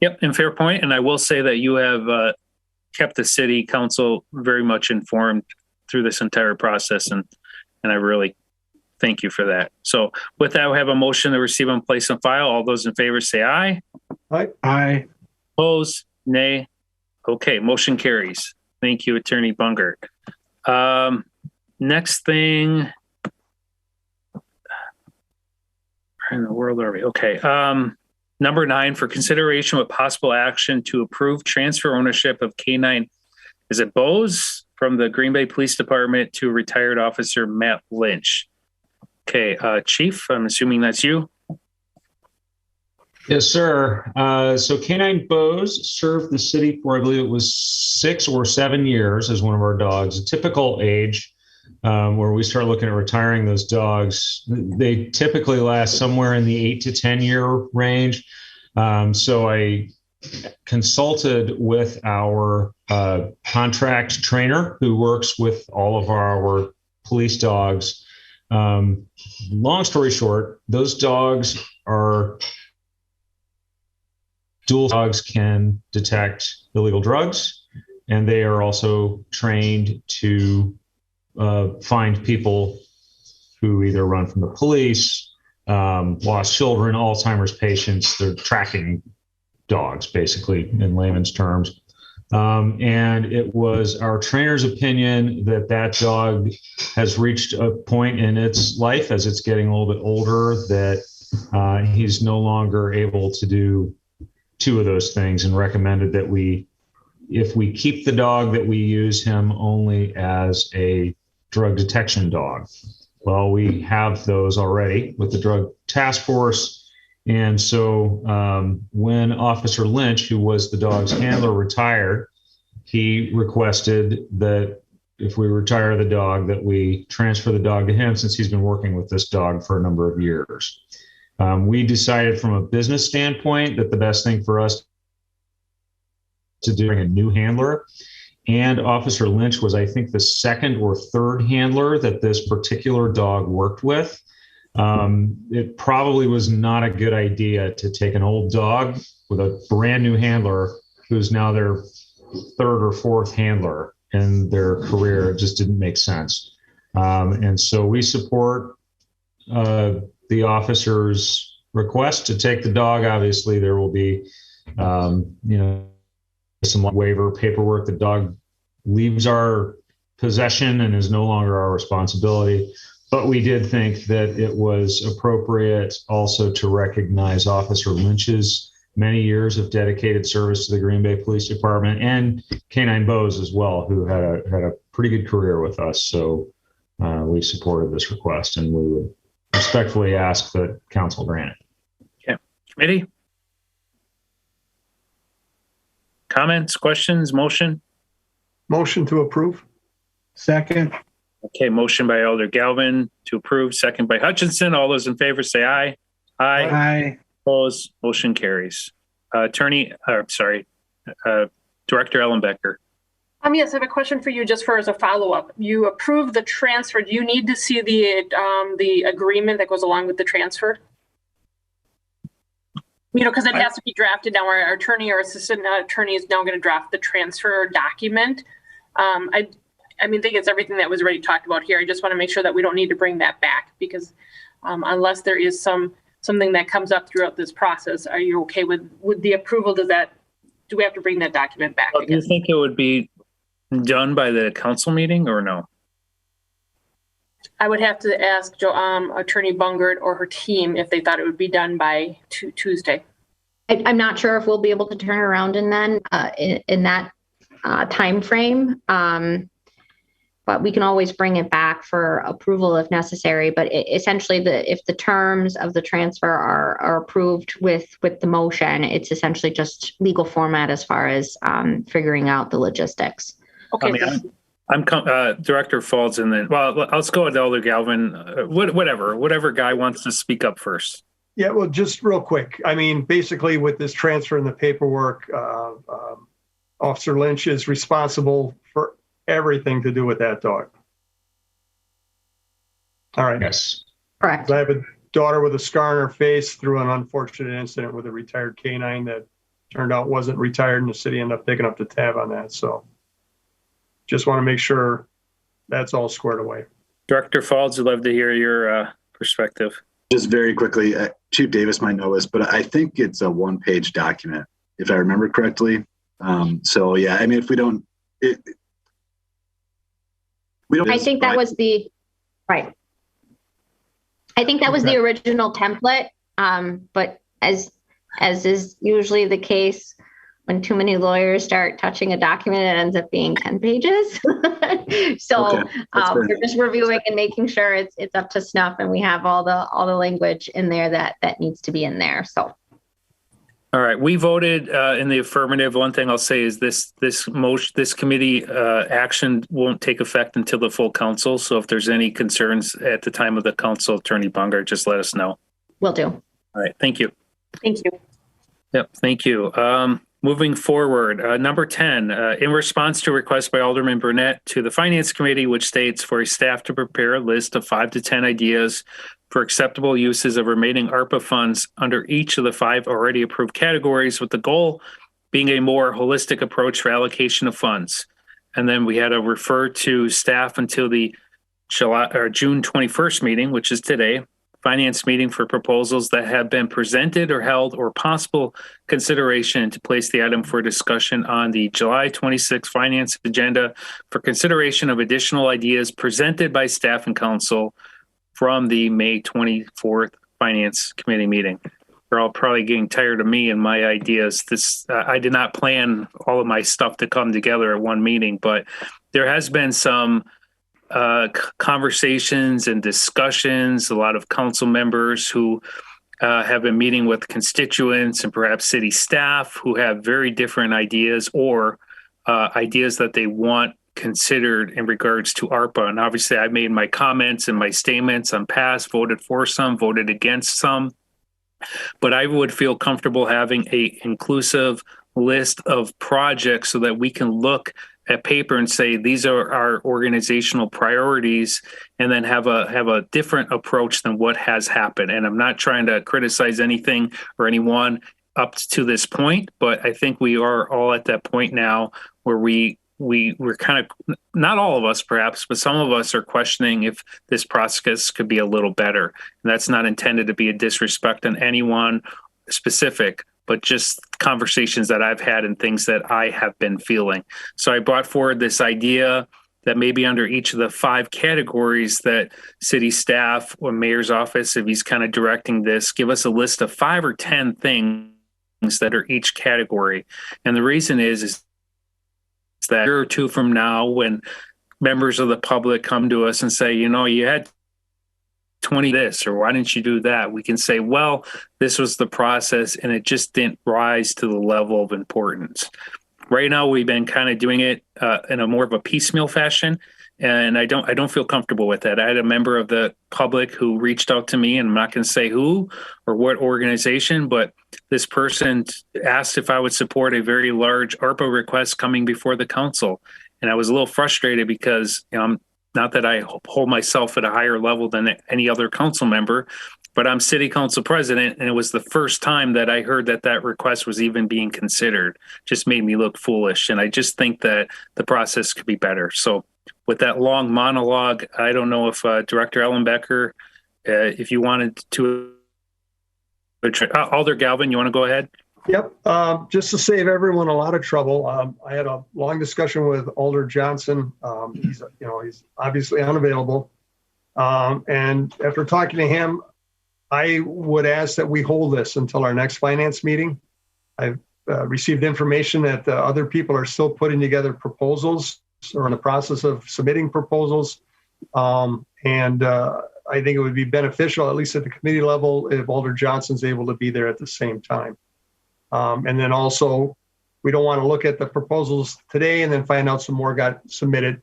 Yep, and fair point. And I will say that you have kept the city council very much informed through this entire process, and I really thank you for that. So with that, we have a motion to receive and place on file. All those in favor say aye. Aye. Aye. Opposed? Nay. Okay, motion carries. Thank you, Attorney Bungert. Next thing, where in the world are we? Okay. Number 9, for consideration with possible action to approve transfer ownership of K9. Is it Bose from the Green Bay Police Department to retired officer Matt Lynch? Okay, Chief, I'm assuming that's you. Yes, sir. So Canine Bose served the city for, I believe it was 6 or 7 years as one of our dogs, a typical age where we start looking at retiring those dogs. They typically last somewhere in the 8 to 10 year range. So I consulted with our contract trainer who works with all of our police dogs. Long story short, those dogs are dual dogs, can detect illegal drugs, and they are also trained to find people who either run from the police, lost children, Alzheimer's patients. They're tracking dogs, basically, in layman's terms. And it was our trainer's opinion that that dog has reached a point in its life as it's getting a little bit older that he's no longer able to do 2 of those things, and recommended that if we keep the dog, that we use him only as a drug detection dog. Well, we have those already with the drug task force. And so when Officer Lynch, who was the dog's handler, retired, he requested that if we retire the dog, that we transfer the dog to him, since he's been working with this dog for a number of years. We decided from a business standpoint that the best thing for us to do bring a new handler. And Officer Lynch was, I think, the 2nd or 3rd handler that this particular dog worked with. It probably was not a good idea to take an old dog with a brand new handler who's now their 3rd or 4th handler in their career. It just didn't make sense. And so we support the officer's request to take the dog. Obviously, there will be, some waiver paperwork. The dog leaves our possession and is no longer our responsibility. But we did think that it was appropriate also to recognize Officer Lynch's many years of dedicated service to the Green Bay Police Department, and Canine Bose as well, who had a pretty good career with us. So we supported this request, and we would respectfully ask that council grant it. Okay. Committee? Comments, questions, motion? Motion to approve. Second. Okay, motion by Elder Galvin to approve, second by Hutchinson. All those in favor say aye. Aye. Aye. Opposed, motion carries. Director Ellenbecker. Yes, I have a question for you just as a follow-up. You approved the transfer. Do you need to see the agreement that goes along with the transfer? Because it has to be drafted now. Our attorney or assistant attorney is now going to draft the transfer document. I think it's everything that was already talked about here. I just want to make sure that we don't need to bring that back, because unless there is something that comes up throughout this process, are you okay with the approval? Do we have to bring that document back? Do you think it would be done by the council meeting or no? I would have to ask Attorney Bungert or her team if they thought it would be done by Tuesday. I'm not sure if we'll be able to turn around in that time frame. But we can always bring it back for approval if necessary. But essentially, if the terms of the transfer are approved with the motion, it's essentially just legal format as far as figuring out the logistics. Okay. I'm Director Falls, and then let's go with Elder Galvin. Whatever guy wants to speak up first. Yeah, well, just real quick. I mean, basically, with this transfer and the paperwork, Officer Lynch is responsible for everything to do with that dog. All right. Yes. Correct. I have a daughter with a scar on her face through an unfortunate incident with a retired canine that turned out wasn't retired, and the city ended up picking up the tab on that. So just want to make sure that's all squared away. Director Falls, I'd love to hear your perspective. Just very quickly, Chief Davis might know this, but I think it's a 1-page document, if I remember correctly. So yeah, I mean, if we don't. I think that was the right. I think that was the original template. But as is usually the case, when too many lawyers start touching a document, it ends up being 10 pages. So we're just reviewing and making sure it's up to snuff, and we have all the language in there that needs to be in there. So All right, we voted in the affirmative. One thing I'll say is this committee action won't take effect until the full council. So if there's any concerns at the time of the council, Attorney Bunger, just let us know. Will do. All right, thank you. Thank you. Yep, thank you. Moving forward, number 10, in response to a request by Alderman Burnett to the Finance Committee, which states for a staff to prepare a list of 5 to 10 ideas for acceptable uses of remaining ARPA funds under each of the 5 already approved categories, with the goal being a more holistic approach for allocation of funds. And then we had to refer to staff until the June 21st meeting, which is today, finance meeting for proposals that have been presented or held or possible consideration to place the item for discussion on the July 26th finance agenda for consideration of additional ideas presented by staff and council from the May 24th finance committee meeting. You're all probably getting tired of me and my ideas. I did not plan all of my stuff to come together at one meeting, but there has been some conversations and discussions, a lot of council members who have been meeting with constituents and perhaps city staff who have very different ideas or ideas that they want considered in regards to ARPA. And obviously I made my comments and my statements on past, voted for some, voted against some, but I would feel comfortable having a inclusive list of projects so that we can look at paper and say, these are our organizational priorities, and then have a different approach than what has happened. And I'm not trying to criticize anything or anyone up to this point, but I think we are all at that point now where we're kind of, not all of us perhaps, but some of us are questioning if this process could be a little better. And that's not intended to be a disrespect on anyone specific, but just conversations that I've had and things that I have been feeling. So I brought forward this idea that maybe under each of the 5 categories that city staff or mayor's office, if he's kind of directing this, give us a list of 5 or 10 things that are each category. And the reason is that a year or two from now, when members of the public come to us and say, you know, you had 20 this, or why didn't you do that? We can say, well, this was the process and it just didn't rise to the level of importance. Right now, we've been kind of doing it in a more of a piecemeal fashion. And I don't feel comfortable with that. I had a member of the public who reached out to me, and I'm not going to say who or what organization, but this person asked if I would support a very large ARPA request coming before the council. And I was a little frustrated because, you know, not that I hold myself at a higher level than any other council member, but I'm city council president. And it was the first time that I heard that request was even being considered. Just made me look foolish. And I just think that the process could be better. So with that long monologue, I don't know if Director Ellenbecker, if you wanted to, Alder Galvin, you want to go ahead? Yep. Just to save everyone a lot of trouble, I had a long discussion with Alder Johnson. He's obviously unavailable. And after talking to him, I would ask that we hold this until our next finance meeting. I've received information that other people are still putting together proposals or in the process of submitting proposals. And I think it would be beneficial, at least at the committee level, if Alder Johnson's able to be there at the same time. And then also, we don't want to look at the proposals today and then find out some more got submitted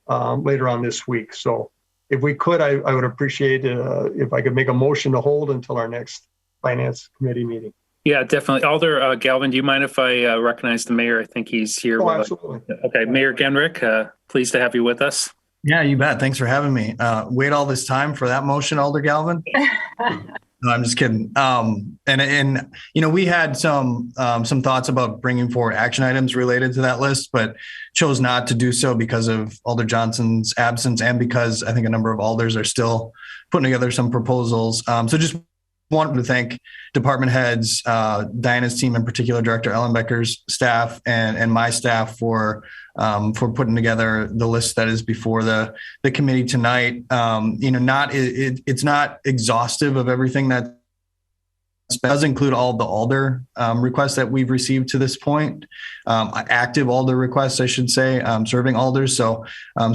later on this week. So if we could, I would appreciate if I could make a motion to hold until our next finance committee meeting. Yeah, definitely. Alder Galvin, do you mind if I recognize the mayor? I think he's here. Oh, absolutely. Okay, Mayor Genrich, pleased to have you with us. Yeah, you bet. Thanks for having me. Wait all this time for that motion, Alder Galvin? No, I'm just kidding. And you know, we had some thoughts about bringing forward action items related to that list, but chose not to do so because of Alder Johnson's absence and because I think a number of alders are still putting together some proposals. So just wanted to thank department heads, Diana's team in particular, Director Ellenbecker's staff, and my staff for putting together the list that is before the committee tonight. You know, it's not exhaustive of everything that does include all the alder requests that we've received to this point, active alder requests, I should say, serving alders. So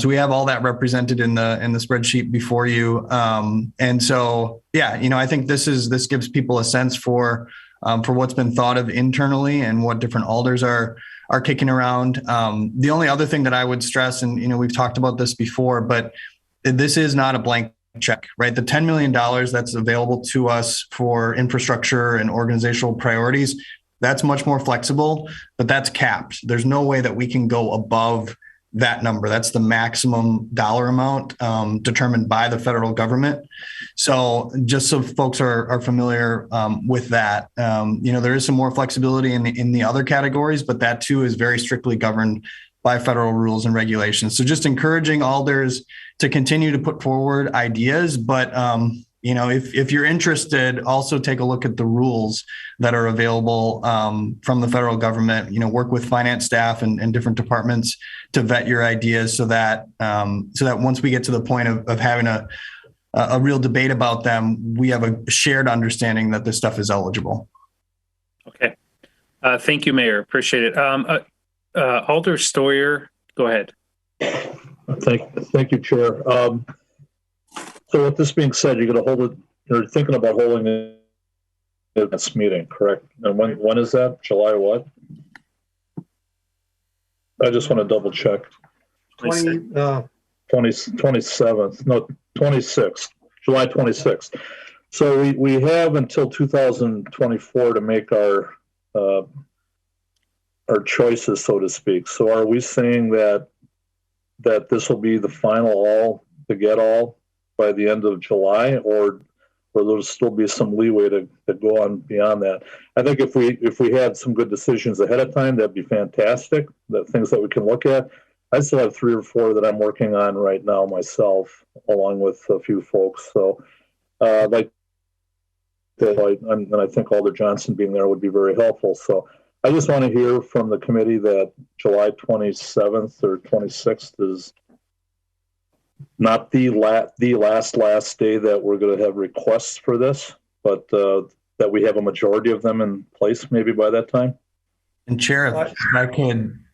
we have all that represented in the spreadsheet before you. And so, yeah, you know, I think this gives people a sense for for what's been thought of internally and what different alders are kicking around. The only other thing that I would stress, and we've talked about this before, but this is not a blank check, right? The $10 million that's available to us for infrastructure and organizational priorities, that's much more flexible, but that's capped. There's no way that we can go above that number. That's the maximum dollar amount determined by the federal government. So just so folks are familiar with that, there is some more flexibility in the other categories, but that too is very strictly governed by federal rules and regulations. So just encouraging alders to continue to put forward ideas, but if you're interested, also take a look at the rules that are available from the federal government. Work with finance staff and different departments to vet your ideas so that once we get to the point of having a real debate about them, we have a shared understanding that this stuff is eligible. Okay. Thank you, Mayor. Appreciate it. Alder Stoyer, go ahead. Thank you, Chair. So with this being said, you're going to hold it, you're thinking about holding it at this meeting, correct? And when is that? July what? I just want to double check. 27th, no, 26th, July 26th. So we have until 2024 to make our choices, so to speak. So are we saying that this will be the final all to get all by the end of July, or there'll still be some leeway to go on beyond that? I think if we had some good decisions ahead of time, that'd be fantastic. The things that we can look at. I still have 3 or 4 that I'm working on right now myself, along with a few folks. So, and I think Alder Johnson being there would be very helpful. So I just want to hear from the committee that July 27th or 26th is not the last day that we're going to have requests for this, but that we have a majority of them in place maybe by that time. And Chair, if I can,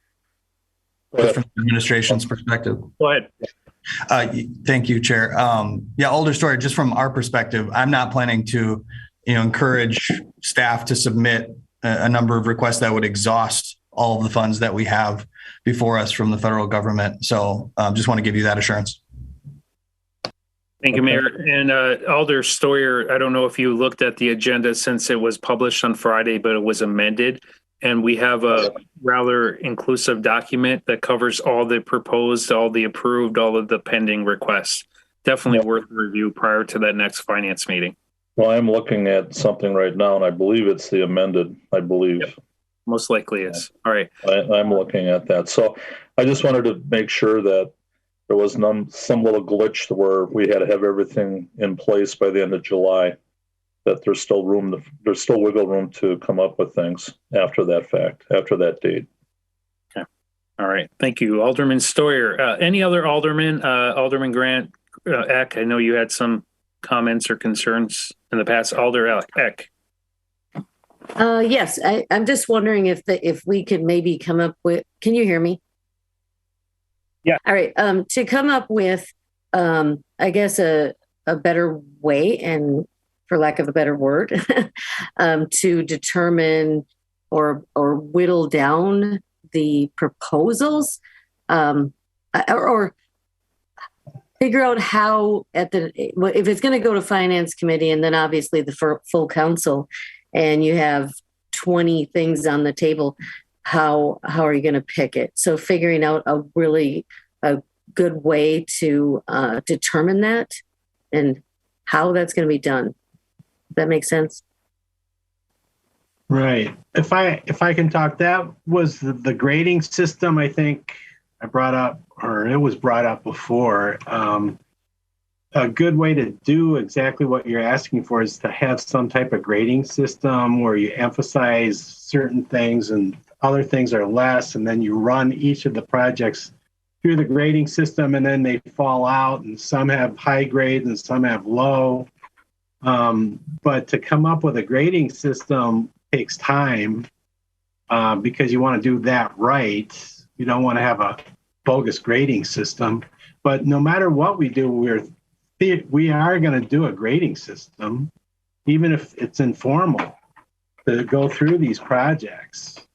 from the administration's perspective. Go ahead. Thank you, Chair. Alder Stoyer, just from our perspective, I'm not planning to, encourage staff to submit a number of requests that would exhaust all of the funds that we have before us from the federal government. So just want to give you that assurance. Thank you, Mayor. And Alder Stoyer, I don't know if you looked at the agenda since it was published on Friday, but it was amended. And we have a rather inclusive document that covers all the proposed, all the approved, all of the pending requests. Definitely worth a review prior to that next finance meeting. Well, I'm looking at something right now, and I believe it's the amended, I believe. Yep. Most likely is. All right. I'm looking at that. So I just wanted to make sure that there was some little glitch where we had to have everything in place by the end of July, that there's still wiggle room to come up with things after that date. Okay. All right. Thank you, Alderman Stoyer. Any other alderman? Alderman Grant, Eck, I know you had some comments or concerns in the past. Alder Eck. Yes, I'm just wondering if we could maybe come up with, can you hear me? Yeah. All right. To come up with, I guess, a better way, and for lack of a better word, to determine or whittle down the proposals, or figure out how if it's going to go to Finance Committee and then obviously the full council, and you have 20 things on the table, how are you going to pick it? So figuring out a good way to determine that and how that's going to be done. Does that make sense? Right. If I can talk, that was the grading system. I think I brought up, or it was brought up before. A good way to do exactly what you're asking for is to have some type of grading system where you emphasize certain things and other things are less, and then you run each of the projects through the grading system, and then they fall out, and some have high grades and some have low. But to come up with a grading system takes time because you want to do that right. You don't want to have a bogus grading system. But no matter what we do, we are going to do a grading system, even if it's informal. to go through these projects,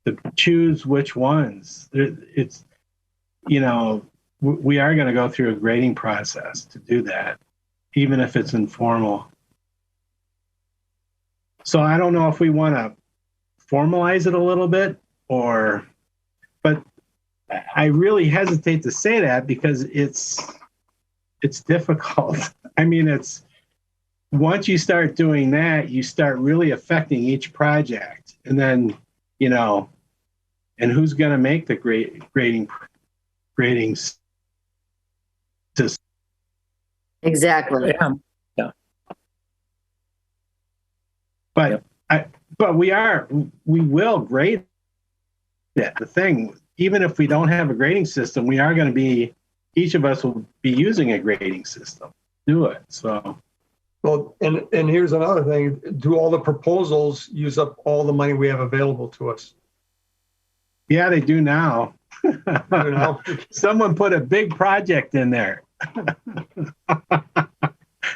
to choose which ones. It's, you know, we are going to go through a grading process to do that, even if it's informal. So I don't know if we want to formalize it a little bit but I really hesitate to say that because it's difficult. I mean, it's once you start doing that, you start really affecting each project, and then, you know, and who's going to make the grading system? Exactly. Yeah. But we will grade it. The thing, even if we don't have a grading system, we are going to be, each of us will be using a grading system. Do it. So. Well, and here's another thing. Do all the proposals use up all the money we have available to us? Yeah, they do now. Someone put a big project in there.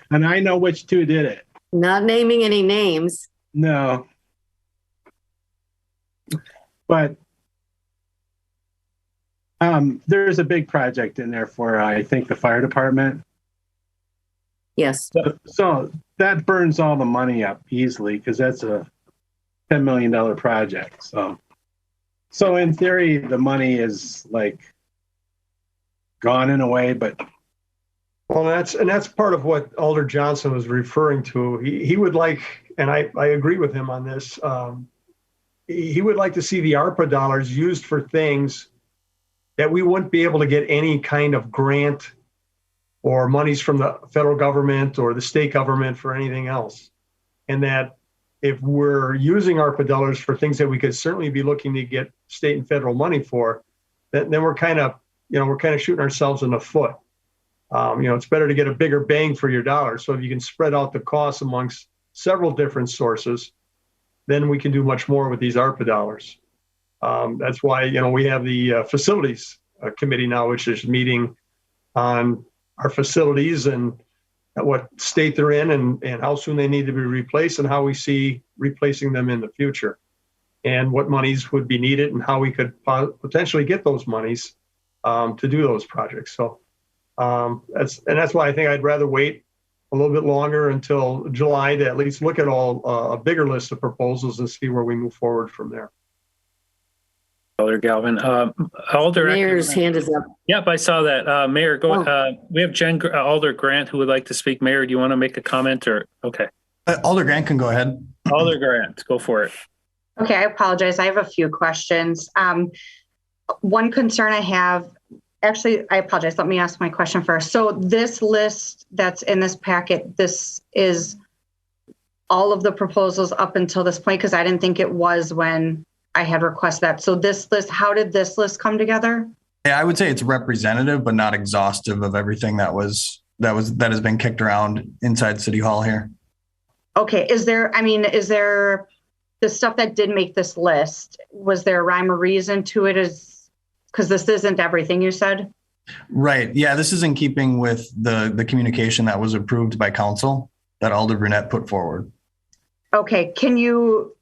And I know which two did it. Not naming any names. No. But there's a big project in there for, I think, the fire department. Yes. So that burns all the money up easily because that's a $10 million project. So in theory, the money is like gone in a way, but. Well, that's part of what Alder Johnson was referring to. He would like, and I agree with him on this. He would like to see the ARPA dollars used for things that we wouldn't be able to get any kind of grant or monies from the federal government or the state government for anything else. And that if we're using ARPA dollars for things that we could certainly be looking to get state and federal money for, then we're kind of shooting ourselves in the foot. It's better to get a bigger bang for your dollar. So if you can spread out the costs amongst several different sources, then we can do much more with these ARPA dollars. That's why, we have the facilities committee now, which is meeting on our facilities and what state they're in and how soon they need to be replaced and how we see replacing them in the future and what monies would be needed and how we could potentially get those monies to do those projects. So that's why I think I'd rather wait a little bit longer until July to at least look at a bigger list of proposals and see where we move forward from there. Alder Galvin. Alder. Mayor's hand is up. Yep, I saw that. Mayor, go. We have Alder Grant who would like to speak. Mayor, do you want to make a comment or? Okay. Alder Grant can go ahead. Alder Grant, go for it. Okay, I apologize. I have a few questions. One concern I have, actually, I apologize. Let me ask my question first. So this list that's in this packet, this is all of the proposals up until this point, because I didn't think it was when I had requested that. So this list, how did this list come together? Yeah, I would say it's representative, but not exhaustive of everything that has been kicked around inside City Hall here. Okay, is there the stuff that did make this list, was there a rhyme or reason to it? Because this isn't everything you said? Right. Yeah, this is in keeping with the communication that was approved by council that Alder Brunette put forward. Okay, can you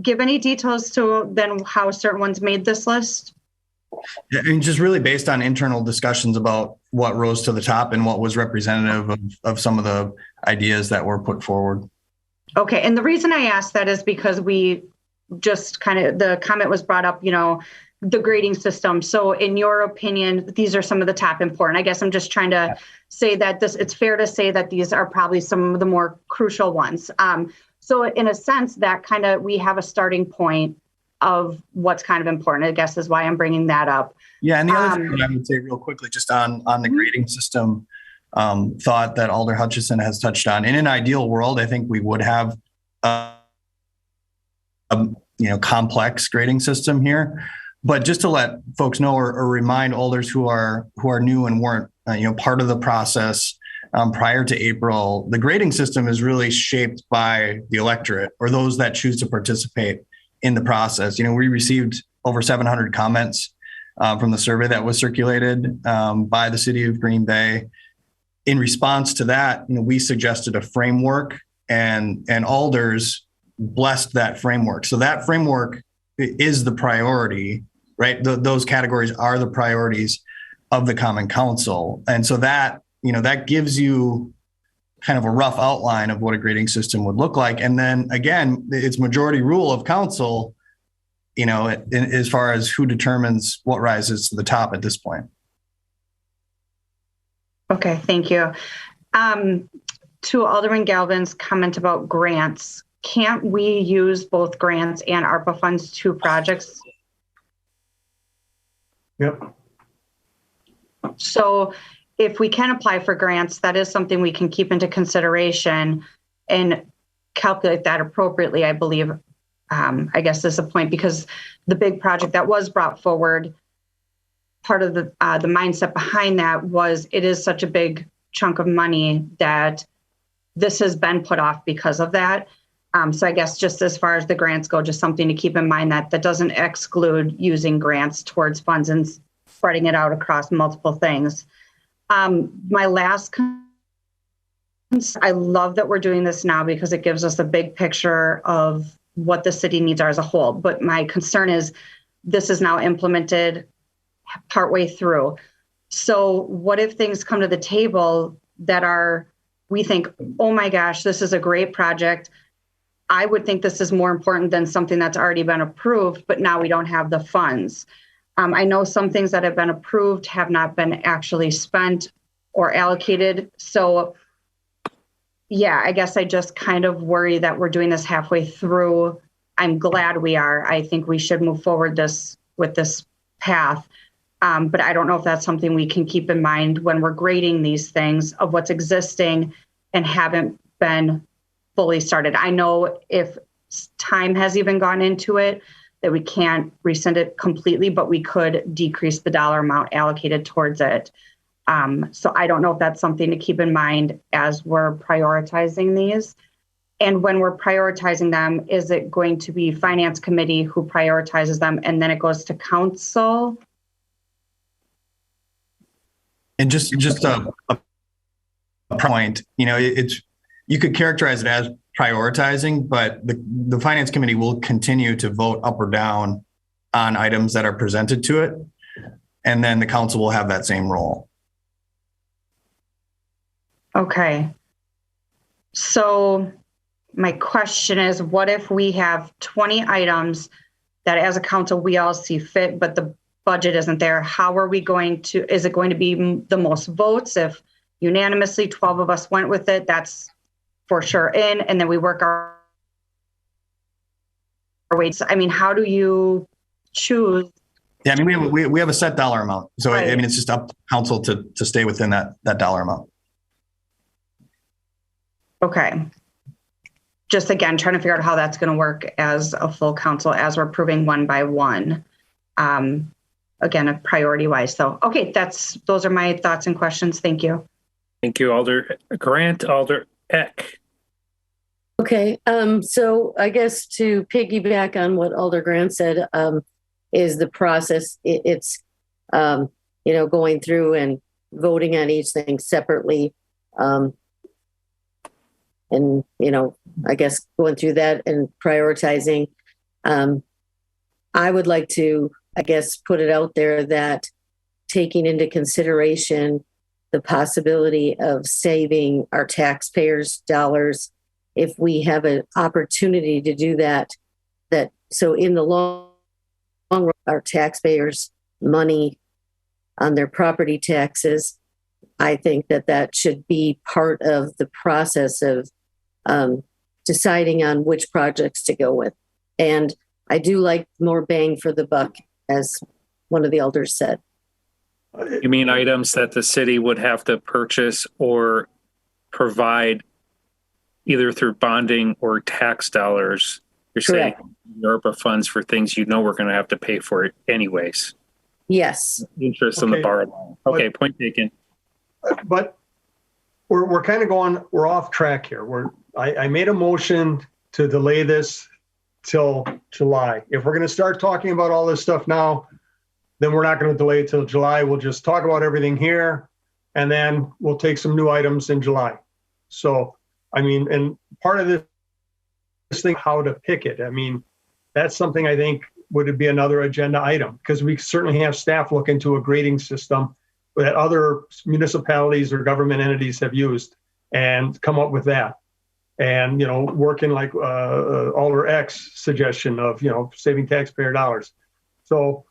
give any details to then how certain ones made this list? Yeah, and just really based on internal discussions about what rose to the top and what was representative of some of the ideas that were put forward. Okay, and the reason I asked that is because we just the comment was brought up, the grading system. So in your opinion, these are some of the top important. I guess I'm just trying to say that it's fair to say that these are probably some of the more crucial ones. So in a sense that we have a starting point of what's kind of important, I guess is why I'm bringing that up. Yeah. And the other thing that I would say real quickly, just on the grading system thought that Alder Hutchison has touched on, in an ideal world, I think we would have a complex grading system here. But just to let folks know or remind alders who are new and weren't part of the process prior to April, the grading system is really shaped by the electorate or those that choose to participate in the process. We received over 700 comments from the survey that was circulated by the city of Green Bay. In response to that, we suggested a framework and alders blessed that framework. So that framework is the priority, right? Those categories are the priorities of the Common Council. And so that, that gives you kind of a rough outline of what a grading system would look like. And then again, it's majority rule of council, as far as who determines what rises to the top at this point. Okay, thank you. To Alderman Galvin's comment about grants, can't we use both grants and ARPA funds to projects? Yep. So if we can apply for grants, that is something we can keep into consideration and calculate that appropriately, I believe. I guess this is a point, because the big project that was brought forward, part of the mindset behind that was it is such a big chunk of money that this has been put off because of that. So I guess just as far as the grants go, just something to keep in mind that doesn't exclude using grants towards funds and spreading it out across multiple things. My last, I love that we're doing this now because it gives us a big picture of what the city needs are as a whole. But my concern is this is now implemented partway through. So what if things come to the table that we think, oh my gosh, this is a great project. I would think this is more important than something that's already been approved, but now we don't have the funds. I know some things that have been approved have not been actually spent or allocated. So yeah, I guess I just kind of worry that we're doing this halfway through. I'm glad we are. I think we should move forward with this path. But I don't know if that's something we can keep in mind when we're grading these things of what's existing and haven't been fully started. I know if time has even gone into it, that we can't rescind it completely, but we could decrease the dollar amount allocated towards it. So I don't know if that's something to keep in mind as we're prioritizing these. And when we're prioritizing them, is it going to be Finance Committee who prioritizes them and then it goes to council? And just a point, you could characterize it as prioritizing, but the Finance Committee will continue to vote up or down on items that are presented to it. And then the council will have that same role. Okay. So my question is, what if we have 20 items that as a council we all see fit, but the budget isn't there? How are we going to, is it going to be the most votes? If unanimously 12 of us went with it, that's for sure in, and then we work our ways. I mean, how do you choose? Yeah, I mean, we have a set dollar amount. So Right. I mean, it's just up to council to stay within that dollar amount. Okay. Just again, trying to figure out how that's going to work as a full council as we're approving one by one. Again, a priority wise. So, okay, those are my thoughts and questions. Thank you. Thank you, Alder Grant. Alder Eck. Okay, so I guess to piggyback on what Alder Grant said, is the process. It's going through and voting on each thing separately. And, I guess going through that and prioritizing. I would like to, I guess, put it out there that taking into consideration the possibility of saving our taxpayers' dollars, if we have an opportunity to do that, so in the long run, our taxpayers' money on their property taxes, I think that should be part of the process of deciding on which projects to go with. And I do like more bang for the buck, as one of the elders said. You mean items that the city would have to purchase or provide either through bonding or tax dollars? You're Correct. saying ARPA funds for things we're going to have to pay for it anyways. Yes. Interest on the borrowed loan. Okay, point taken. But we're kind of we're off track here. I made a motion to delay this till July. If we're going to start talking about all this stuff now, then we're not going to delay it till July. We'll just talk about everything here, and then we'll take some new items in July. So, I mean, and part of this think how to pick it. I mean, that's something I think would be another agenda item, because we certainly have staff look into a grading system that other municipalities or government entities have used and come up with that. And, you know, working like Alder X suggestion of, you know, saving taxpayer dollars. So,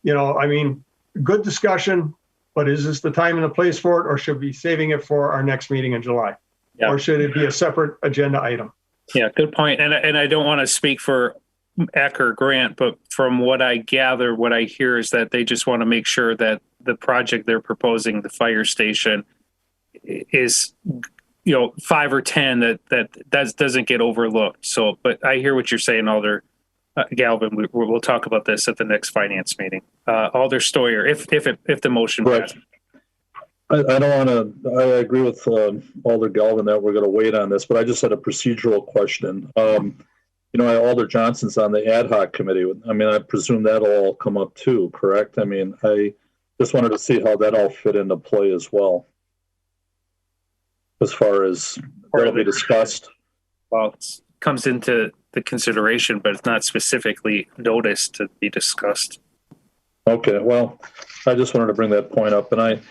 you know, I mean, good discussion, but is this the time and the place for it, or should we be saving it for our next meeting in July? Yeah. Or should it be a separate agenda item? Yeah, good point. And I don't want to speak for Eck or Grant, but from what I gather, what I hear is that they just want to make sure that the project they're proposing, the fire station, is, you know, 5 or 10 that doesn't get overlooked. So, but I hear what you're saying, Alder Galvin. We'll talk about this at the next finance meeting. Alder Stoyer, if the motion passes. I don't want to, I agree with Alder Galvin that we're going to wait on this, but I just had a procedural question. You know, Alder Johnson's on the ad hoc committee. I mean, I presume that'll all come up too, correct? I mean, I just wanted to see how that all fit into play as well. As far as that'll be discussed. Well, it comes into the consideration, but it's not specifically noticed to be discussed. Okay, well, I just wanted to bring that point up. And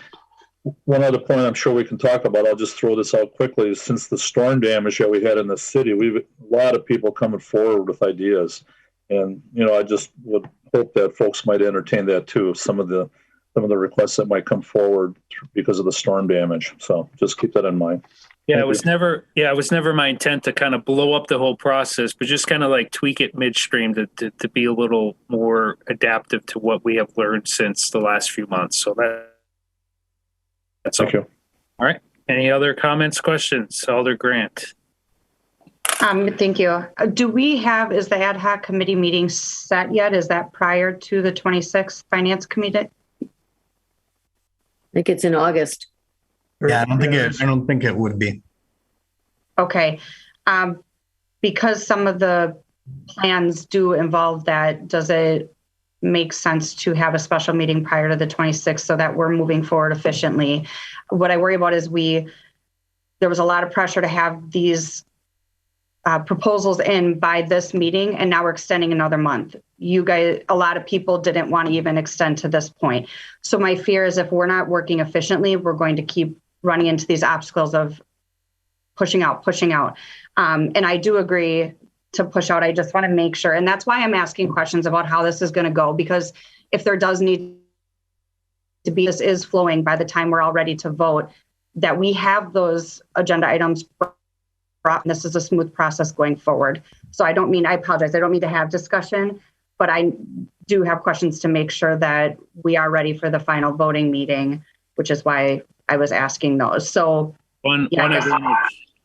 one other point I'm sure we can talk about, I'll just throw this out quickly. Since the storm damage that we had in the city, we've a lot of people coming forward with ideas. And, you know, I just would hope that folks might entertain that too, some of the requests that might come forward because of the storm damage. So just keep that in mind. Yeah, it was never my intent to kind of blow up the whole process, but just kind of like tweak it midstream to be a little more adaptive to what we have learned since the last few months. So that's Thank you. All right. Any other comments, questions? Alder Grant. Thank you. Is the ad hoc committee meeting set yet? Is that prior to the 26th finance committee? I think it's in August. Yeah, I don't think it would be. Okay. Because some of the plans do involve that, does it make sense to have a special meeting prior to the 26th so that we're moving forward efficiently? What I worry about is there was a lot of pressure to have these proposals in by this meeting, and now we're extending another month. You guys, a lot of people didn't want to even extend to this point. So my fear is if we're not working efficiently, we're going to keep running into these obstacles of pushing out. And I do agree to push out. I just want to make sure. And that's why I'm asking questions about how this is going to go, because if there does need to be, this is flowing by the time we're all ready to vote, that we have those agenda items brought. This is a smooth process going forward. So I apologize. I don't mean to have discussion, but I do have questions to make sure that we are ready for the final voting meeting, which is why I was asking those. So one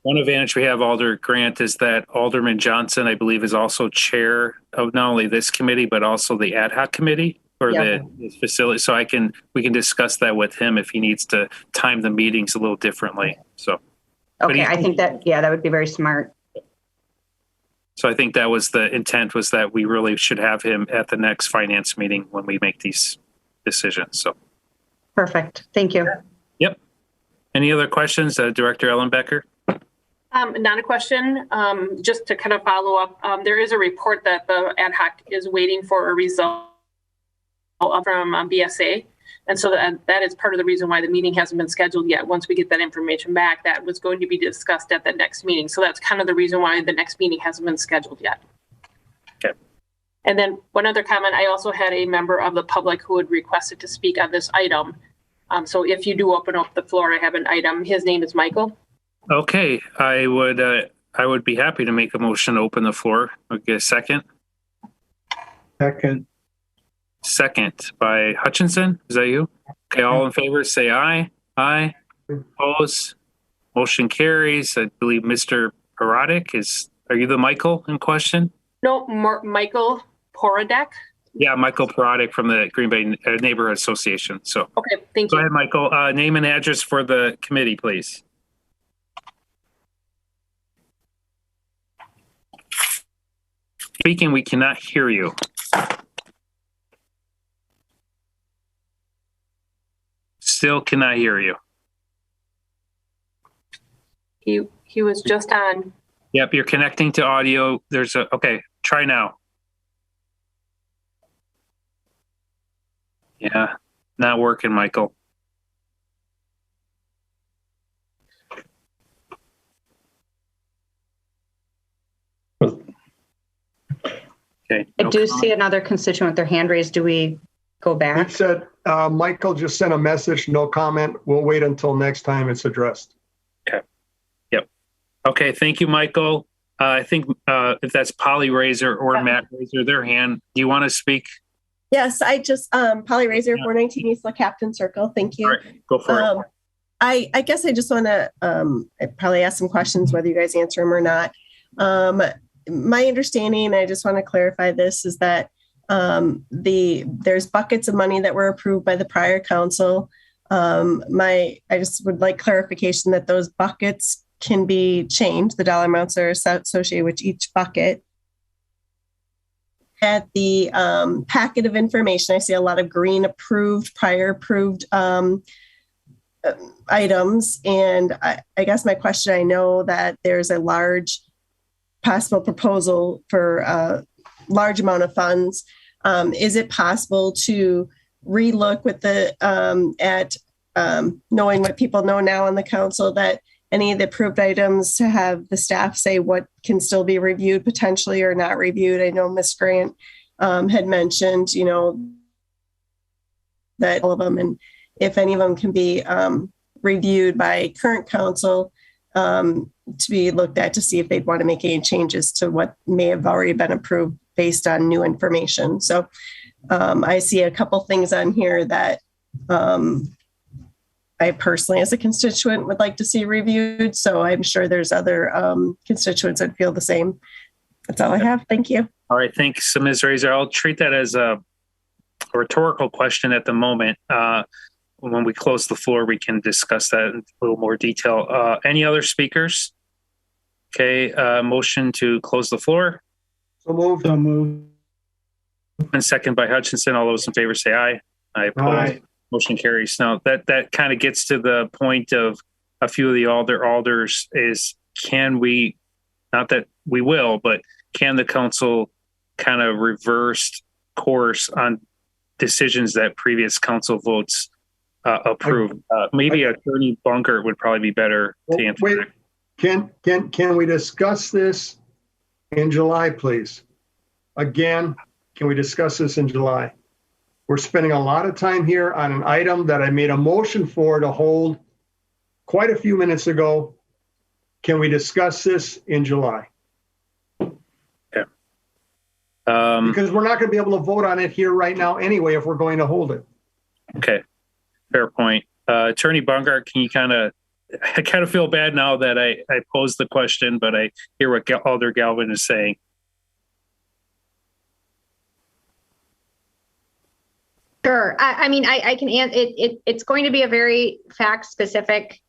advantage we have, Alder Grant, is that Alderman Johnson, I believe, is also chair of not only this committee, but also the ad hoc committee or the facility. So we can discuss that with him if he needs to time the meetings a little differently. So. Okay, I think that would be very smart. So I think that was the intent, was that we really should have him at the next finance meeting when we make these decisions. So. Perfect. Thank you. Yep. Any other questions, Director Ellenbecker? Not a question. Just to kind of follow up, there is a report that the ad hoc is waiting for a result from BSA. And so that is part of the reason why the meeting hasn't been scheduled yet. Once we get that information back, that was going to be discussed at the next meeting. So that's kind of the reason why the next meeting hasn't been scheduled yet. Okay. And then one other comment, I also had a member of the public who had requested to speak on this item. So if you do open up the floor, I have an item. His name is Michael. Okay, I would be happy to make a motion to open the floor. Okay, second. Second by Hutchinson. Is that you? Okay, all in favor, say aye. Aye. Opposed? Motion carries. I believe Mr. Parodic are you the Michael in question? No, Michael Poradek. Yeah, Michael Parodic from the Green Bay Neighborhood Association. So. Okay, thank you. Go ahead, Michael. Name and address for the committee, please. Speaking, we cannot hear you. Still cannot hear you. He was just on. Yep, you're connecting to audio. Okay, try now. Yeah, not working, Michael. Okay. I do see another constituent with their hand raised. Do we go back? He said, Michael just sent a message, no comment. We'll wait until next time it's addressed. Okay. Yep. Okay. Thank you, Michael. I think if that's Polly Razor or Matt Razor, their hand. Do you want to speak? Yes, I just, Polly Razor, 419 East La Captain Circle. Thank you. All right, go for it. I guess I just want to probably ask some questions, whether you guys answer them or not. My understanding, I just want to clarify this, is that there's buckets of money that were approved by the prior council. I just would like clarification that those buckets can be changed. The dollar amounts are associated with each bucket. At the packet of information, I see a lot of green approved, prior approved items. And I guess my question, I know that there's a large possible proposal for a large amount of funds. Is it possible to relook with at knowing what people know now in the council, that any of the approved items, to have the staff say what can still be reviewed potentially or not reviewed? I know Ms. Grant had mentioned, that all of them, and if any of them can be reviewed by current council, to be looked at to see if they'd want to make any changes to what may have already been approved based on new information. So I see a couple things on here that I personally, as a constituent, would like to see reviewed. So I'm sure there's other constituents that feel the same. That's all I have. Thank you. All right. Thanks, Ms. Razor. I'll treat that as a rhetorical question at the moment. When we close the floor, we can discuss that in a little more detail. Any other speakers? Okay, motion to close the floor. So moved. So moved. And second by Hutchinson. All those in favor say aye. Aye. Opposed. Motion carries. Now that kind of gets to the point of a few of the alders is, can we, not that we will, but can the council kind of reverse course on decisions that previous council votes approved? Maybe Attorney Bunker would probably be better to answer. Wait, can we discuss this in July, please? Again, can we discuss this in July? We're spending a lot of time here on an item that I made a motion for to hold quite a few minutes ago. Can we discuss this in July? Yeah. Because we're not going to be able to vote on it here right now anyway if we're going to hold it. Okay. Fair point. Attorney Bunker, can you I kind of feel bad now that I posed the question, but I hear what Alder Galvin is saying. Sure. I mean, I can answer it. It's going to be a very fact-specific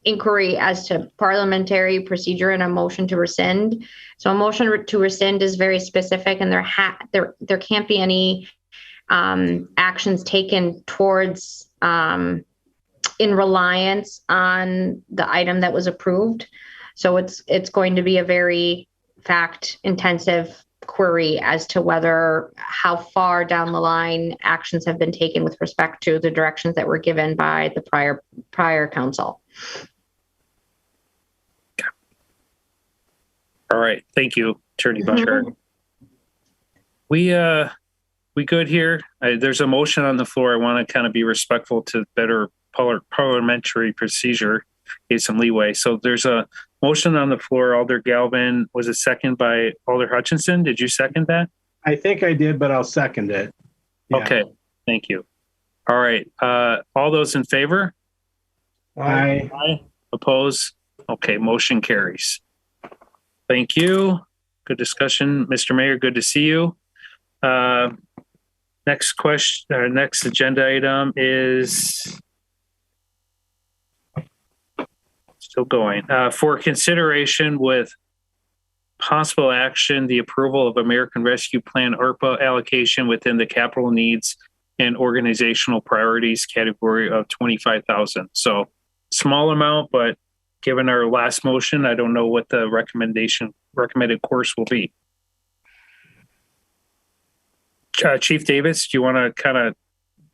inquiry as to parliamentary procedure and a motion to rescind. So a motion to rescind is very specific, and there can't be any actions taken towards in reliance on the item that was approved. So it's going to be a very fact-intensive query as to how far down the line actions have been taken with respect to the directions that were given by the prior council. All right, thank you, Attorney Bunker. We good here? There's a motion on the floor. I want to kind of be respectful to better parliamentary procedure, give some leeway. So there's a motion on the floor. Alder Galvin, was it second by Alder Hutchinson? Did you second that? I think I did, but I'll second it. Yeah. Okay, thank you. All right, all those in favor? Aye. Aye. Oppose? Okay, motion carries. Thank you. Good discussion. Mr. Mayor, good to see you. Next question, next agenda item is still going. For consideration with possible action, the approval of American Rescue Plan ARPA allocation within the capital needs and organizational priorities category of $25,000. So small amount, but given our last motion, I don't know what the recommended course will be. Chief Davis, do you want to kind of,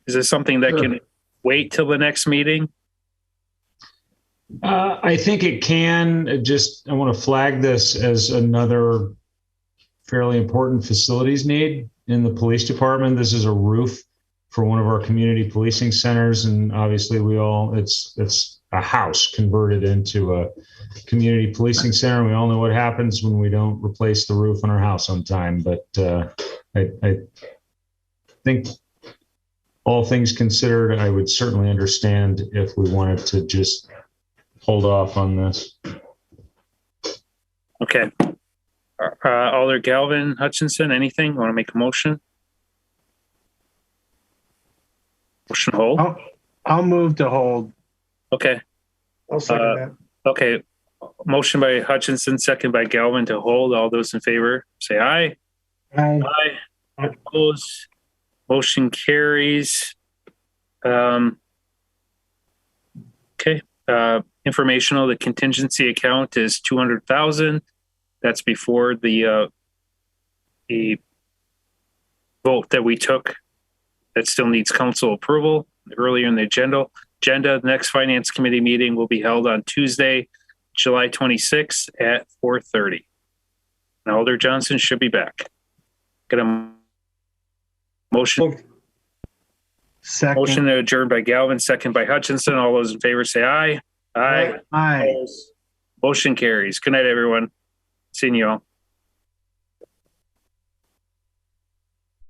is this something that can wait till the next meeting? I think it can. I want to flag this as another fairly important facilities need in the police department. This is a roof for one of our community policing centers, and obviously it's a house converted into a community policing center. We all know what happens when we don't replace the roof on our house on time. But I think, all things considered, I would certainly understand if we wanted to just hold off on this. Okay. Alder Galvin, Hutchinson, anything? Want to make a motion? Motion hold? I'll move to hold. Okay. I'll second that. Okay. Motion by Hutchinson, second by Galvin to hold. All those in favor, say aye. Aye. Aye. Opposed? Motion carries. Okay. Informational, the contingency account is 200,000. That's before the vote that we took. That still needs council approval. Earlier in the agenda, the next finance committee meeting will be held on Tuesday, July 26th at 4:30. And Alder Johnson should be back. Get a motion. Second. Motion to adjourn by Galvin, second by Hutchinson. All those in favor say aye. Aye. Aye. Motion carries. Good night, everyone. Seeing you all.